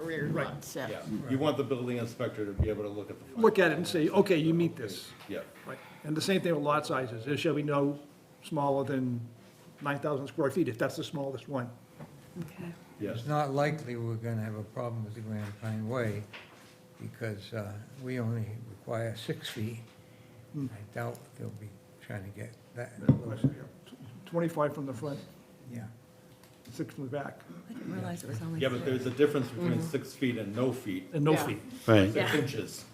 rear lots, yeah. Yeah, you want the building inspector to be able to look at the front. Look at it and say, okay, you meet this. Yeah. Right. And the same thing with lot sizes. There shall be no smaller than 9,000 square feet, if that's the smallest one. Okay. Yes. It's not likely we're gonna have a problem with the Grand Pine Way, because we only require 6 feet. I doubt they'll be trying to get that closer. 25 from the front, Yeah. 6 from the back, I didn't realize it was only. Yeah, but there's a difference between 6 feet and no feet, and no Yeah. feet. Right. 6 inches.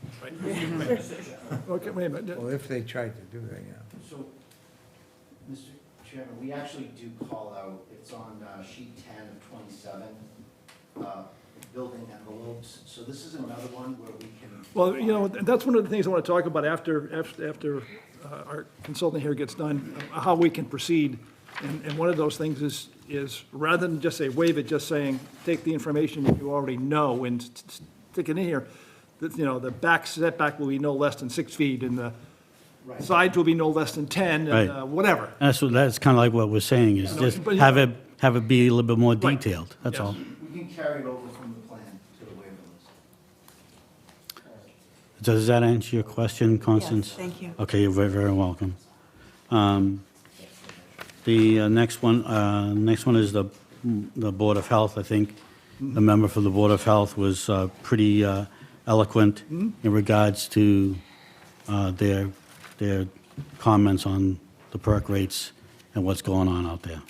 Okay, wait a minute. Well, if they tried to do that, yeah. So, Mr. Chairman, we actually do call out, it's on sheet 10 of 27, building envelopes. So this is another one where we can. Well, you know, that's one of the things I want to talk about after our consultant here gets done, how we can proceed. And one of those things is rather than just say waive it, just saying, take the information that you already know and stick it in here, that, you know, the back setback will be no less than 6 feet, and the Right. sides will be no less than 10, and Right. whatever. That's kind of like what we're saying, is just But- have it be a little bit more Right. detailed, that's Yes. all. We can carry it over from the plan to the waiver list. Does that answer your question, Constance? Yes, thank you. Okay, you're very, very welcome. The next one is the Board of Health, I think. The member for the Board of Health was pretty eloquent in regards to their comments on the perk rates and what's going on out there.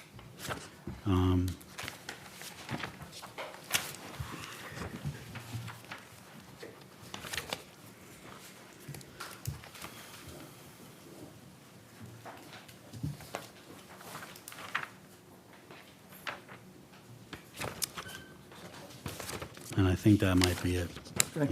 And I think that might be it, Okay.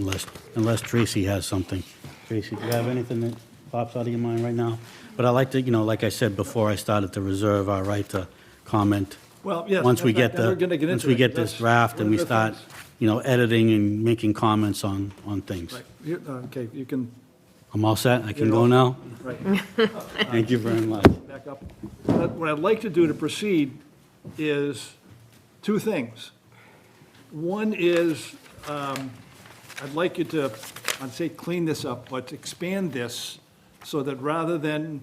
unless Tracy has something. Tracy, do you have anything that pops out of your mind right now? But I like to, like I said before I started, to reserve our right to comment. Well, yes. Once we in fact, get and we're gonna get once into we it. get this That's draft and one we of the start, things. editing and making comments on things. Right. Okay, you can, I'm all set? I can You're go all- now? right. Thank you very much. Back up. What I'd like to do to proceed is two things. One is, I'd like you to, I'd say clean this up, but expand this so that rather than,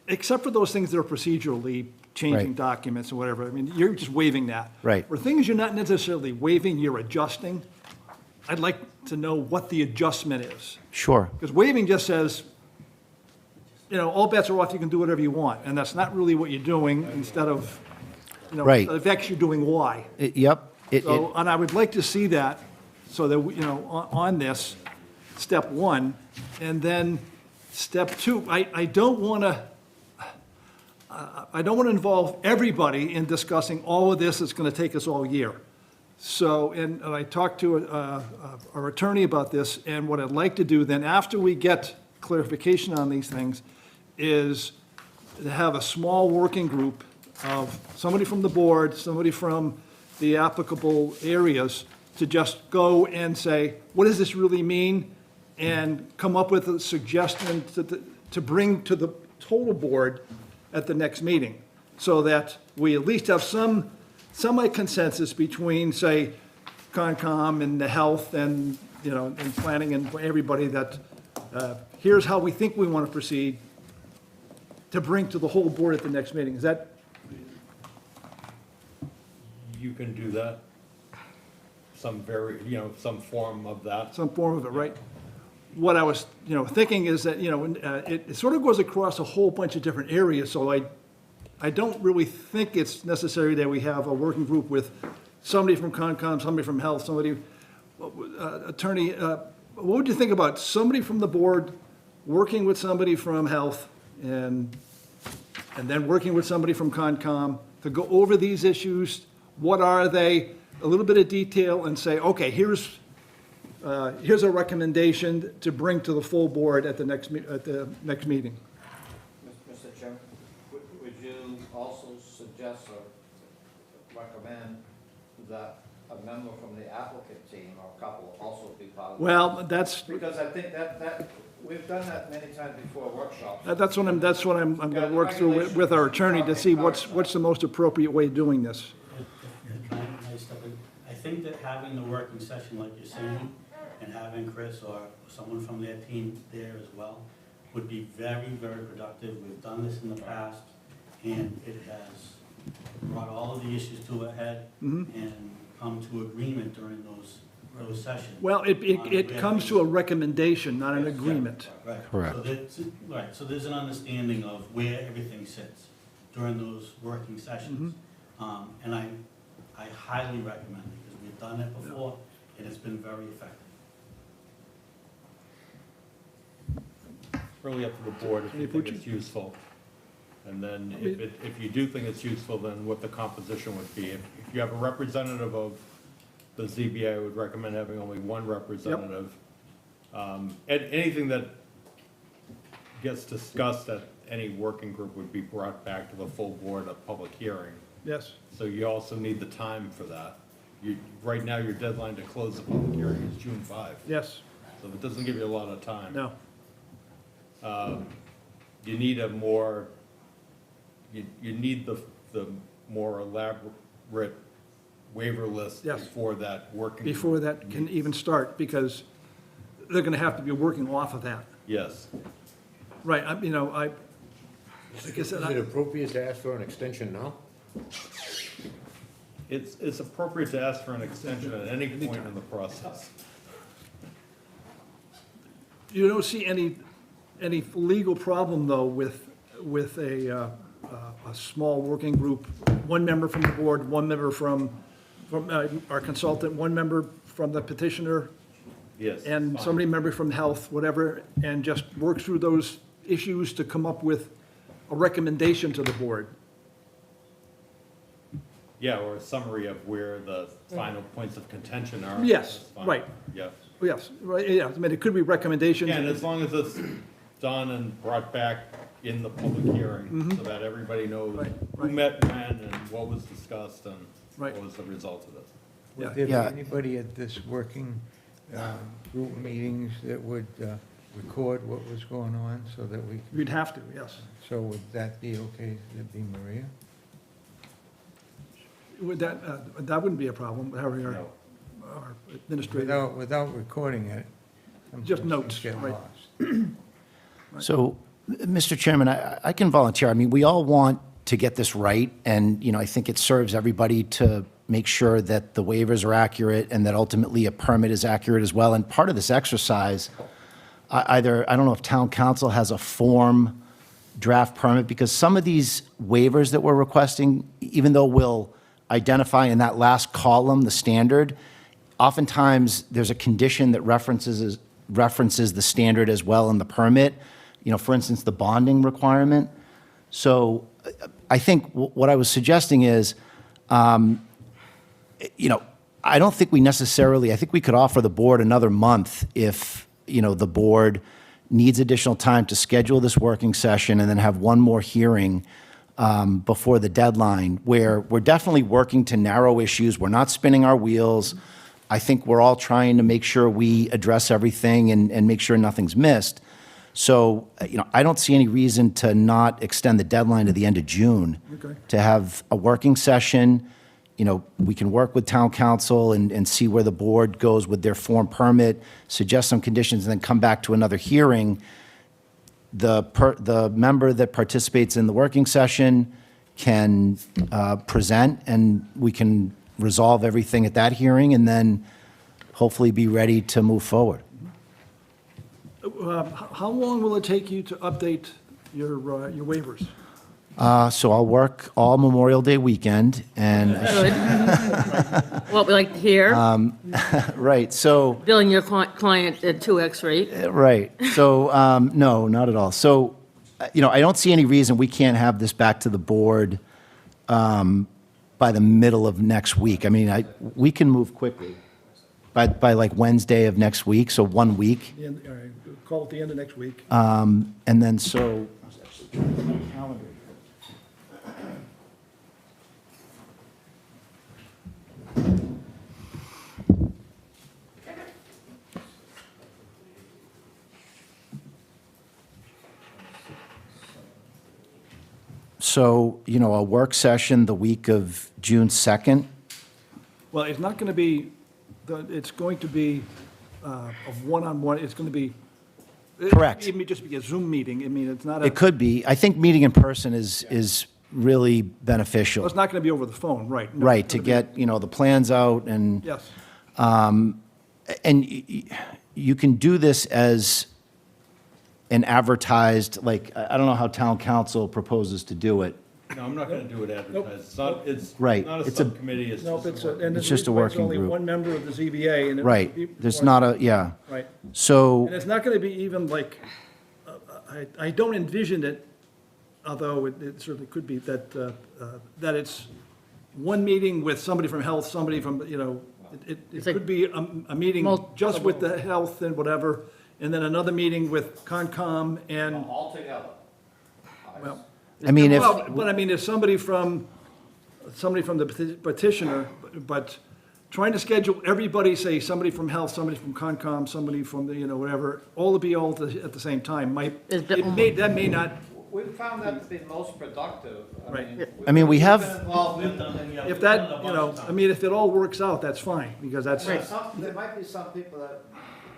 except for those things that are procedurally changing Right. documents or whatever, I mean, you're just waiving that. Right. For things you're not necessarily waiving, you're adjusting, I'd like to know what the adjustment is. Sure. Because waiving just says, all bets are off, you can do whatever you want, and that's not really what you're doing, instead of, Right. instead of X, you're doing Y. Yep. So, and I would like to see that, so that, on this, step one, and then step two, I don't want to involve everybody in discussing all of this, it's going to take us all year. So, and I talked to our attorney about this, and what I'd like to do then, after we get clarification on these things, is to have a small working group of somebody from the board, somebody from the applicable areas, to just go and say, what does this really mean? And come up with a suggestion to bring to the total board at the next meeting, so that we at least have some semi-consensus between, say, Concom and the health and, and planning and everybody, that here's how we think we want to proceed, to bring to the whole board at the next meeting. Is that, You can do that. Some some form of that. some form of it, right? What I was, thinking is that, it sort of goes across a whole bunch of different areas, so I don't really think it's necessary that we have a working group with somebody from Concom, somebody from health, somebody, attorney, what would you think about somebody from the board working with somebody from health, and then working with somebody from Concom to go over these issues? What are they? A little bit of detail, and say, okay, here's a recommendation to bring to the full board at the next meeting. Mr. Chairman, would you also suggest or recommend that a member from the applicant team or couple also be part of it? Well, that's, Because I think that, we've done that many times before workshops. that's what I'm gonna work through with our attorney to see what's the most appropriate way of doing this. Can I step in? I think that having the working session like you're saying, and having Chris or someone from their team there as well, would be very, very productive. We've done this in the past, and it has brought all of the issues to a head and come to agreement during those sessions. Well, it comes to a recommendation, not an agreement. Right. Correct. So there's an understanding of where everything sits during those working sessions. And I highly recommend it, because we've done it before, and it's been very effective. It's really up to the board if you think it's useful. And then if you do think it's useful, then what the composition would be. If you have a representative of the ZBA, I would recommend having only one representative. Anything that gets discussed at any working group would be brought back to the full board at public hearing. Yes. So you also need the time for that. Right now, your deadline to close the public hearing is June 5. Yes. So it doesn't give you a lot of time. No. You need a more, you need the more elaborate waiver list Yes. before that working. Before that can even start, because they're gonna have to be working off of that. Yes. Right, like I said, Is it appropriate to ask for an extension now? It's appropriate to ask for an extension at any point in the process. you don't see any legal problem, though, with a small working group, one member from the board, one member from our consultant, one member from the petitioner, Yes. and fine. somebody member from health, whatever, and just work through those issues to come up with a recommendation to the board. Yeah, or a summary of where the final points of contention are. Yes, That's fine. right. Yeah. Yes, right, yeah, I mean, it could be recommendations. Yeah, and as long as it's done and brought back in the public hearing, so that everybody knows Right, who right. met when and what was discussed and Right. what was the result of it. Yeah. Would there be Yeah. anybody at this working group meetings that would record what was going on so that we, We'd have to, yes. so would that be okay? Would it be Maria? Would that wouldn't be a problem, having our No. our administrator. Without recording it. Just sometimes notes, things get right. lost. So, Mr. Chairman, I can volunteer. I mean, we all want to get this right, and, I think it serves everybody to make sure that the waivers are accurate and that ultimately a permit is accurate as well. And part of this exercise, I don't know if town council has a form draft permit, because some of these waivers that we're requesting, even though we'll identify in that last column the standard, oftentimes there's a condition that references the standard as well in the permit, for instance, the bonding requirement. So I think what I was suggesting is, I don't think I think we could offer the board another month if, the board needs additional time to schedule this working session and then have one more hearing before the deadline, where we're definitely working to narrow issues. We're not spinning our wheels. I think we're all trying to make sure we address everything and make sure nothing's missed. So, I don't see any reason to not extend the deadline to the end of June. Okay. To have a working session. We can work with town council and see where the board goes with their form permit, suggest some conditions, and then come back to another hearing. The member that participates in the working session can present, and we can resolve everything at that hearing, and then hopefully be ready to move forward. How long will it take you to update your waivers? So I'll work all Memorial Day weekend, and, Good. What we like to hear, right, so. billing your client at 2X rate. Right. So, no, not at all. So, I don't see any reason we can't have this back to the board by the middle of next week. I mean, we can move quickly by like Wednesday of next week, so 1 week. All right, call it the end of next week. And then, so, my calendar. So, you know, a work session the week of June 2nd? Well, it's not going to be, it's going to be of one-on-one, it's going to be. Correct. It may just be a Zoom meeting, I mean, it's not a, It could be. I think meeting in person is really beneficial. it's not going to be over the phone, right? No, Right, it's to gonna be- get, you know, the plans out and. Yes, And you can do this as an advertised, like, I don't know how town council proposes to do it. No, I'm not gonna do it advertised. It's not, it's Right. not a It's a- subcommittee, it's nope, just it's, a work. and It's just a working only group. one member of the ZBA, and. Right, there's not a, yeah. Right. So, And it's not going to be even like, I don't envision it, although it certainly could be, that it's one meeting with somebody from health, somebody from, you know, it like could be a meeting just with the health and whatever, and then another meeting with Concom and, All together. well, I mean, if, well, but I mean, if somebody from the petitioner, but trying to schedule everybody, say, somebody from health, somebody from Concom, somebody from the, you know, whatever, all to be all at the same time might, Is the- that may not, We found that to be most productive. Right. I mean, we have- We've been involved We've in- done it, yeah, if we've done it a that, you bunch know, of I times. mean, if it all works out, that's fine, because that's, There might be some people that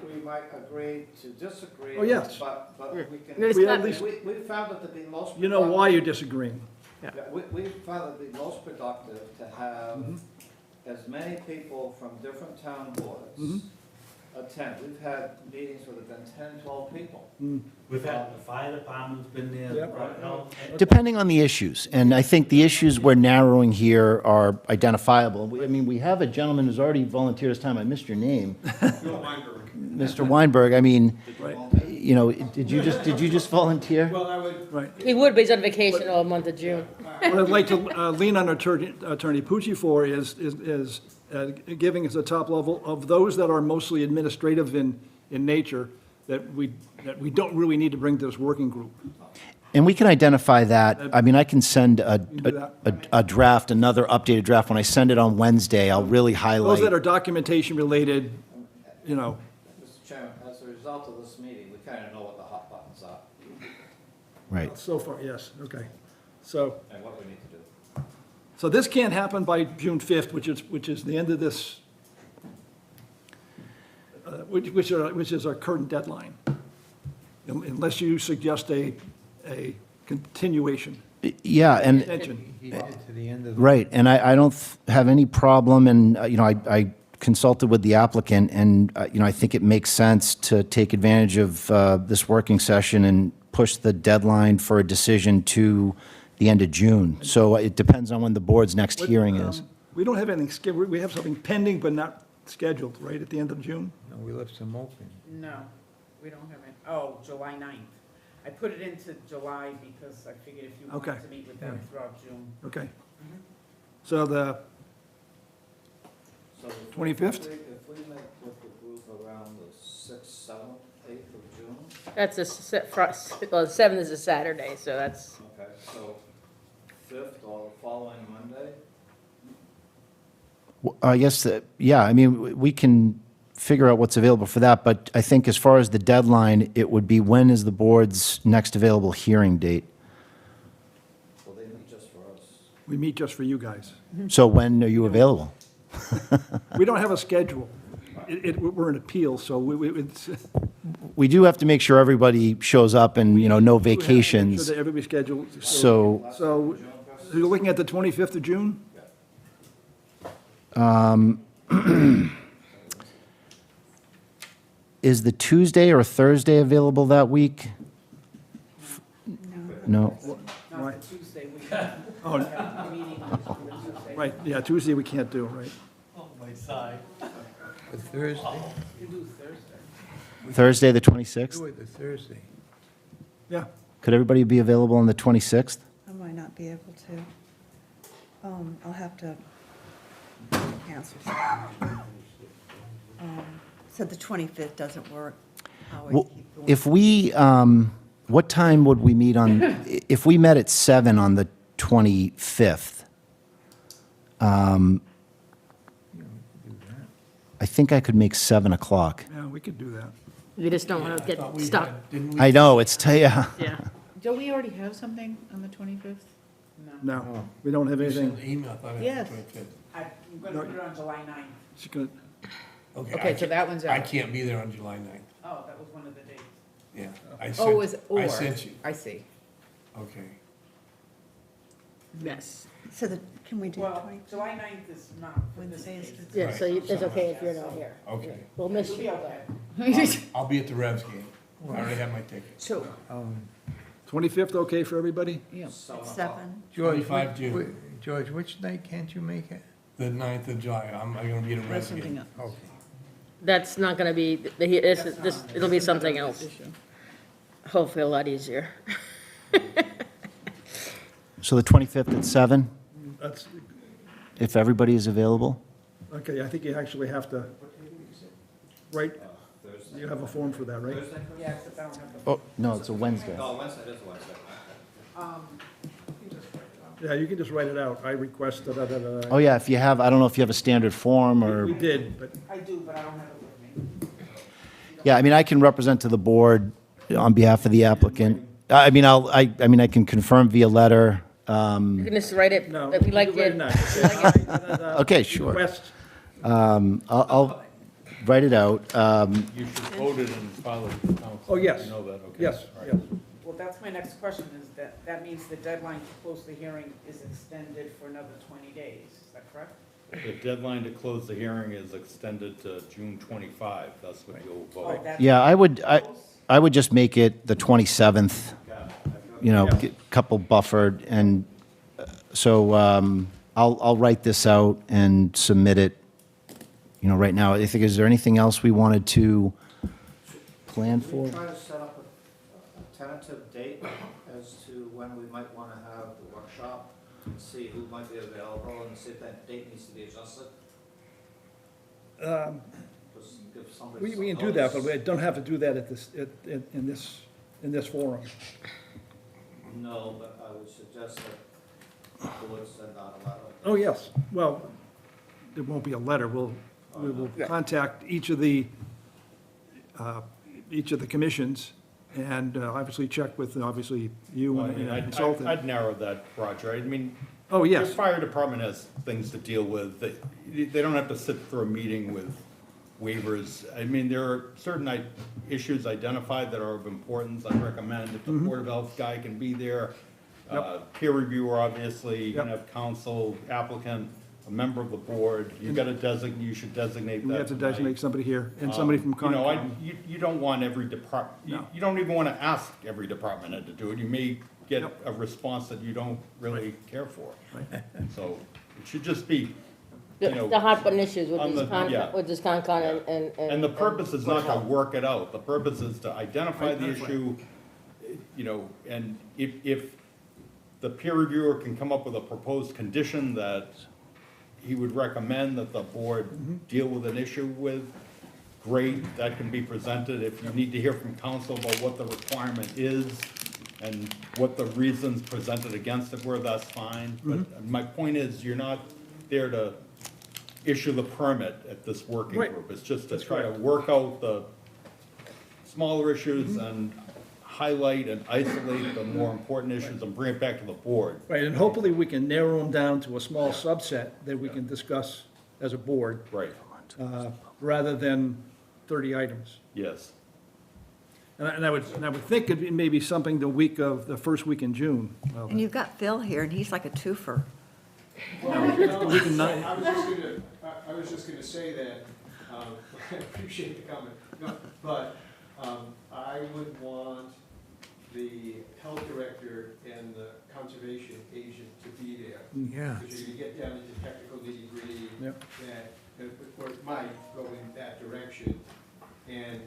we might agree to disagree. Oh, yes. But we can. It's We not- at least- We found it to be most. you know why you're disagreeing. Yeah, we found it to be most productive to have Mm-hmm. as many people from different town Mm-hmm. boards attend. We've had meetings where there've been 10, 12 people. We've had the fire department's been there, the Yep. Board of Health. depending on the issues, and I think the issues we're narrowing here are identifiable. I mean, we have a gentleman who's already volunteered his time. I missed your name. Mr. Weinberg, I mean, you know, did you just volunteer? Well, I would, Right. He would, but he's on vacation all month of June. What I'd like to lean on Attorney Pucci for is giving us a top level of those that are mostly administrative in nature, that we don't really need to bring to this working group. And we can identify that. I mean, I can send do a draft, another updated draft. When I send it on Wednesday, I'll really Those highlight. that are documentation related, you know, Mr. Chairman, as a result of this meeting, we kind of know what the hot buttons are Right. so far, yes, okay. So, and what we need to do. so this can't happen by June 5th, which is the end of this, which is our current deadline, unless you suggest a continuation, Yeah, and, extension. He did to the end of the. right, and I don't have any problem, and, you know, I consulted with the applicant, and, you know, I think it makes sense to take advantage of this working session and push the deadline for a decision to the end of June. So it depends on when the board's next hearing is. We don't have anything, we have something pending but not scheduled, right, at the end of June? No, we left some open. No, we don't have it. Oh, July 9th. I put it into July because I figured if you Okay. wanted to meet with them throughout June. Okay. So the So if 25th? If we met with the group around the 6th, 7th, 8th of June, That's well, the 7th is a Saturday, so that's, okay, so 5th or the following Monday? I guess, yeah, I mean, we can figure out what's available for that, but I think as far as the deadline, it would be when is the board's next available hearing date? Well, they meet just for us. We meet just for you guys. So when are you available? We don't have a schedule. We're an appeal, so it's. We do have to make sure everybody shows up and, you know, no Make sure vacations. that everybody's scheduled. So, So you're looking at the 25th of June? is the Tuesday or Thursday available that week? No? Not Right. the Tuesday, we Oh, have a meeting on the Tuesday. right, yeah, Tuesday we can't do, right? Oh, my side. The Thursday? You do Thursday. Thursday, the 26th? Do it the Thursday. Yeah, Could everybody be available on the 26th? I might not be able to. I'll have to cancel. So the 25th doesn't work. I'll Well, keep going. if we, What time would we meet on, if we met at 7 on the 25th? I think I could make 7 o'clock. Yeah, we could do that. We just don't want to get stuck. I know, yeah. Yeah. Do we already have something on the 25th? No. No, we don't have anything. Yes. I'm going to put it on July 9th. It's gonna- Okay, so that one's out. I can't be there on July 9th. Oh, that was one of the dates. Yeah. Oh, it was or. I sent you. I see. Okay. Yes. So can we do Well, 20? July 9th is not for this Wednesday is case. Yeah, so it's okay if you're not here. Okay. We'll miss It'll be you. okay. I'll be at the Revs game. I already have my ticket. So, 25th, okay for everybody? yeah. 7? George, 25 June. George, which night can't you make it? The 9th of July, I'm gonna be at a That's Revs something game. else. That's not going to be, it'll be something else. Hopefully a lot easier. So the 25th at 7, That's, if everybody is available? okay, I think you actually have to, right? You have a form for that, right? Yeah, except I don't have the. Oh, no, it's a Wednesday. Yeah, you can just write it out. I request da-da-da-da. Oh, yeah, if you have, I don't know if you have a standard form or, We did, but I do, but I don't have it with me. yeah, I mean, I can represent to the board on behalf of the applicant. I mean, I can confirm via letter. You can just write it, no. if you like you write it. now. Da-da-da, Okay, sure. Request, I'll write it out. You should vote it and file it with the council. Oh, yes. You know that, okay. yes, All right. yes. Well, that's my next question, is that means the deadline to close the hearing is extended for another 20 days, is that correct? The deadline to close the hearing is extended to June 25. That's what you'll Oh, vote. that's Yeah, I would just make it the 27th, couple buffered, and so I'll write this out and submit it, right now. I think, is there anything else we wanted to plan Can we for? try to set up a tentative date as to when we might want to have the workshop? And see who might be available and see if that date needs to be adjusted? Just give somebody We some can do that, but notice. we don't have to do that at this, in this forum. No, but I would suggest that the board send out a letter. Oh, yes. Well, there won't be a letter. We will contact each of the commissions and obviously check with, obviously, you Well, I and mean, the I'd consultant. narrow that, Roger. I mean, Oh, your yes. fire department has things to deal with. They don't have to sit through a meeting with waivers. I mean, there are certain issues identified that are of importance. I recommend if the Mm-hmm. Board of Health guy can be there, peer reviewer, obviously, you can Yep. have counsel, applicant, a member of the board. You should designate that. We have to tonight. designate somebody here and somebody from You know, Concom. you don't want every department, No. you don't even want to ask every department head to do it. You may get Yep. a response that you don't really care for. So it should just be, The you know, the hot button issues with on this the- yeah. Concon and. and the purpose is not to work it out. The purpose is to identify the Identify. issue, and if the peer reviewer can come up with a proposed condition that he would recommend that the board deal with an issue with, great, that can be presented. If you need to hear from council about what the requirement is and what the reasons presented against it were, that's fine. But my point is, you're not there to issue the permit at this working Right. group. It's just to That's try to correct. work out the smaller issues and highlight and isolate the more important issues and bring it back to the board. Right, and hopefully we can narrow them down to a small subset that we can discuss as a board, Right, rather than 30 items. yes. And I would think it may be something the first week in June. Well, And you've got Phil here, and he's like a twofer. the week in nine- I was just gonna say that, I appreciate the comment, no, but, I would want the health director and the conservation agent to be there. Yeah. Because you're gonna get down into technical nitty-gritty Yep. or it might go in that direction. And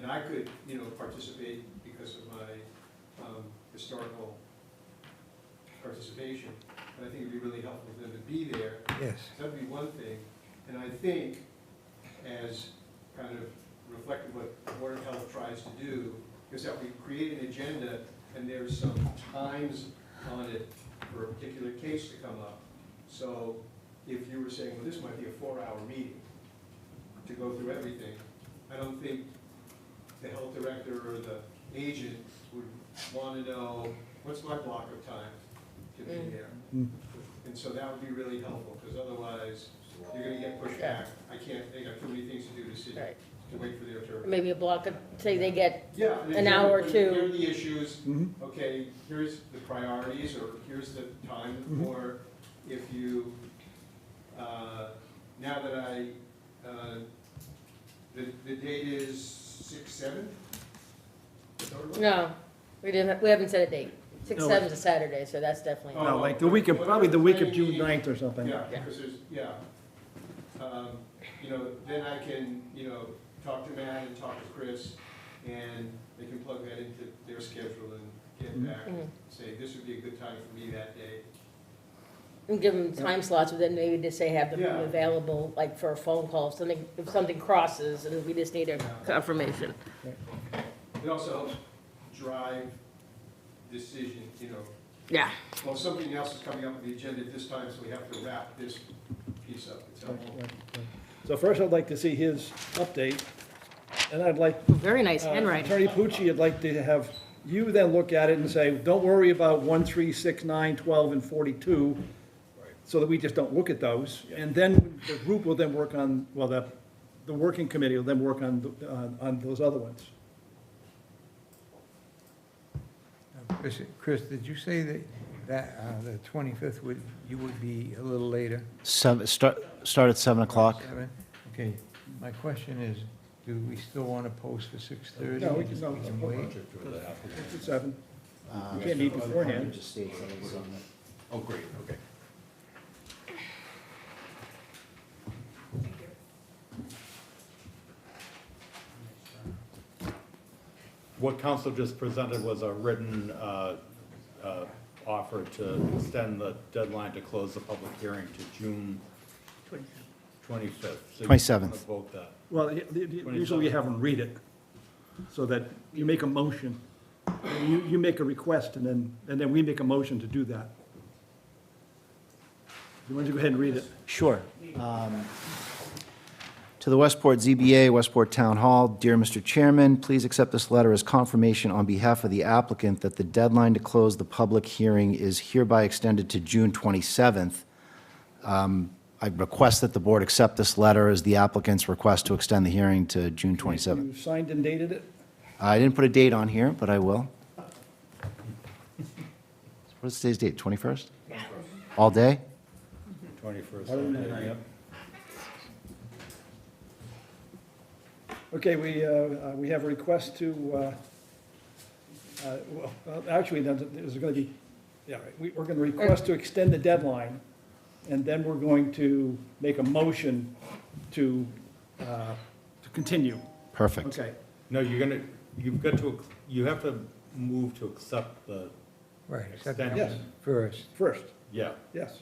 I could, participate because of my, historical participation. But I think it'd be really helpful for them to be there. Yes. That'd be one thing. And I think, as kind of reflecting what the Board of Health tries to do, is that we create an agenda and there's some times on it for a particular case to come up. So if you were saying, well, this might be a 4-hour meeting to go through everything, I don't think the health director or the agent would want to know, what's my block of time to be there? And so that would be really helpful, because otherwise, you're gonna get pushed back. They got too many things to do to sit, Right. to wait for their turn. Maybe a block of, say they get Yeah. an hour or Here are two. the issues, okay, here's the priorities, or here's the time, or if you, now that the date is 6/7? No, we haven't set a date. No. 6/7's a Saturday, so that's definitely. Oh. No, like the week of, probably the week of June 9th or something. Yeah, because there's, you know, then I can, talk to Matt and talk to Chris, and they can plug that into their schedule and get back and say, this would be a good time for me that day. And give them time slots, but then maybe just say have them Yeah. available, like for a phone call, if something crosses, and we just need a confirmation. It also helps drive decision, Yeah. well, something else is coming up on the agenda at this time, so we have to wrap this piece up. It's helpful. So first, I'd like to see his update, and I'd like, Very nice handwriting. Attorney Pucci, I'd like to have you then look at it and say, don't worry about 1, 3, 6, 9, 12, and 42, so that we just don't look at those. And then the group will then work on, well, the working committee will then work on those other ones. Chris, did you say that the 25th you would be a little later? Start at 7 o'clock. 7? Okay, my question is, do we still want to post for 6:30? No, we can wait. It's at 7. You can't meet beforehand. Oh, great, okay. What council just presented was a written offer to extend the deadline to close the public hearing to June 25th. So you 27th. wanna vote that. Well, usually you have them read it, so that you make a motion, and you make a request, and then we make a motion to do that. You want to go ahead and read it? Sure. To the Westport ZBA, Westport Town Hall, dear Mr. Chairman, please accept this letter as confirmation on behalf of the applicant that the deadline to close the public hearing is hereby extended to June 27th. I request that the board accept this letter as the applicant's request to extend the hearing to June 27th. You signed and dated it? I didn't put a date on here, but I will. What's today's date, 21st? All day? 21st. Yep. Okay, we have a request to, well, actually, there's going to be, yeah, right, we're going to request to extend the deadline, and then we're going to make a motion to continue. Perfect. Okay, No, you have to move to accept the, Right, accept Extend. Yes. first. first, yeah. yes.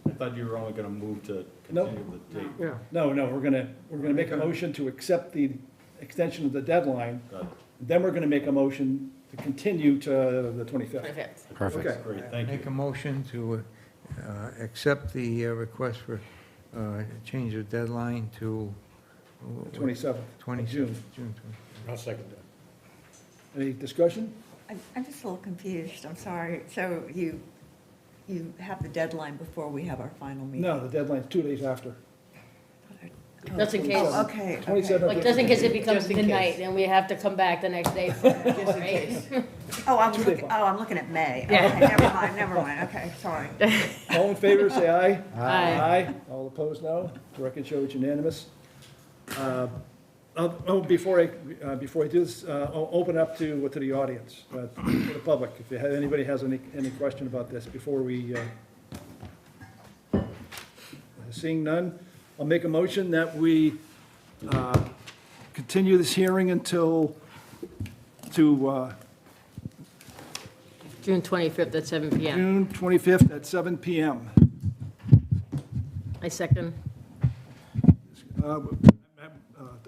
I thought you were only gonna move to Nope. continue the date. Yeah. No, we're going to make a motion to accept the extension of the deadline, Got it. then we're going to make a motion to continue to the 25th. 25th. Perfect. Okay. Great, thank Make a you. motion to accept the request for change of deadline to 27th. 27th, June. June 20th. I'll second that. Any discussion? I'm just a little confused, I'm sorry. So you have the deadline before we have our final meeting? No, the deadline's 2 days after. Just in case, Oh, okay, okay. 27th. like, just in case it becomes Just in case. midnight, and we have to come back the next day for it, Just in right? case. Oh, Tuesday. I'm looking at May. Yeah. Okay, never mind, okay, sorry. All in favor, say aye. Aye. Aye. All opposed, no. The record shows it's unanimous. Before I do this, I'll open up to the audience, to the public, if anybody has any question about this before we, seeing none, I'll make a motion that we continue this hearing until, to June 25th at 7 PM. June 25th at 7 PM. I second.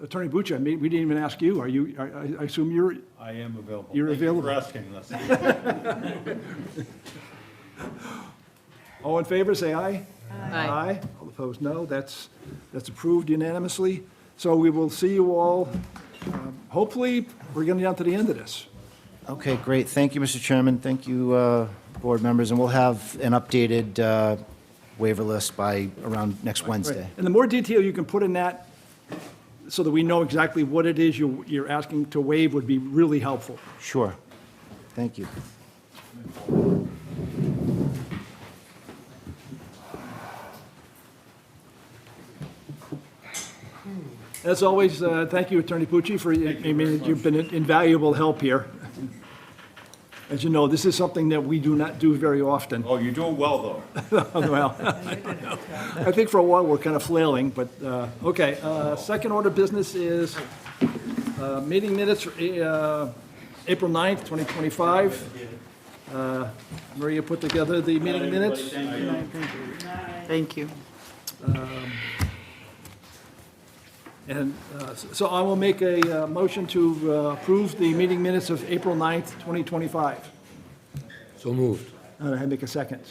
Attorney Bucci, we didn't even ask you, I assume you're, I am available. You're available. Thank you for asking this. All in favor, say aye. Aye. All opposed, no. That's approved unanimously. So we will see you all, hopefully, we're getting down to the end of this. Okay, great. Thank you, Mr. Chairman. Thank you, board members, and we'll have an updated waiver list by around next Wednesday. And the more detail you can put in that, so that we know exactly what it is you're asking to waive, would be really helpful. Sure. Thank you. As always, thank you, Attorney Pucci, for, I mean, you've been an invaluable help here. As you know, this is something that we do not do very often. Oh, you're doing well, though. Well, I think for a while we're kind of flailing, but, okay. Second order of business is meeting minutes for April 9th, 2025. Maria put together the meeting minutes. Thank you. And so I will make a motion to approve the meeting minutes of April 9th, 2025. So moved. I make a second.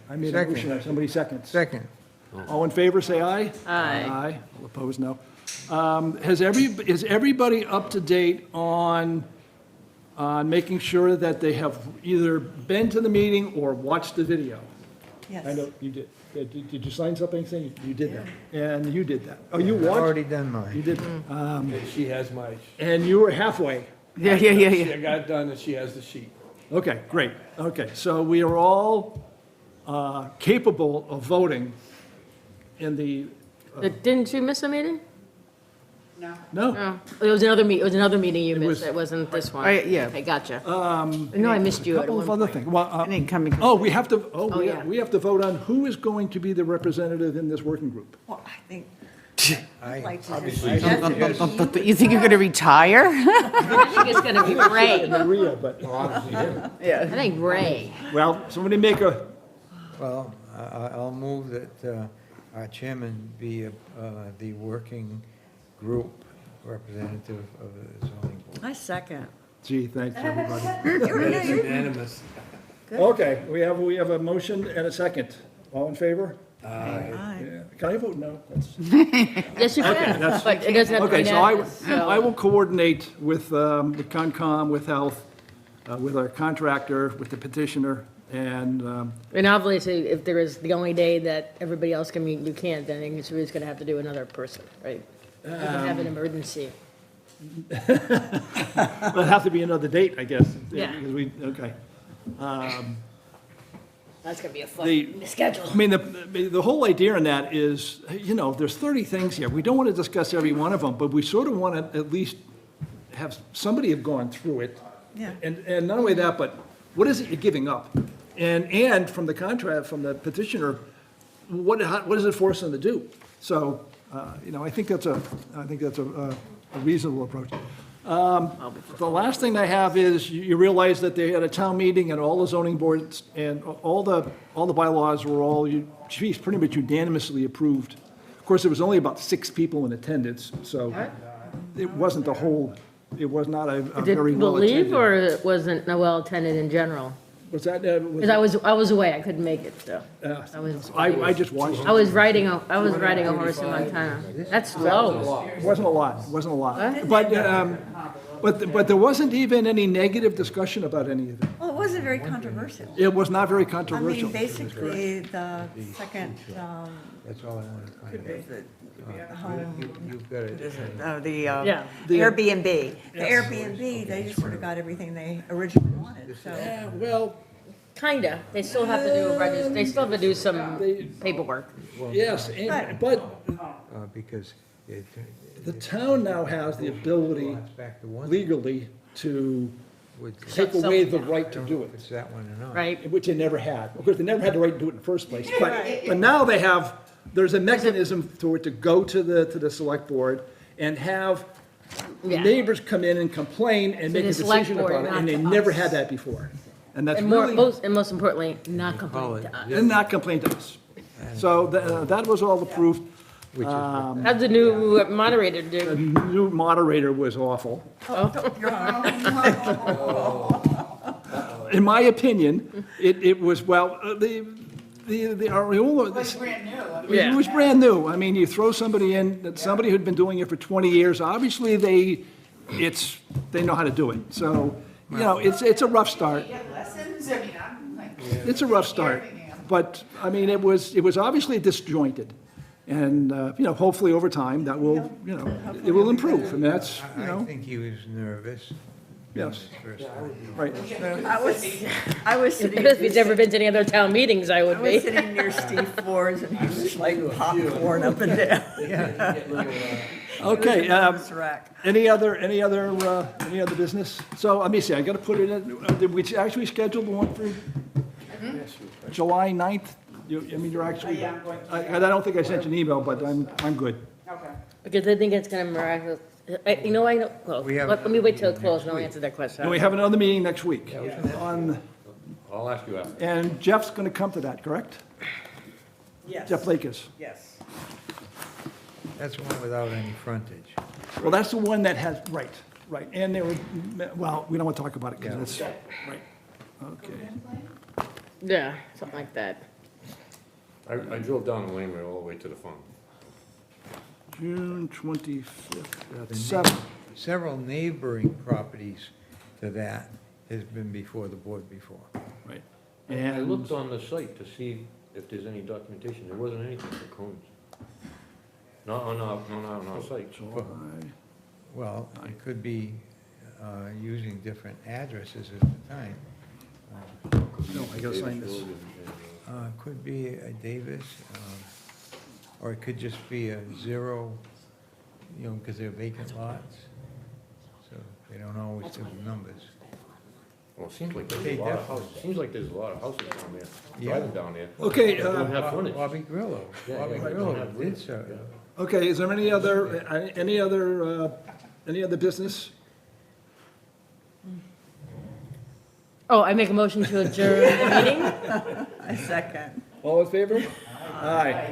I made a Second. motion, somebody seconds. Second. All in favor, say aye. Aye. Aye. All opposed, no. Is everybody up to date on making sure that they have either been to the meeting or watched the video? Yes. I know you did. Did you sign something saying you did that? And you did that. Oh, you I've watched? already done You mine. did that. She has my, And you were halfway. Yeah. I got it done and she has the sheet. Okay, great. Okay, so we are all capable of voting in the, Didn't you miss a meeting? No. no, No, it was another meeting you was- missed, it wasn't this one. Oh, yeah. Okay, gotcha. No, I missed you a at couple of one other point. things. Well, I didn't come because. oh, we have to, yeah. we have to vote on who is going to be the representative in this working group. Well, I think. I- Like to obviously- just- You think you're going to retire? I think it's gonna be Ray. Maria, but, I think Ray. well, somebody make a, Well, I'll move that our chairman be the working group representative of the zoning board. I second. gee, thanks, everybody. It's unanimous. Okay, we have a motion and a second. All in favor? Aye. Yeah. Can I vote no? That's- Yes, you can, but it doesn't have to be Okay, so unanimous, so- I will coordinate with Concom, with Health, with our contractor, with the petitioner, and, And obviously, if there is the only day that everybody else can meet, you can't, then it's really gonna have to do another person, right? We can have an emergency. it'll have to be another date, I guess. Yeah. Because we, okay. That's gonna be a The- fun schedule. I mean, the whole idea in that is, you know, there's 30 things here. We don't want to discuss every one of them, but we sort of want to at least have somebody have gone through it. Yeah. And not only that, but what is it you're giving up? And from the contract, from the petitioner, what is it forcing them to do? So, you know, I think that's a reasonable approach. The last thing I have is, you realize that they had a town meeting and all the zoning boards and all the bylaws were all, pretty much unanimously approved. Of course, there was only about 6 people in attendance, so it wasn't it was not a Did very people well leave, attended. or it wasn't well attended in general? Was that, Because I was away, I couldn't make it, so. I just watched I it. was riding a horse in Montana. That's slow. It wasn't a lot, But there wasn't even any negative discussion about any of it. Well, it wasn't very controversial. It was not very I controversial. mean, basically, the second, That's all I wanted to find out. home, You've got it. Yeah. the Airbnb. The Airbnb, they just sort of got everything they originally wanted, so. Well, Kinda. They still have to do, they still have to do some paperwork. yes, but Because it. the town now has the ability It's back to one. legally to With- take away the right to do If it, it's that one or not. Right? which they never had. Of course, they never had the right to do it in the first place, but now they have, there's a mechanism for it to go to the select board and have Yeah. neighbors come in and complain and make the a select decision board, about it, and not they to never us. had that before. And that's And really, most importantly, not complain to us. and not complain to us. So that was all approved. Which is what- How'd the new moderator The do? new moderator was awful. In my opinion, it was, well, our Areola. brand new. Yeah. It was brand new. I mean, you throw somebody in, that somebody who'd been doing it for 20 years, obviously they know how to do it. So, you know, it's a rough start. Get lessons, I mean, I'm like. It's a rough start. But, I mean, it was obviously disjointed. And, you know, hopefully over time, that will, you know, it will improve. And that's, you I know, think he was nervous. yes, First time. right. I was sitting, If he's ever been to any other town meetings, I would I was be. sitting near Steve Ford's and he was like popcorn up and down. Okay, Nervous wreck. any other business? So, let me see, I gotta put it in, did we actually schedule the one for July 9th? I mean, you're actually, Yeah, I'm going to. I don't think I sent you an email, but I'm good. Okay. Because I think it's kind of miraculous. You know, I know, well, We have- let me wait till it closes and I'll answer that question. And we have another meeting next week. I'll ask you after. And Jeff's gonna come to that, correct? Yes. Jeff Lakis. Yes. That's one without any frontage. Well, that's the one that has, right. And there were, well, we don't want to talk about it because it's, right. Okay. Yeah, something like that. I drove down the lane rail all the way to the farm. June 25th at The 7. Several neighboring properties to that has been before the board before. Right. I And looked on the site to see if there's any documentation. There wasn't anything for cones. Not on our site. July, Well, it could be using different addresses at the time. no, I gotta sign this. Could be a Davis, or it could just be a zero, you know, because they're vacant lots. So they don't always give the numbers. Well, it seems like there's Okay, a lot of definitely. houses, seems like there's a lot of houses down there, Yeah. driving down there. Okay, Don't have frontage. Bobby Grillo, Yeah, Bobby yeah, right, Grillo don't have did frontage, so. yeah. Okay, is there any other business? Oh, I make a motion to adjourn the meeting? A second. All in favor? Aye.